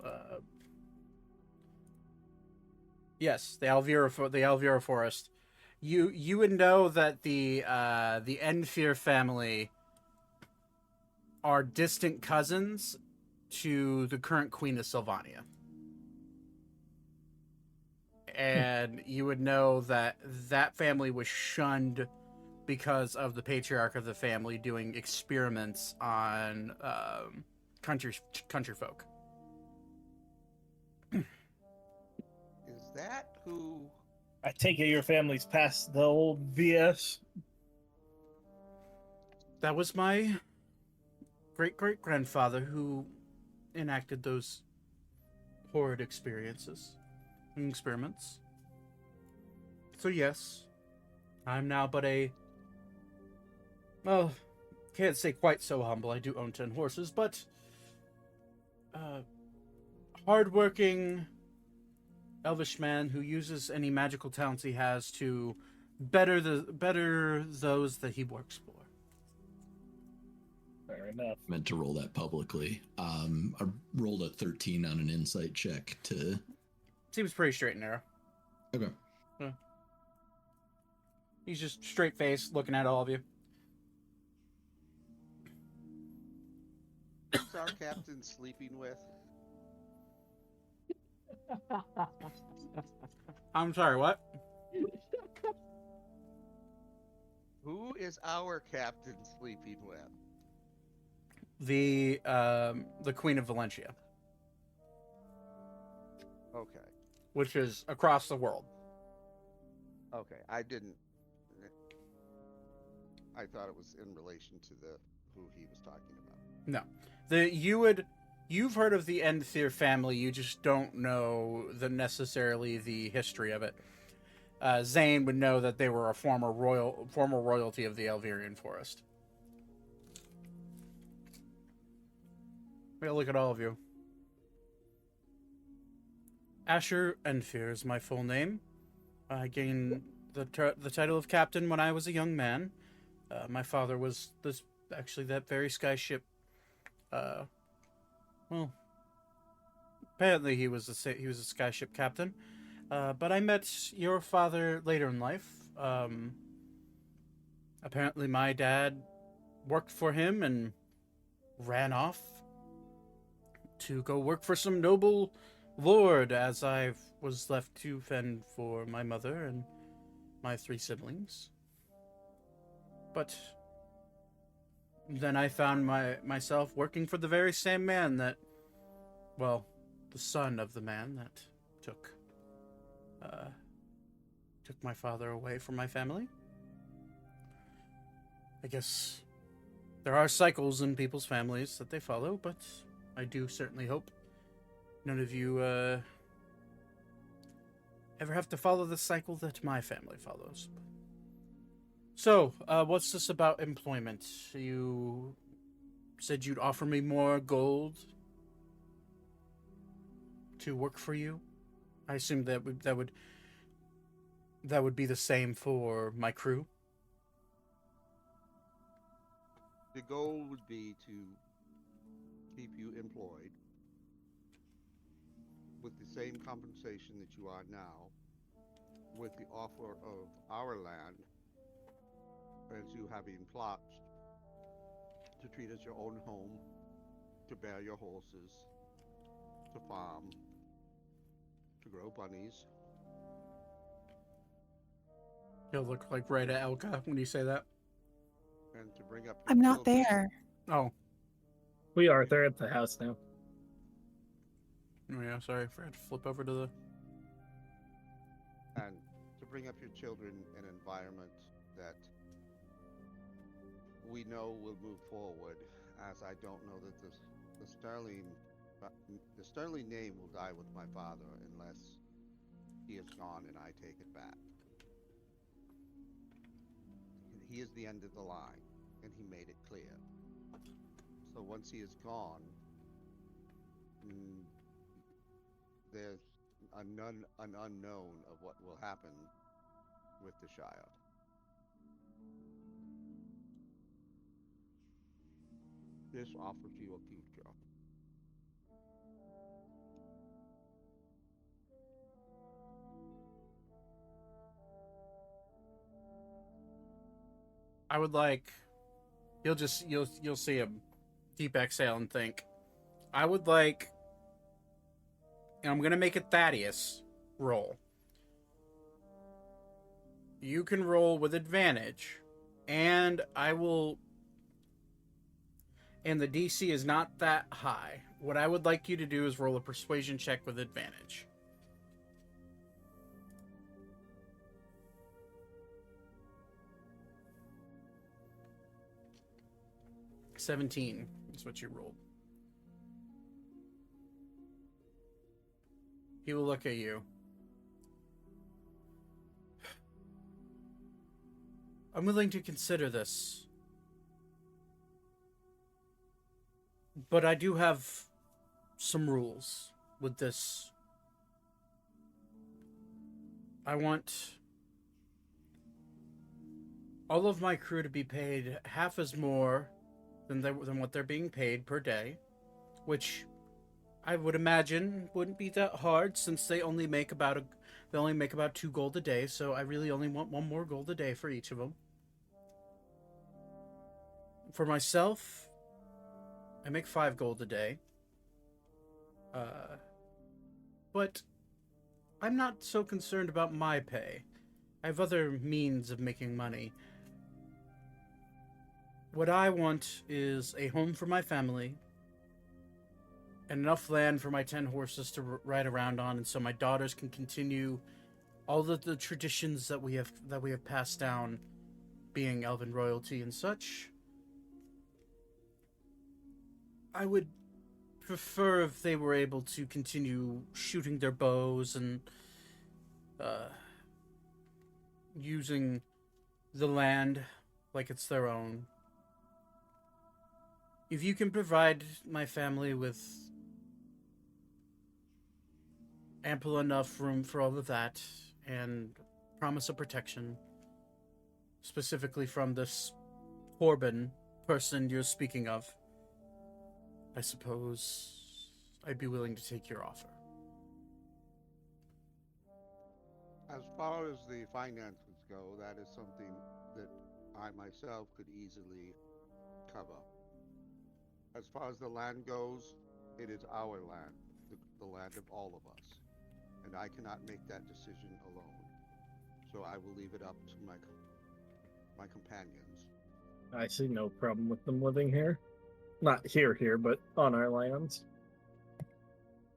Yes, the Elvira Forest. You would know that the Enfir family are distant cousins to the current Queen of Sylvania. And you would know that that family was shunned because of the patriarch of the family doing experiments on country folk. Is that who? I take it your family's past the old VS. That was my great-great-grandfather who enacted those horrid experiences and experiments. So yes, I'm now but a... Well, can't say quite so humble. I do own 10 horses, but... hardworking elvish man who uses any magical talents he has to better those that he works for. Fair enough. Meant to roll that publicly. I rolled a 13 on an insight check to... Seems pretty straight and narrow. Okay. Yeah. He's just straight faced looking at all of you. Who's our captain sleeping with? I'm sorry, what? Who is our captain sleeping with? The Queen of Valencia, Okay. which is across the world. Okay. I didn't. I thought it was in relation to the who he was talking about. No. You've heard of the Endthir family, you just don't know necessarily the history of it. Zane would know that they were a former royalty of the Elvirian Forest. Look at all of you. Asher Enfir is my full name. I gained the title of captain when I was a young man. My father was actually that very skyship. Well, apparently he was a skyship captain. But I met your father later in life. Apparently my dad worked for him and ran off to go work for some noble lord, as I was left to fend for my mother and my 3 siblings. But then I found myself working for the very same man that, well, the son of the man that took my father away from my family. I guess there are cycles in people's families that they follow, but I do certainly hope none of you ever have to follow the cycle that my family follows. So, what's this about employment? You said you'd offer me more gold to work for you. I assume that would be the same for my crew. The goal would be to keep you employed with the same compensation that you are now, with the offer of our land as you having plots to treat as your own home, to bear your horses, to farm, to grow bunnies. You'll look like right at Elka when you say that. And to bring up your I'm not children. there. Oh. We are. They're at the house now. Oh yeah, sorry. I forgot to flip over to the... And to bring up your children in an environment that we know will move forward, as I don't know that the Sterling name will die with my father unless he is gone and I take it back. He is the end of the line, and he made it clear. So once he is gone, mm, there's an unknown of what will happen with the child. This offers you a future. I would like. You'll see a deep exhale and think. I would like. And I'm gonna make it Thaddeus roll. You can roll with advantage, and I will. And the DC is not that high. What I would like you to do is roll a persuasion check with advantage. $17 is what you rolled. He will look at you. I'm willing to consider this. But I do have some rules with this. I want all of my crew to be paid half as more than what they're being paid per day, which I would imagine wouldn't be that hard since they only make about 2 gold a day. So I really only want 1 more gold a day for each of them. For myself, I make 5 gold a day. But I'm not so concerned about my pay. I have other means of making money. What I want is a home for my family and enough land for my 10 horses to ride around on, and so my daughters can continue all of the traditions that we have passed down, being elven royalty and such. I would prefer if they were able to continue shooting their bows and using the land like it's their own. If you can provide my family with ample enough room for all of that and promise of protection, specifically from this Corbin person you're speaking of, I suppose I'd be willing to take your offer. As far as the finances go, that is something that I myself could easily cover. As far as the land goes, it is our land, the land of all of us, and I cannot make that decision alone. So I will leave it up to my companions. I see no problem with them living here. Not here, but on our lands.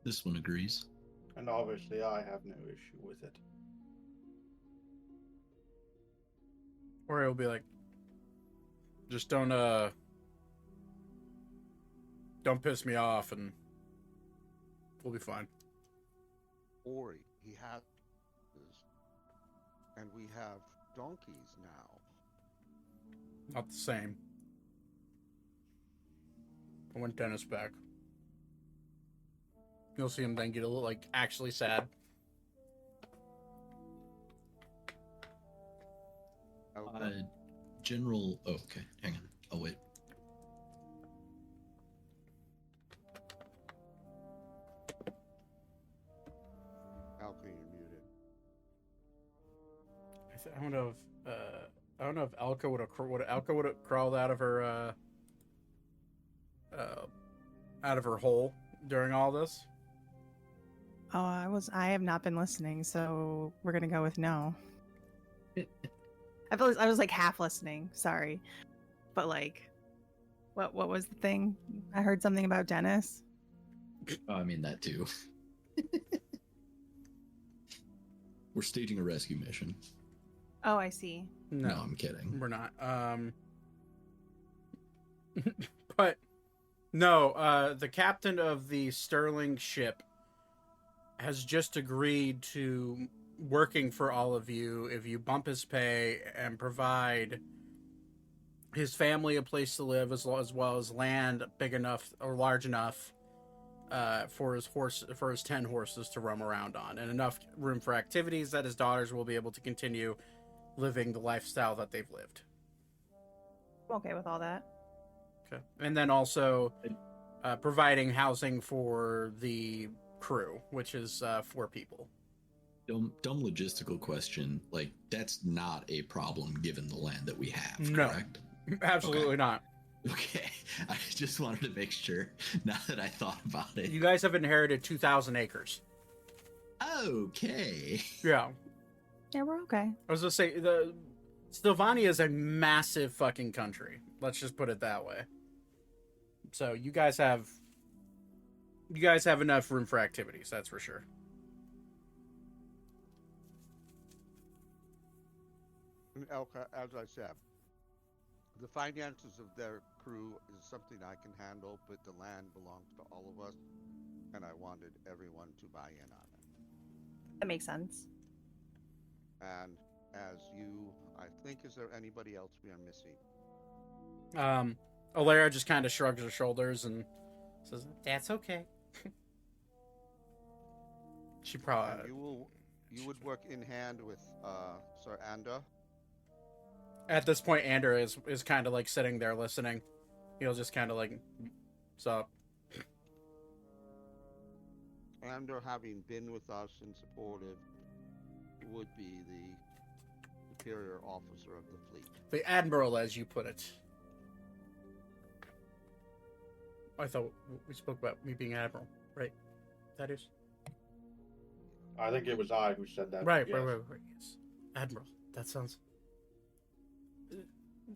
This one agrees. And obviously, I have no issue with it. Or it'll be like, just don't piss me off and we'll be fine. Ori, he has, and we have donkeys now. Not the same. I want Dennis back. You'll see him then get a little, actually sad. General... Oh, okay. Hang on. I'll wait. Alka, you're muted. I don't know if Alka would have crawled out of her hole during all this. Oh, I have not been listening, so we're gonna go with no. I was like half listening, sorry. But what was the thing? I heard something about Dennis. Oh, I mean that too. We're staging a rescue mission. Oh, I see. No, I'm kidding. We're not. But no, the captain of the Sterling ship has just agreed to working for all of you if you bump his pay and provide his family a place to live as well as land big enough or large enough for his 10 horses to roam around on, and enough room for activities that his daughters will be able to continue living the lifestyle that they've lived. I'm okay with all that. Okay. And then also providing housing for the crew, which is 4 people. Dumb logistical question. Like, that's not a problem given the land that we have, No. correct? Absolutely not. Okay. I just wanted to make sure now that I thought about it. You guys have inherited 2,000 acres. Okay. Yeah. Yeah, we're okay. I was gonna say, Sylvania is a massive fucking country. Let's just put it that way. So you guys have enough room for activities, that's for sure. And Elka, as I said, the finances of their crew is something I can handle, but the land belongs to all of us, and I wanted everyone to buy in on it. That makes sense. And as you, I think, is there anybody else we are missing? Alara just kind of shrugs her shoulders and says, "That's okay." She And probably you would work in hand with Sir Anda. at this point, Ander is kind of like sitting there listening. He'll just kind of like, "Sup?" Ander, having been with us and supportive, would be the superior officer of the fleet. The Admiral, as you put it. I thought we spoke about me being Admiral, right? That is I think it was I who said that. right. yes. Right. Yes, Admiral. That sounds.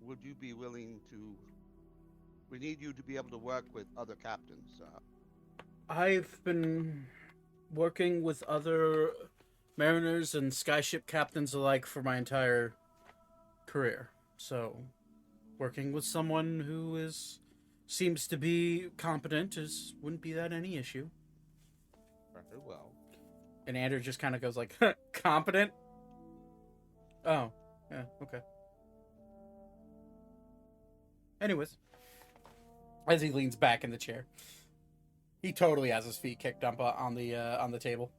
Would you be willing to? We need you to be able to work with other captains. I've been working with other mariners and skyship captains alike for my entire career. So, working with someone who seems to be competent wouldn't be that any issue. Very well. And Andrew just kind of goes like, "Competent? Oh, yeah, okay." Anyways, as he leans back in the chair, he totally has his feet kicked up on the table.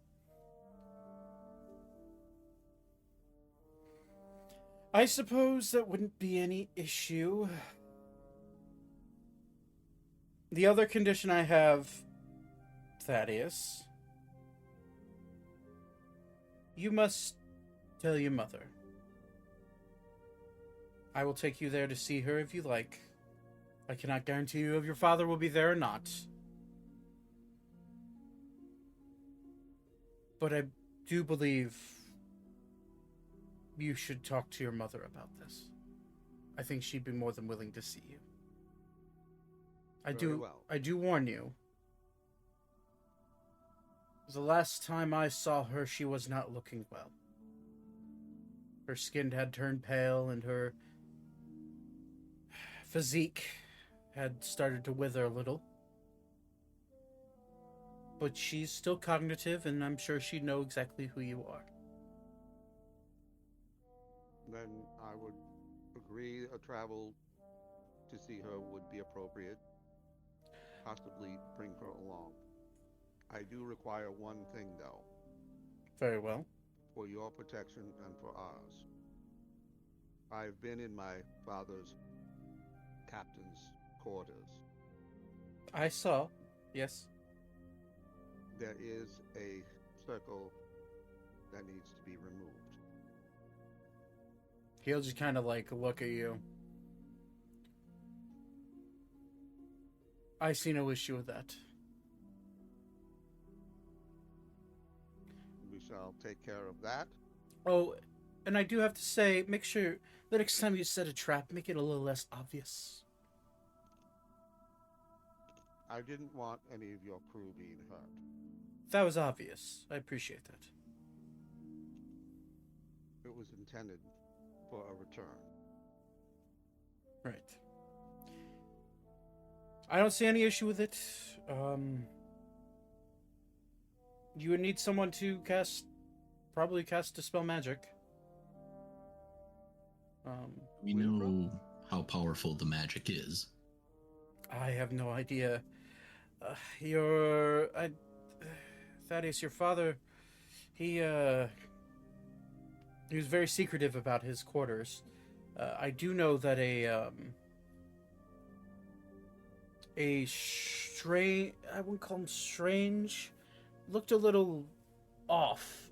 I suppose that wouldn't be any issue. The other condition I have, Thaddeus, you must tell your mother. I will take you there to see her if you like. I cannot guarantee you if your father will be there or not. But I do believe you should talk to your mother about this. I think she'd be more than willing to see you. Very well. I do warn you. The last time I saw her, she was not looking well. Her skin had turned pale and her physique had started to wither a little. But she's still cognitive, and I'm sure she'd know exactly who you are. Then I would agree a travel to see her would be appropriate. Possibly bring her along. I do require one thing, though, Very well. for your protection and for ours. I've been in my father's captain's quarters. I saw. Yes. There is a circle that needs to be removed. He'll just kind of like look at you. I see no issue with that. We shall take care of that. Oh, and I do have to say, make sure the next time you set a trap, make it a little less obvious. I didn't want any of your crew being hurt. That was obvious. I appreciate that. It was intended for a return. Right. I don't see any issue with it. You would need someone to probably cast Dispel Magic. We know how powerful the magic is. I have no idea. Thaddeus, your father, he was very secretive about his quarters. I do know that a strange, I wouldn't call him strange, looked a little off.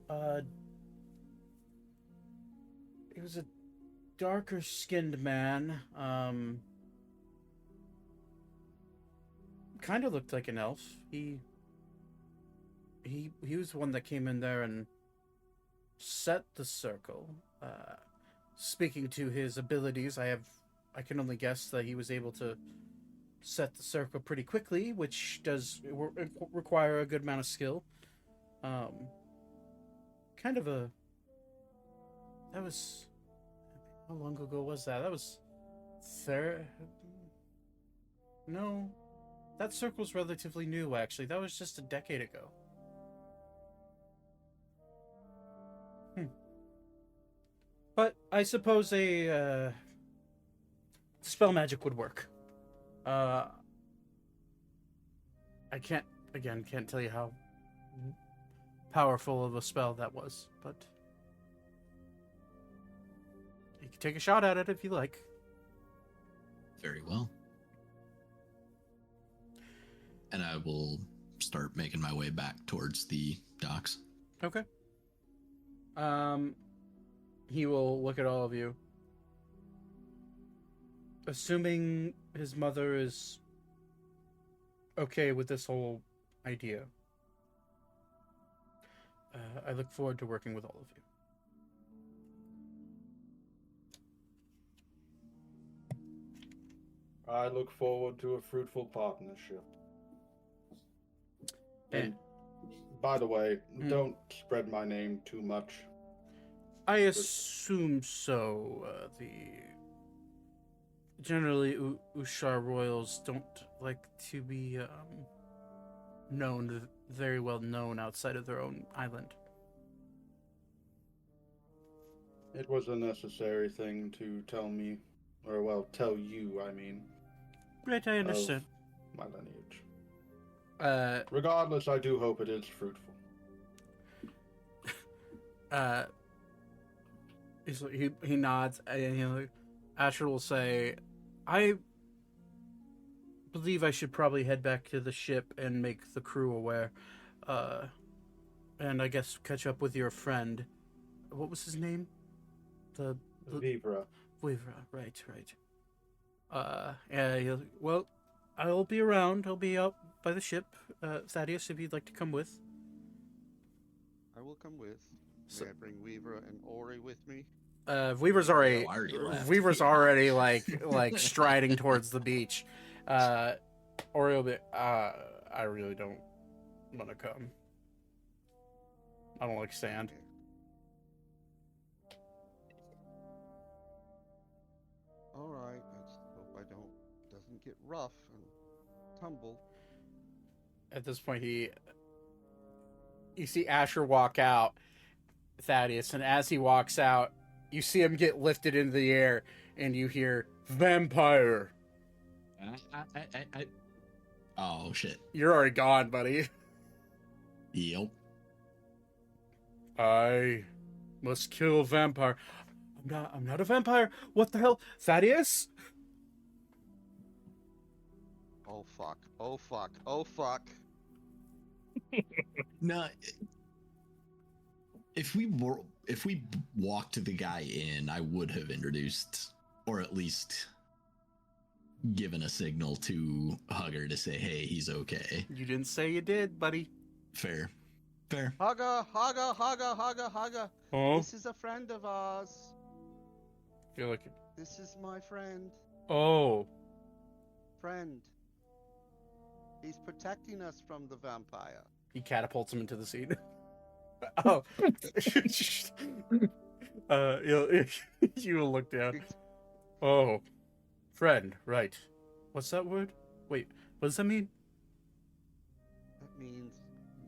He was a darker skinned man. Kind of looked like an elf. He was the one that came in there and set the circle. Speaking to his abilities, I can only guess that he was able to set the circle pretty quickly, which does require a good amount of skill. Kind of a. That was. How long ago was that? That was. No. That circle's relatively new, actually. That was just a decade ago. But I suppose a spell magic would work. I can't tell you how powerful of a spell that was, but you can take a shot at it if you like. Very well. And I will start making my way back towards the docks. Okay. He will look at all of you. Assuming his mother is okay with this whole idea, I look forward to working with all of you. I look forward to a fruitful partnership. And by the way, don't spread my name too much. I assume so. Generally, Ushar royals don't like to be very well known outside of their own island. It was a necessary thing to tell me, or well, tell you, I mean. Right, I understand. My lineage. Regardless, I do hope it is fruitful. He nods, and Asher will say, I believe I should probably head back to the ship and make the crew aware. And I guess catch up with your friend. What was his name? The Vibra. Vibra, right. Well, I'll be around. I'll be out by the ship. Thaddeus, if you'd like to come with. I will come with. May I bring Weaver and Ori with me? Weaver's already I already left. Weaver's already like striding towards the beach. Ori will be. I really don't want to come. I don't like sand. Okay. All right. I just hope doesn't get rough and tumble. At this point, you see Asher walk out, Thaddeus, and as he walks out, you see him get lifted into the air, and you hear vampire. Oh shit! You're already gone, buddy. Yep. I must kill a vampire. I'm not a vampire. What the hell, Thaddeus? Oh fuck! Oh fuck! Oh fuck! No. If we walked the guy in, I would have introduced, or at least given a signal to Hugger to say, "Hey, he's okay." You didn't say you did, buddy. Fair. Hugger! Oh, This is a friend of ours. feel like. This is my friend. Oh, Friend. He's protecting us from the vampire. he catapults him into the seat. Oh, you will look down. Oh, friend, right? What's that word? Wait, what does that mean? That means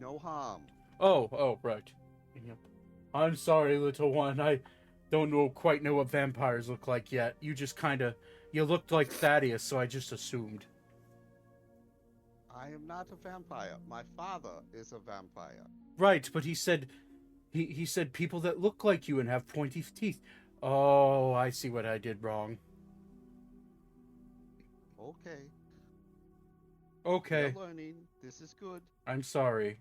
no harm. Oh, right. Yep. I'm sorry, little one. I don't quite know what vampires look like yet. You just you looked like Thaddeus, so I just assumed. I am not a vampire. My father is a vampire. Right, but he said he said people that look like you and have pointy teeth. Oh, I see what I did wrong. Okay. Okay, We're learning. This is good. I'm sorry.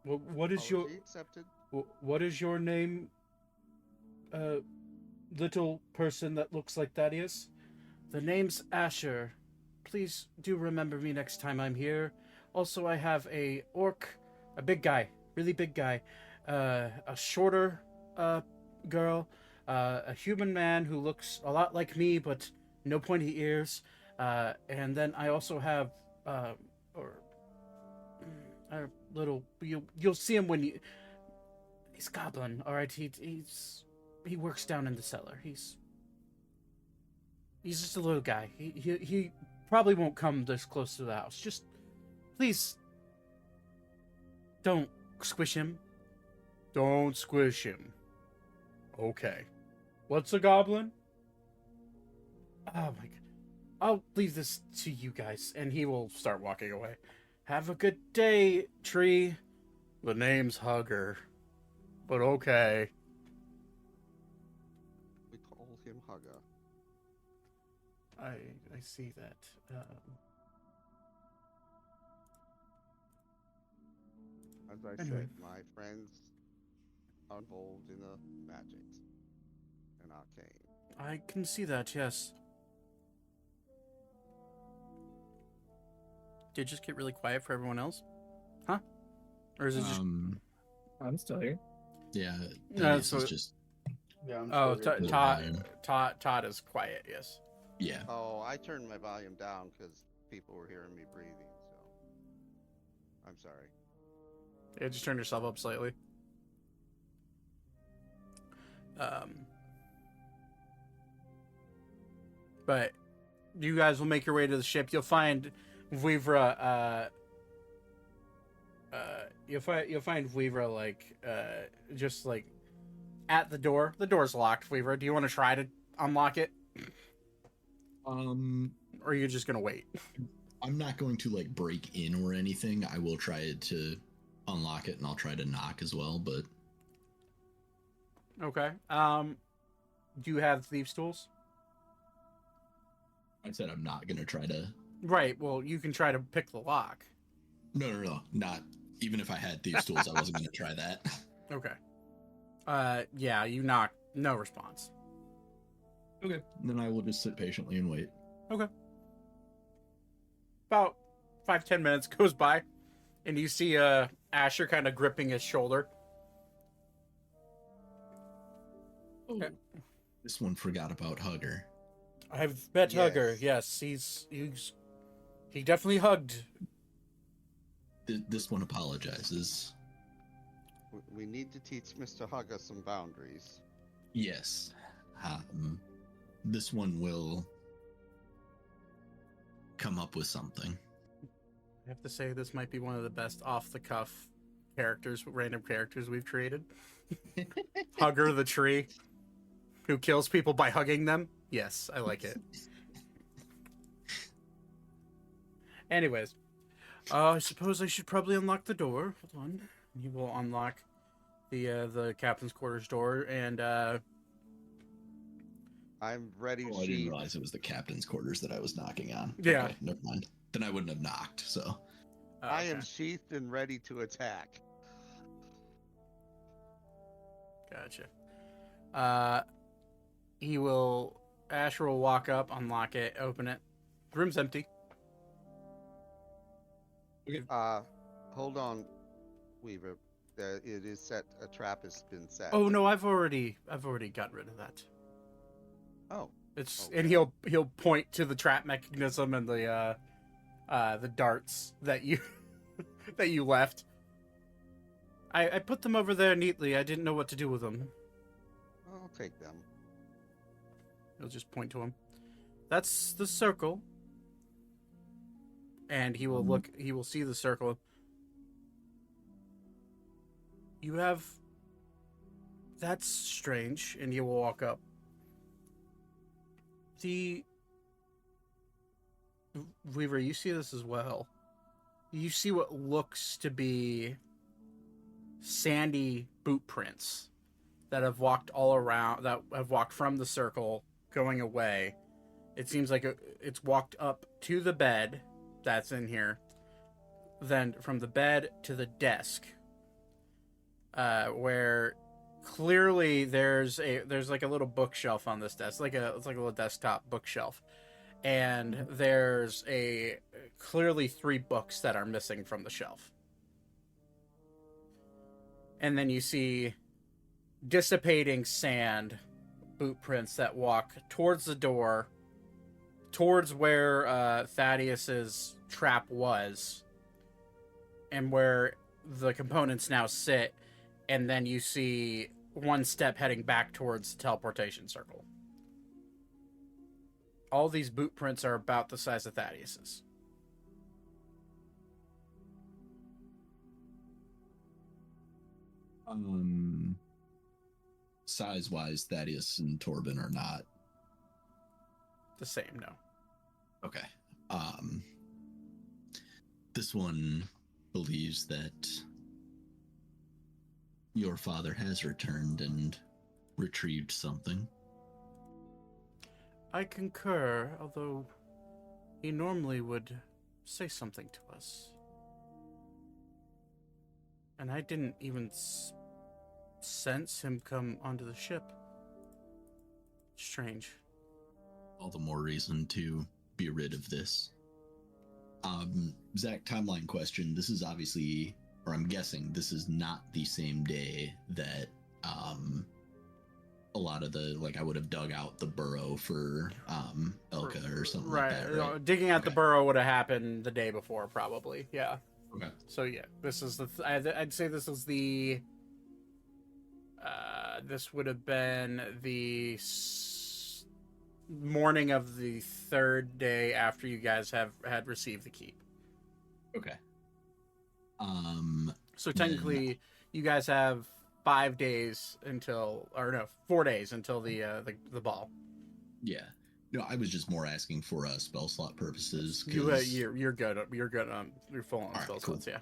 What is your Apology accepted. what is your name? Little person that looks like Thaddeus. The name's Asher. Please do remember me next time I'm here. Also, I have a orc, a big guy, really big guy, a shorter girl, a human man who looks a lot like me but no pointy ears, and then I also have or a little. You'll see him when you. He's goblin. All right, he works down in the cellar. He's just a little guy. He probably won't come this close to the house. Just please don't squish him. Don't squish him. Okay. What's a goblin? Oh my god. I'll leave this to you guys, and he will start walking away. Have a good day, tree. The name's Hugger. But okay. We call him Hugger. I see that. As I Anyway. said, my friends are involved in the magics and arcane. I can see that, yes. Did it just get really quiet for everyone else? Huh? Or is it just... I'm still here. Yeah, No, Thaddeus so- is just Yeah, I'm Oh, still here. Todd is quiet, yes. yeah. Oh, I turned my volume down because people were hearing me breathing, so I'm sorry. Yeah, just turn yourself up slightly. But you guys will make your way to the ship. You'll find Vuivra, you'll find Vuivra, like, just, like, at the door. The door's locked, Vuivra. Do you want to try to unlock it? Or are you just gonna wait? I'm not going to like break in or anything. I will try to unlock it and I'll try to knock as well, but Okay. Do you have thieves' tools? I said I'm not gonna try to. Right, well, you can try to pick the lock. No, not even if I had thieves' tools, I wasn't gonna try that. Okay. Yeah, you knock. No response. Okay, then I will just sit patiently and wait. Okay. About 5-10 minutes goes by, and you see Asher kind of gripping his shoulder. Oh, this one forgot about Hugger. I've met Yes. Hugger. Yes, he definitely hugged. This one apologizes. We need to teach Mr. Hugger some boundaries. Yes. This one will come up with something. I have to say, this might be one of the best off-the-cuff random characters we've created. Hugger the tree, who kills people by hugging them. Yes, I like it. Anyways, I suppose I should probably unlock the door. Hold on. He will unlock the captain's quarters door, and I'm ready Oh, I didn't sheathed. realize it was the captain's quarters that I was knocking on. Yeah. Okay, never mind. Then I wouldn't have knocked, so. I am okay. sheathed and ready to attack. Gotcha. Asher will walk up, unlock it, open it. The room's empty. Hold on, Weaver. It is set. A trap has been set. Oh no, I've already gotten rid of that. Oh. It's Okay. and he'll point to the trap mechanism and the darts that you that you left. I put them over there neatly. I didn't know what to do with them. I'll take them. He'll just point to him. That's the circle. And he will look. He will see the circle. You have. That's strange. And he will walk up. Weaver, you see this as well. you see what looks to be sandy boot prints that have walked all around, that have walked from the circle going away. It seems like it's walked up to the bed that's in here, then from the bed to the desk, where clearly there's like a little bookshelf on this desk, it's like a little desktop bookshelf, and there's clearly 3 books that are missing from the shelf. And then you see dissipating sand boot prints that walk towards the door, towards where Thaddeus's trap was, and where the components now sit. And then you see 1 step heading back towards the teleportation circle. All these boot prints are about the size of Thaddeus's. Size-wise, Thaddeus and Torben are not The same, no. okay. This one believes that your father has returned and retrieved something. I concur, although he normally would say something to us. And I didn't even sense him come onto the ship. Strange. All the more reason to be rid of this. Zach, timeline question. This is obviously, or I'm guessing, this is not the same day that a lot of the, like, I would have dug out the burrow for Elka or something like that, right? Digging out the burrow would have happened the day before, probably. Yeah. Okay. So yeah, this is I'd say this is the this would have been the morning of the 3rd day after you guys had received the keep. Okay. So technically, you guys have 5 days until, or no, 4 days until the ball. Yeah. No, I was just more asking for spell slot purposes. You're good. You're good on. You're full on spell slots. Yeah.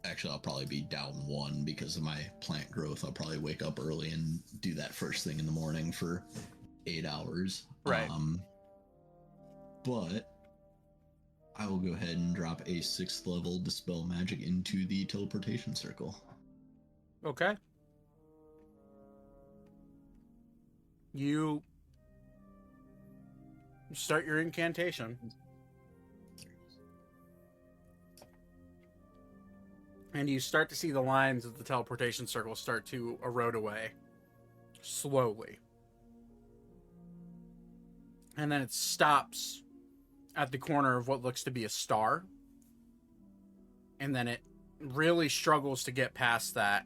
Actually, I'll probably be down 1 because of my plant growth. I'll probably wake up early and do that first thing in the morning for 8 hours. Right. But I will go ahead and drop a 6th level Dispel Magic into the teleportation circle. Okay. You start your incantation. And you start to see the lines of the teleportation circle start to erode away. Slowly. And then it stops at the corner of what looks to be a star. And then it really struggles to get past that.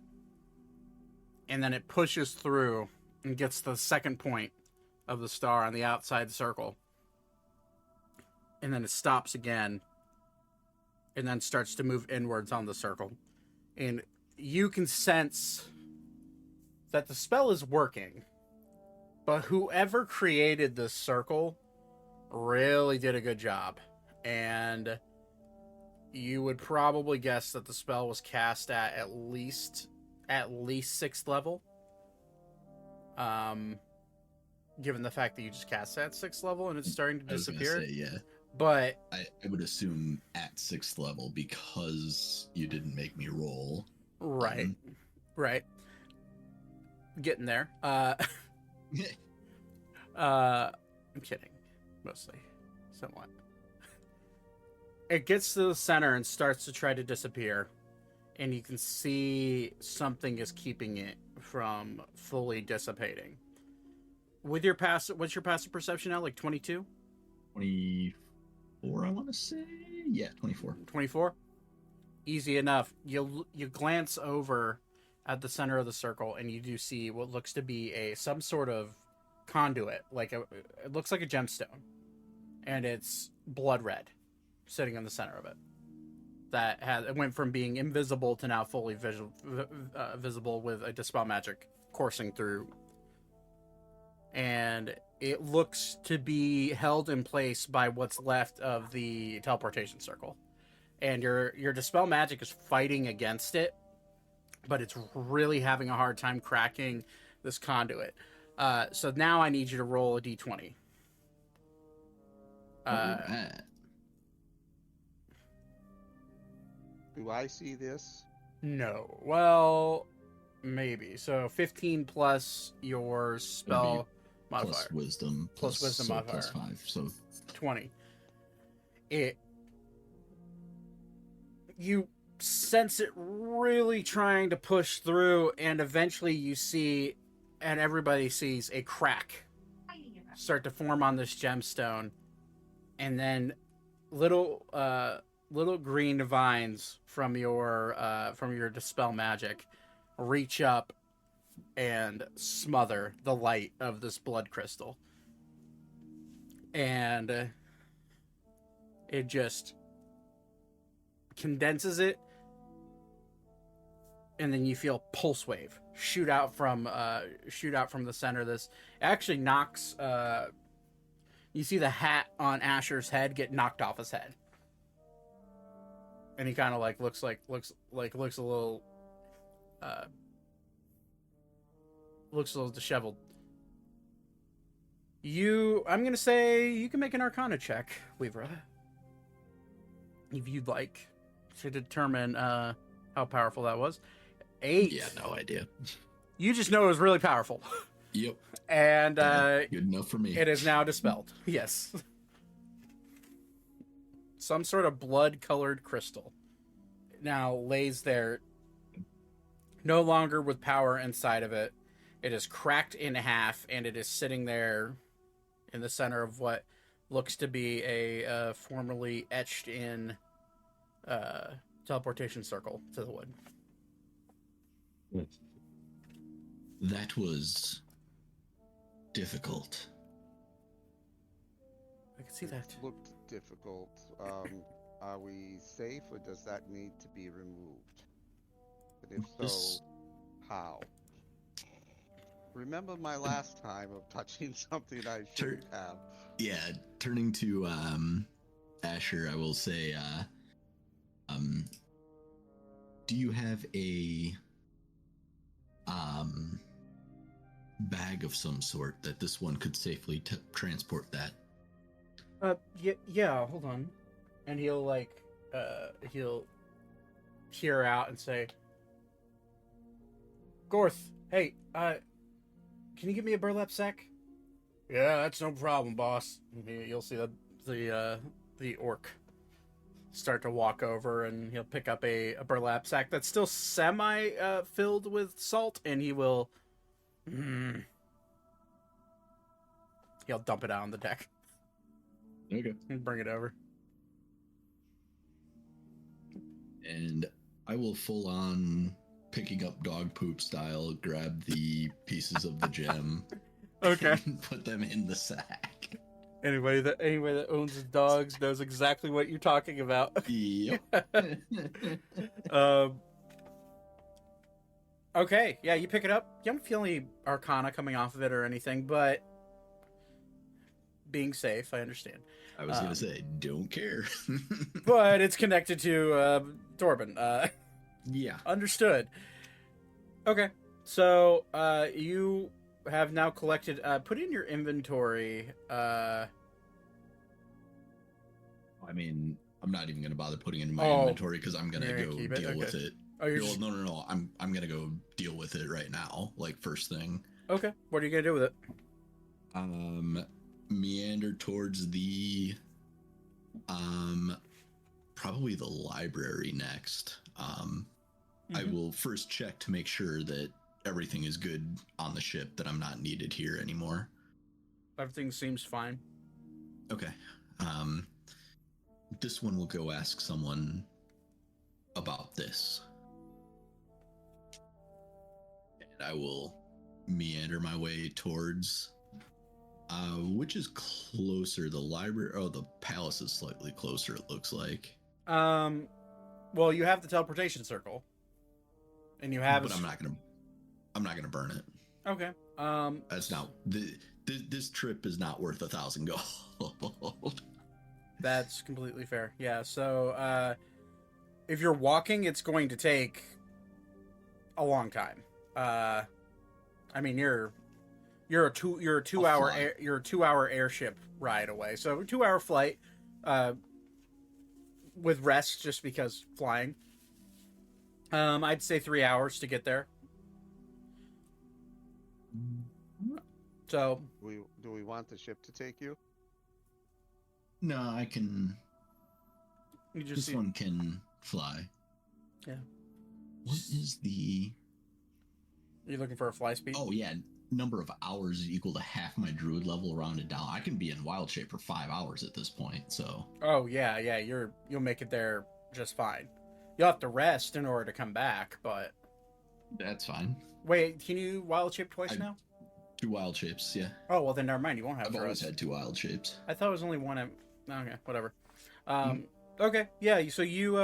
And then it pushes through and gets to the second point of the star on the outside circle. And then it stops again. And then starts to move inwards on the circle. And you can sense that the spell is working. But whoever created this circle really did a good job. And you would probably guess that the spell was cast at least 6th level. Given the fact that you just cast it at 6th level and it's starting to disappear. I was gonna say, yeah. But I would assume at 6th level because you didn't make me roll. Right. Right. Getting there. I'm kidding. Mostly. Somewhat. It gets to the center and starts to try to disappear. And you can see something is keeping it from fully dissipating. With your what's your passive perception now? Like 22? 24, I want to say. Yeah, 24. 24? Easy enough. You glance over at the center of the circle and you do see what looks to be some sort of conduit. It looks like a gemstone. And it's blood red sitting in the center of it. It went from being invisible to now fully visible with a dispel magic coursing through. And it looks to be held in place by what's left of the teleportation circle. And your dispel magic is fighting against it, but it's really having a hard time cracking this conduit. So now I need you to roll a d20. Alright. Do I see this? No. Well, maybe. So 15 plus your spell modifier. Plus wisdom. Plus wisdom so modifier. Plus 5. So 20. You sense it really trying to push through, and eventually you see, and everybody sees, a crack start to form on this gemstone, and then little green vines from your dispel magic reach up and smother the light of this blood crystal, and it just condenses it, and then you feel pulse wave shoot out from the center of this. It actually knocks you see the hat on Asher's head get knocked off his head, and he kind of like looks a little disheveled. I'm gonna say you can make an Arcana check, Weaver, if you'd like, to determine how powerful that was. 8. yeah, no idea. You just know it was really powerful. Yep. And Good enough for me. it is now dispelled. Yes. Some sort of blood-colored crystal now lays there, no longer with power inside of it. It is cracked in half, and it is sitting there in the center of what looks to be a formerly etched-in teleportation circle to the wood. That was difficult. I can see that. Looked difficult. Are we safe, or does that need to be removed? And if so, This- how? Remember my last time of touching something I shouldn't have. Yeah, turning to Asher, I will say, do you have a bag of some sort that this one could safely transport that? Yeah, hold on. And he'll he'll peer out and say, Gorth, hey, can you give me a burlap sack? Yeah, that's no problem, boss. You'll see the orc start to walk over, and he'll pick up a burlap sack that's still semi filled with salt, and he will he'll dump it out on the deck Okay. and bring it over. And I will full on picking up dog poop style, grab the pieces of the gem, Okay. and put them in the sack. Anybody that owns dogs knows exactly what you're talking about. Yep. Okay, yeah, you pick it up. You don't feel any arcana coming off of it or anything, but being safe, I understand. I was gonna say, don't care. But it's connected to Torben. Yeah. Understood. Okay, so you have now collected. Put in your inventory. I mean, I'm not even gonna bother putting it in my Oh, inventory because I'm gonna you're gonna go keep it? deal with Okay. it. Oh, you're Well, just... no. I'm gonna go deal with it right now, like first thing. Okay. What are you gonna do with it? Meander towards the probably the library next. I will first check to make sure that everything is good on the ship, that I'm not needed here anymore. Everything seems fine. Okay. This one will go ask someone about this. And I will meander my way towards which is closer, the library? Oh, the palace is slightly closer, it looks like. Well, you have the teleportation circle, and you have. But I'm not gonna burn it. Okay. That's not this trip is not worth 1,000 gold. That's completely fair. Yeah. So, if you're walking, it's going to take a long time. I mean, you're a 2 hour airship ride away. So 2 hour flight, with rest just because flying. I'd say 3 hours to get there. So Do we want the ship to take you? No, I can. you just This see, one can fly. Yeah. What is the? You're looking for a fly speed. Oh yeah, number of hours is equal to half my druid level rounded down. I can be in wild shape for 5 hours at this point. So. Oh yeah. You'll make it there just fine. You'll have to rest in order to come back, but That's fine. wait, can you wild shape twice I- now? 2 wild shapes, yeah. Oh well, then never mind. You won't have I've to always rest. had 2 wild shapes. I thought it was only one. Okay, whatever. Okay, yeah. So you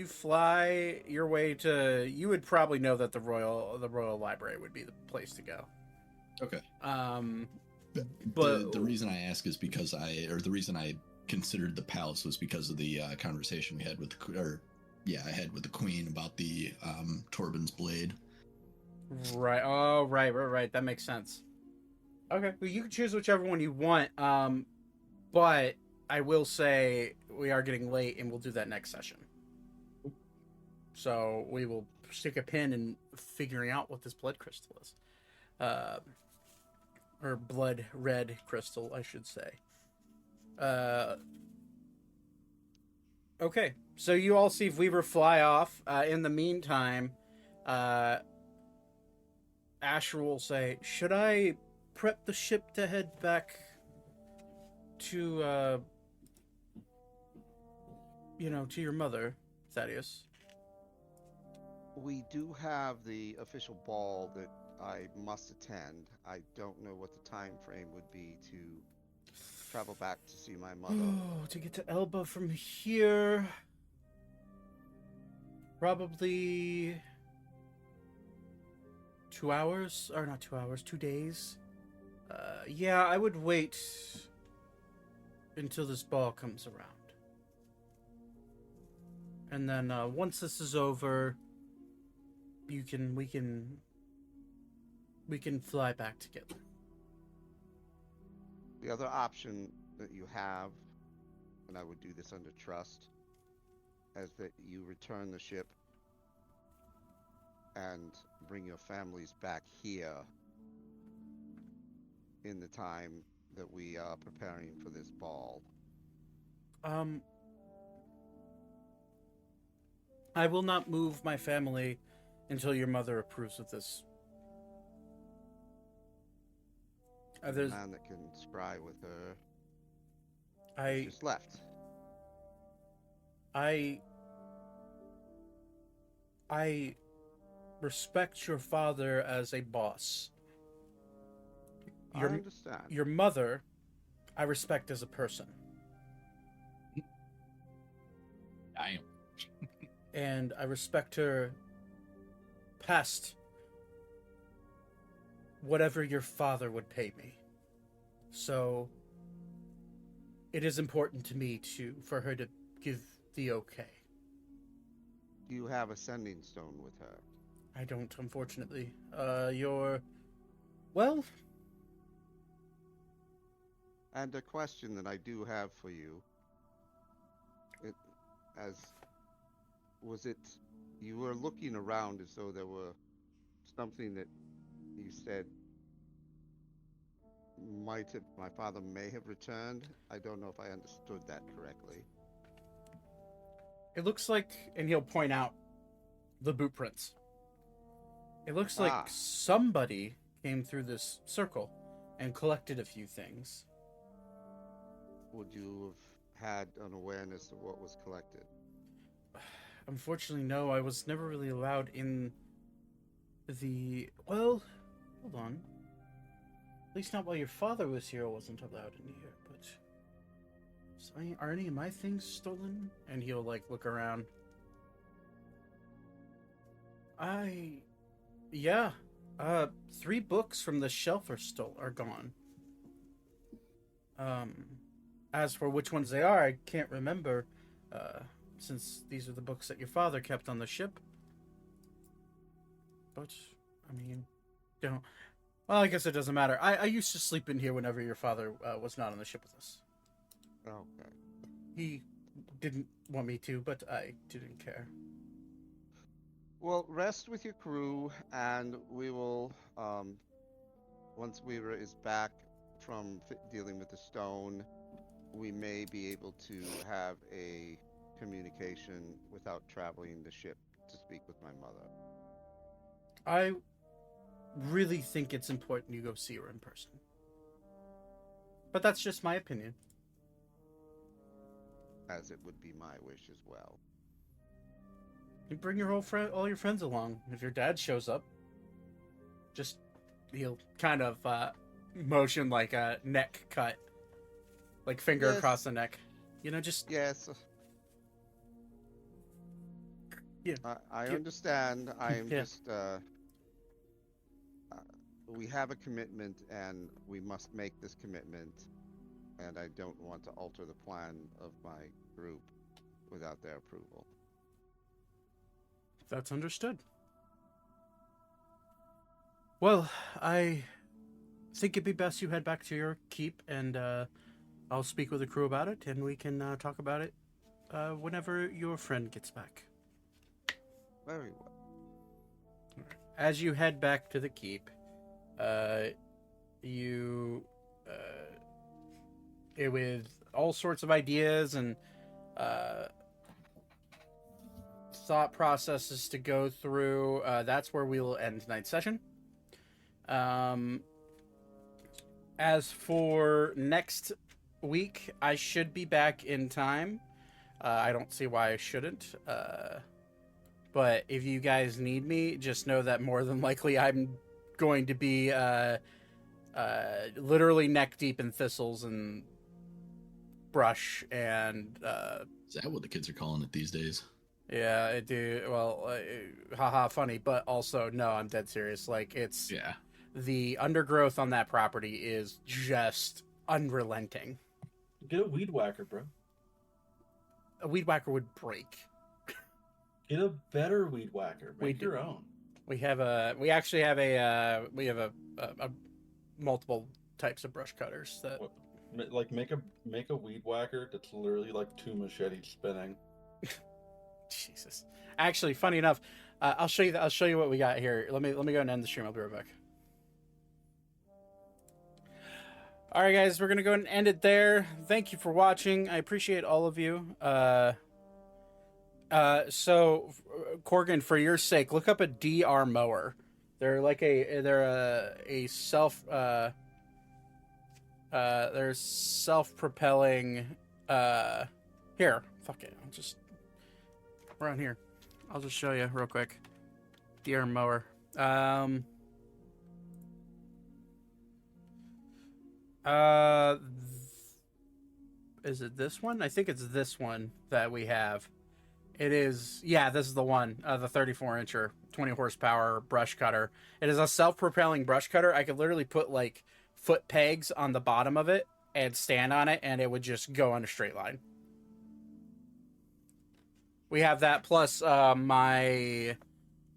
fly your way to. You would probably know that the Royal Library would be the place to go. Okay. But the reason I ask is because the reason I considered the palace was because of the conversation we had with I had with the queen about the Torben's blade. right. Oh, right. That makes sense. Okay, well, you can choose whichever one you want. But I will say we are getting late, and we'll do that next session. So we will stick a pin in figuring out what this blood crystal is, or blood red crystal, I should say. Okay, so you all see Weaver fly off. In the meantime, Asher will say, "Should I prep the ship to head back to, to your mother, Thaddeus?" We do have the official ball that I must attend. I don't know what the time frame would be to travel back to see my mother. Oh, to get to Elba from here, probably 2 hours, or not 2 hours, 2 days. Yeah, I would wait until this ball comes around. And then once this is over, we can fly back together. The other option that you have, and I would do this under trust, is that you return the ship and bring your families back here in the time that we are preparing for this ball. I will not move my family until your mother approves of this. The man that can scry with her just left. I respect your father as a boss. I understand. Your mother, I respect as a person. I am. And I respect her past whatever your father would pay me. So it is important to me for her to give the okay. Do you have a sending stone with her? I don't, unfortunately. Well... And a question that I do have for you. You were looking around as though there were something that you said my father may have returned. I don't know if I understood that correctly. It looks like, and he'll point out the boot prints. It looks like somebody came through this circle and collected a few things. Would you have had an awareness of what was collected? Unfortunately, no. I was never really allowed in the... Well, hold on. At least not while your father was here, I wasn't allowed in here, but... So, are any of my things stolen? And he'll, look around. Yeah. 3 books from the shelf are gone. As for which ones they are, I can't remember, since these are the books that your father kept on the ship. But, I mean, don't... Well, I guess it doesn't matter. I used to sleep in here whenever your father was not on the ship with us. Okay. He didn't want me to, but I didn't care. Well, rest with your crew, and we will, once Weaver is back from dealing with the stone, we may be able to have a communication without traveling the ship to speak with my mother. I really think it's important you go see her in person. But that's just my opinion. As it would be my wish as well. You bring your all your friends along. If your dad shows up, just he'll kind of motion like a neck cut, like finger Yes. across the neck. You know, just Yes. Yeah. I Yeah. understand. I am Yeah. just we have a commitment and we must make this commitment, and I don't want to alter the plan of my group without their approval. That's understood. Well, I think it'd be best you head back to your keep, and I'll speak with the crew about it, and we can talk about it whenever your friend gets back. Very well. As you head back to the keep, you with all sorts of ideas and thought processes to go through, that's where we will end tonight's session. As for next week, I should be back in time. I don't see why I shouldn't. But if you guys need me, just know that more than likely I'm going to be literally neck deep in thistles and brush and Is that what the kids are calling it these days? yeah, I do. Well, haha, funny, but also no, I'm dead serious. Like it's Yeah. the undergrowth on that property is just unrelenting. Get a weed whacker, bro. A weed whacker would break. Get a better weed whacker. Make We your own. We have a multiple types of brush cutters that Like make a weed whacker that's literally like 2 machetes spinning. Jesus. Actually, funny enough, I'll show you what we got here. Let me go and end the stream. I'll be right back. All right, guys, we're gonna go and end it there. Thank you for watching. I appreciate all of you. So Corgan, for your sake, look up a DR mower. They're like a self they're self-propelling here. Fuck it. I'll just around here. I'll just show you real quick. DR mower. Is it this one? I think it's this one that we have. It is, yeah, this is the one, the 34-incher, 20 horsepower brush cutter. It is a self-propelling brush cutter. I could literally put like foot pegs on the bottom of it and stand on it, and it would just go on a straight line. We have that plus my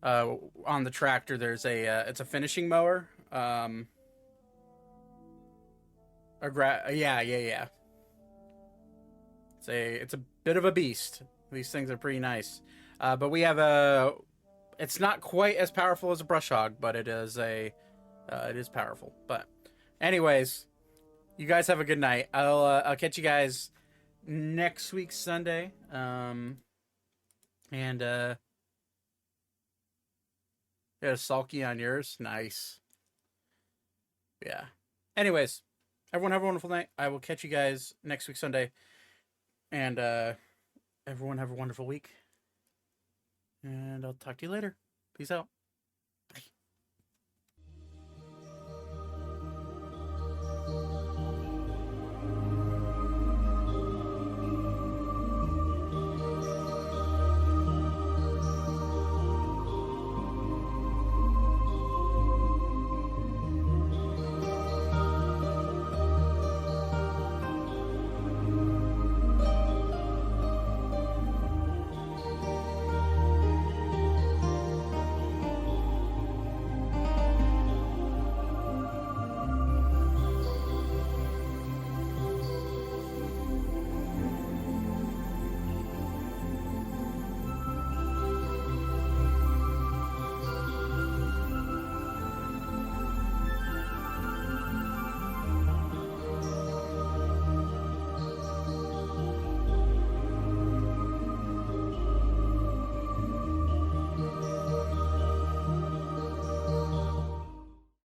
on the tractor. There's it's a finishing mower. Yeah. It's a bit of a beast. These things are pretty nice. But we have it's not quite as powerful as a brush hog, but it is powerful. But anyways, you guys have a good night. I'll catch you guys next week Sunday. Yeah, sulky on yours. Nice. Yeah. Anyways, everyone have a wonderful night. I will catch you guys next week Sunday. And everyone have a wonderful week. And I'll talk to you later. Peace out.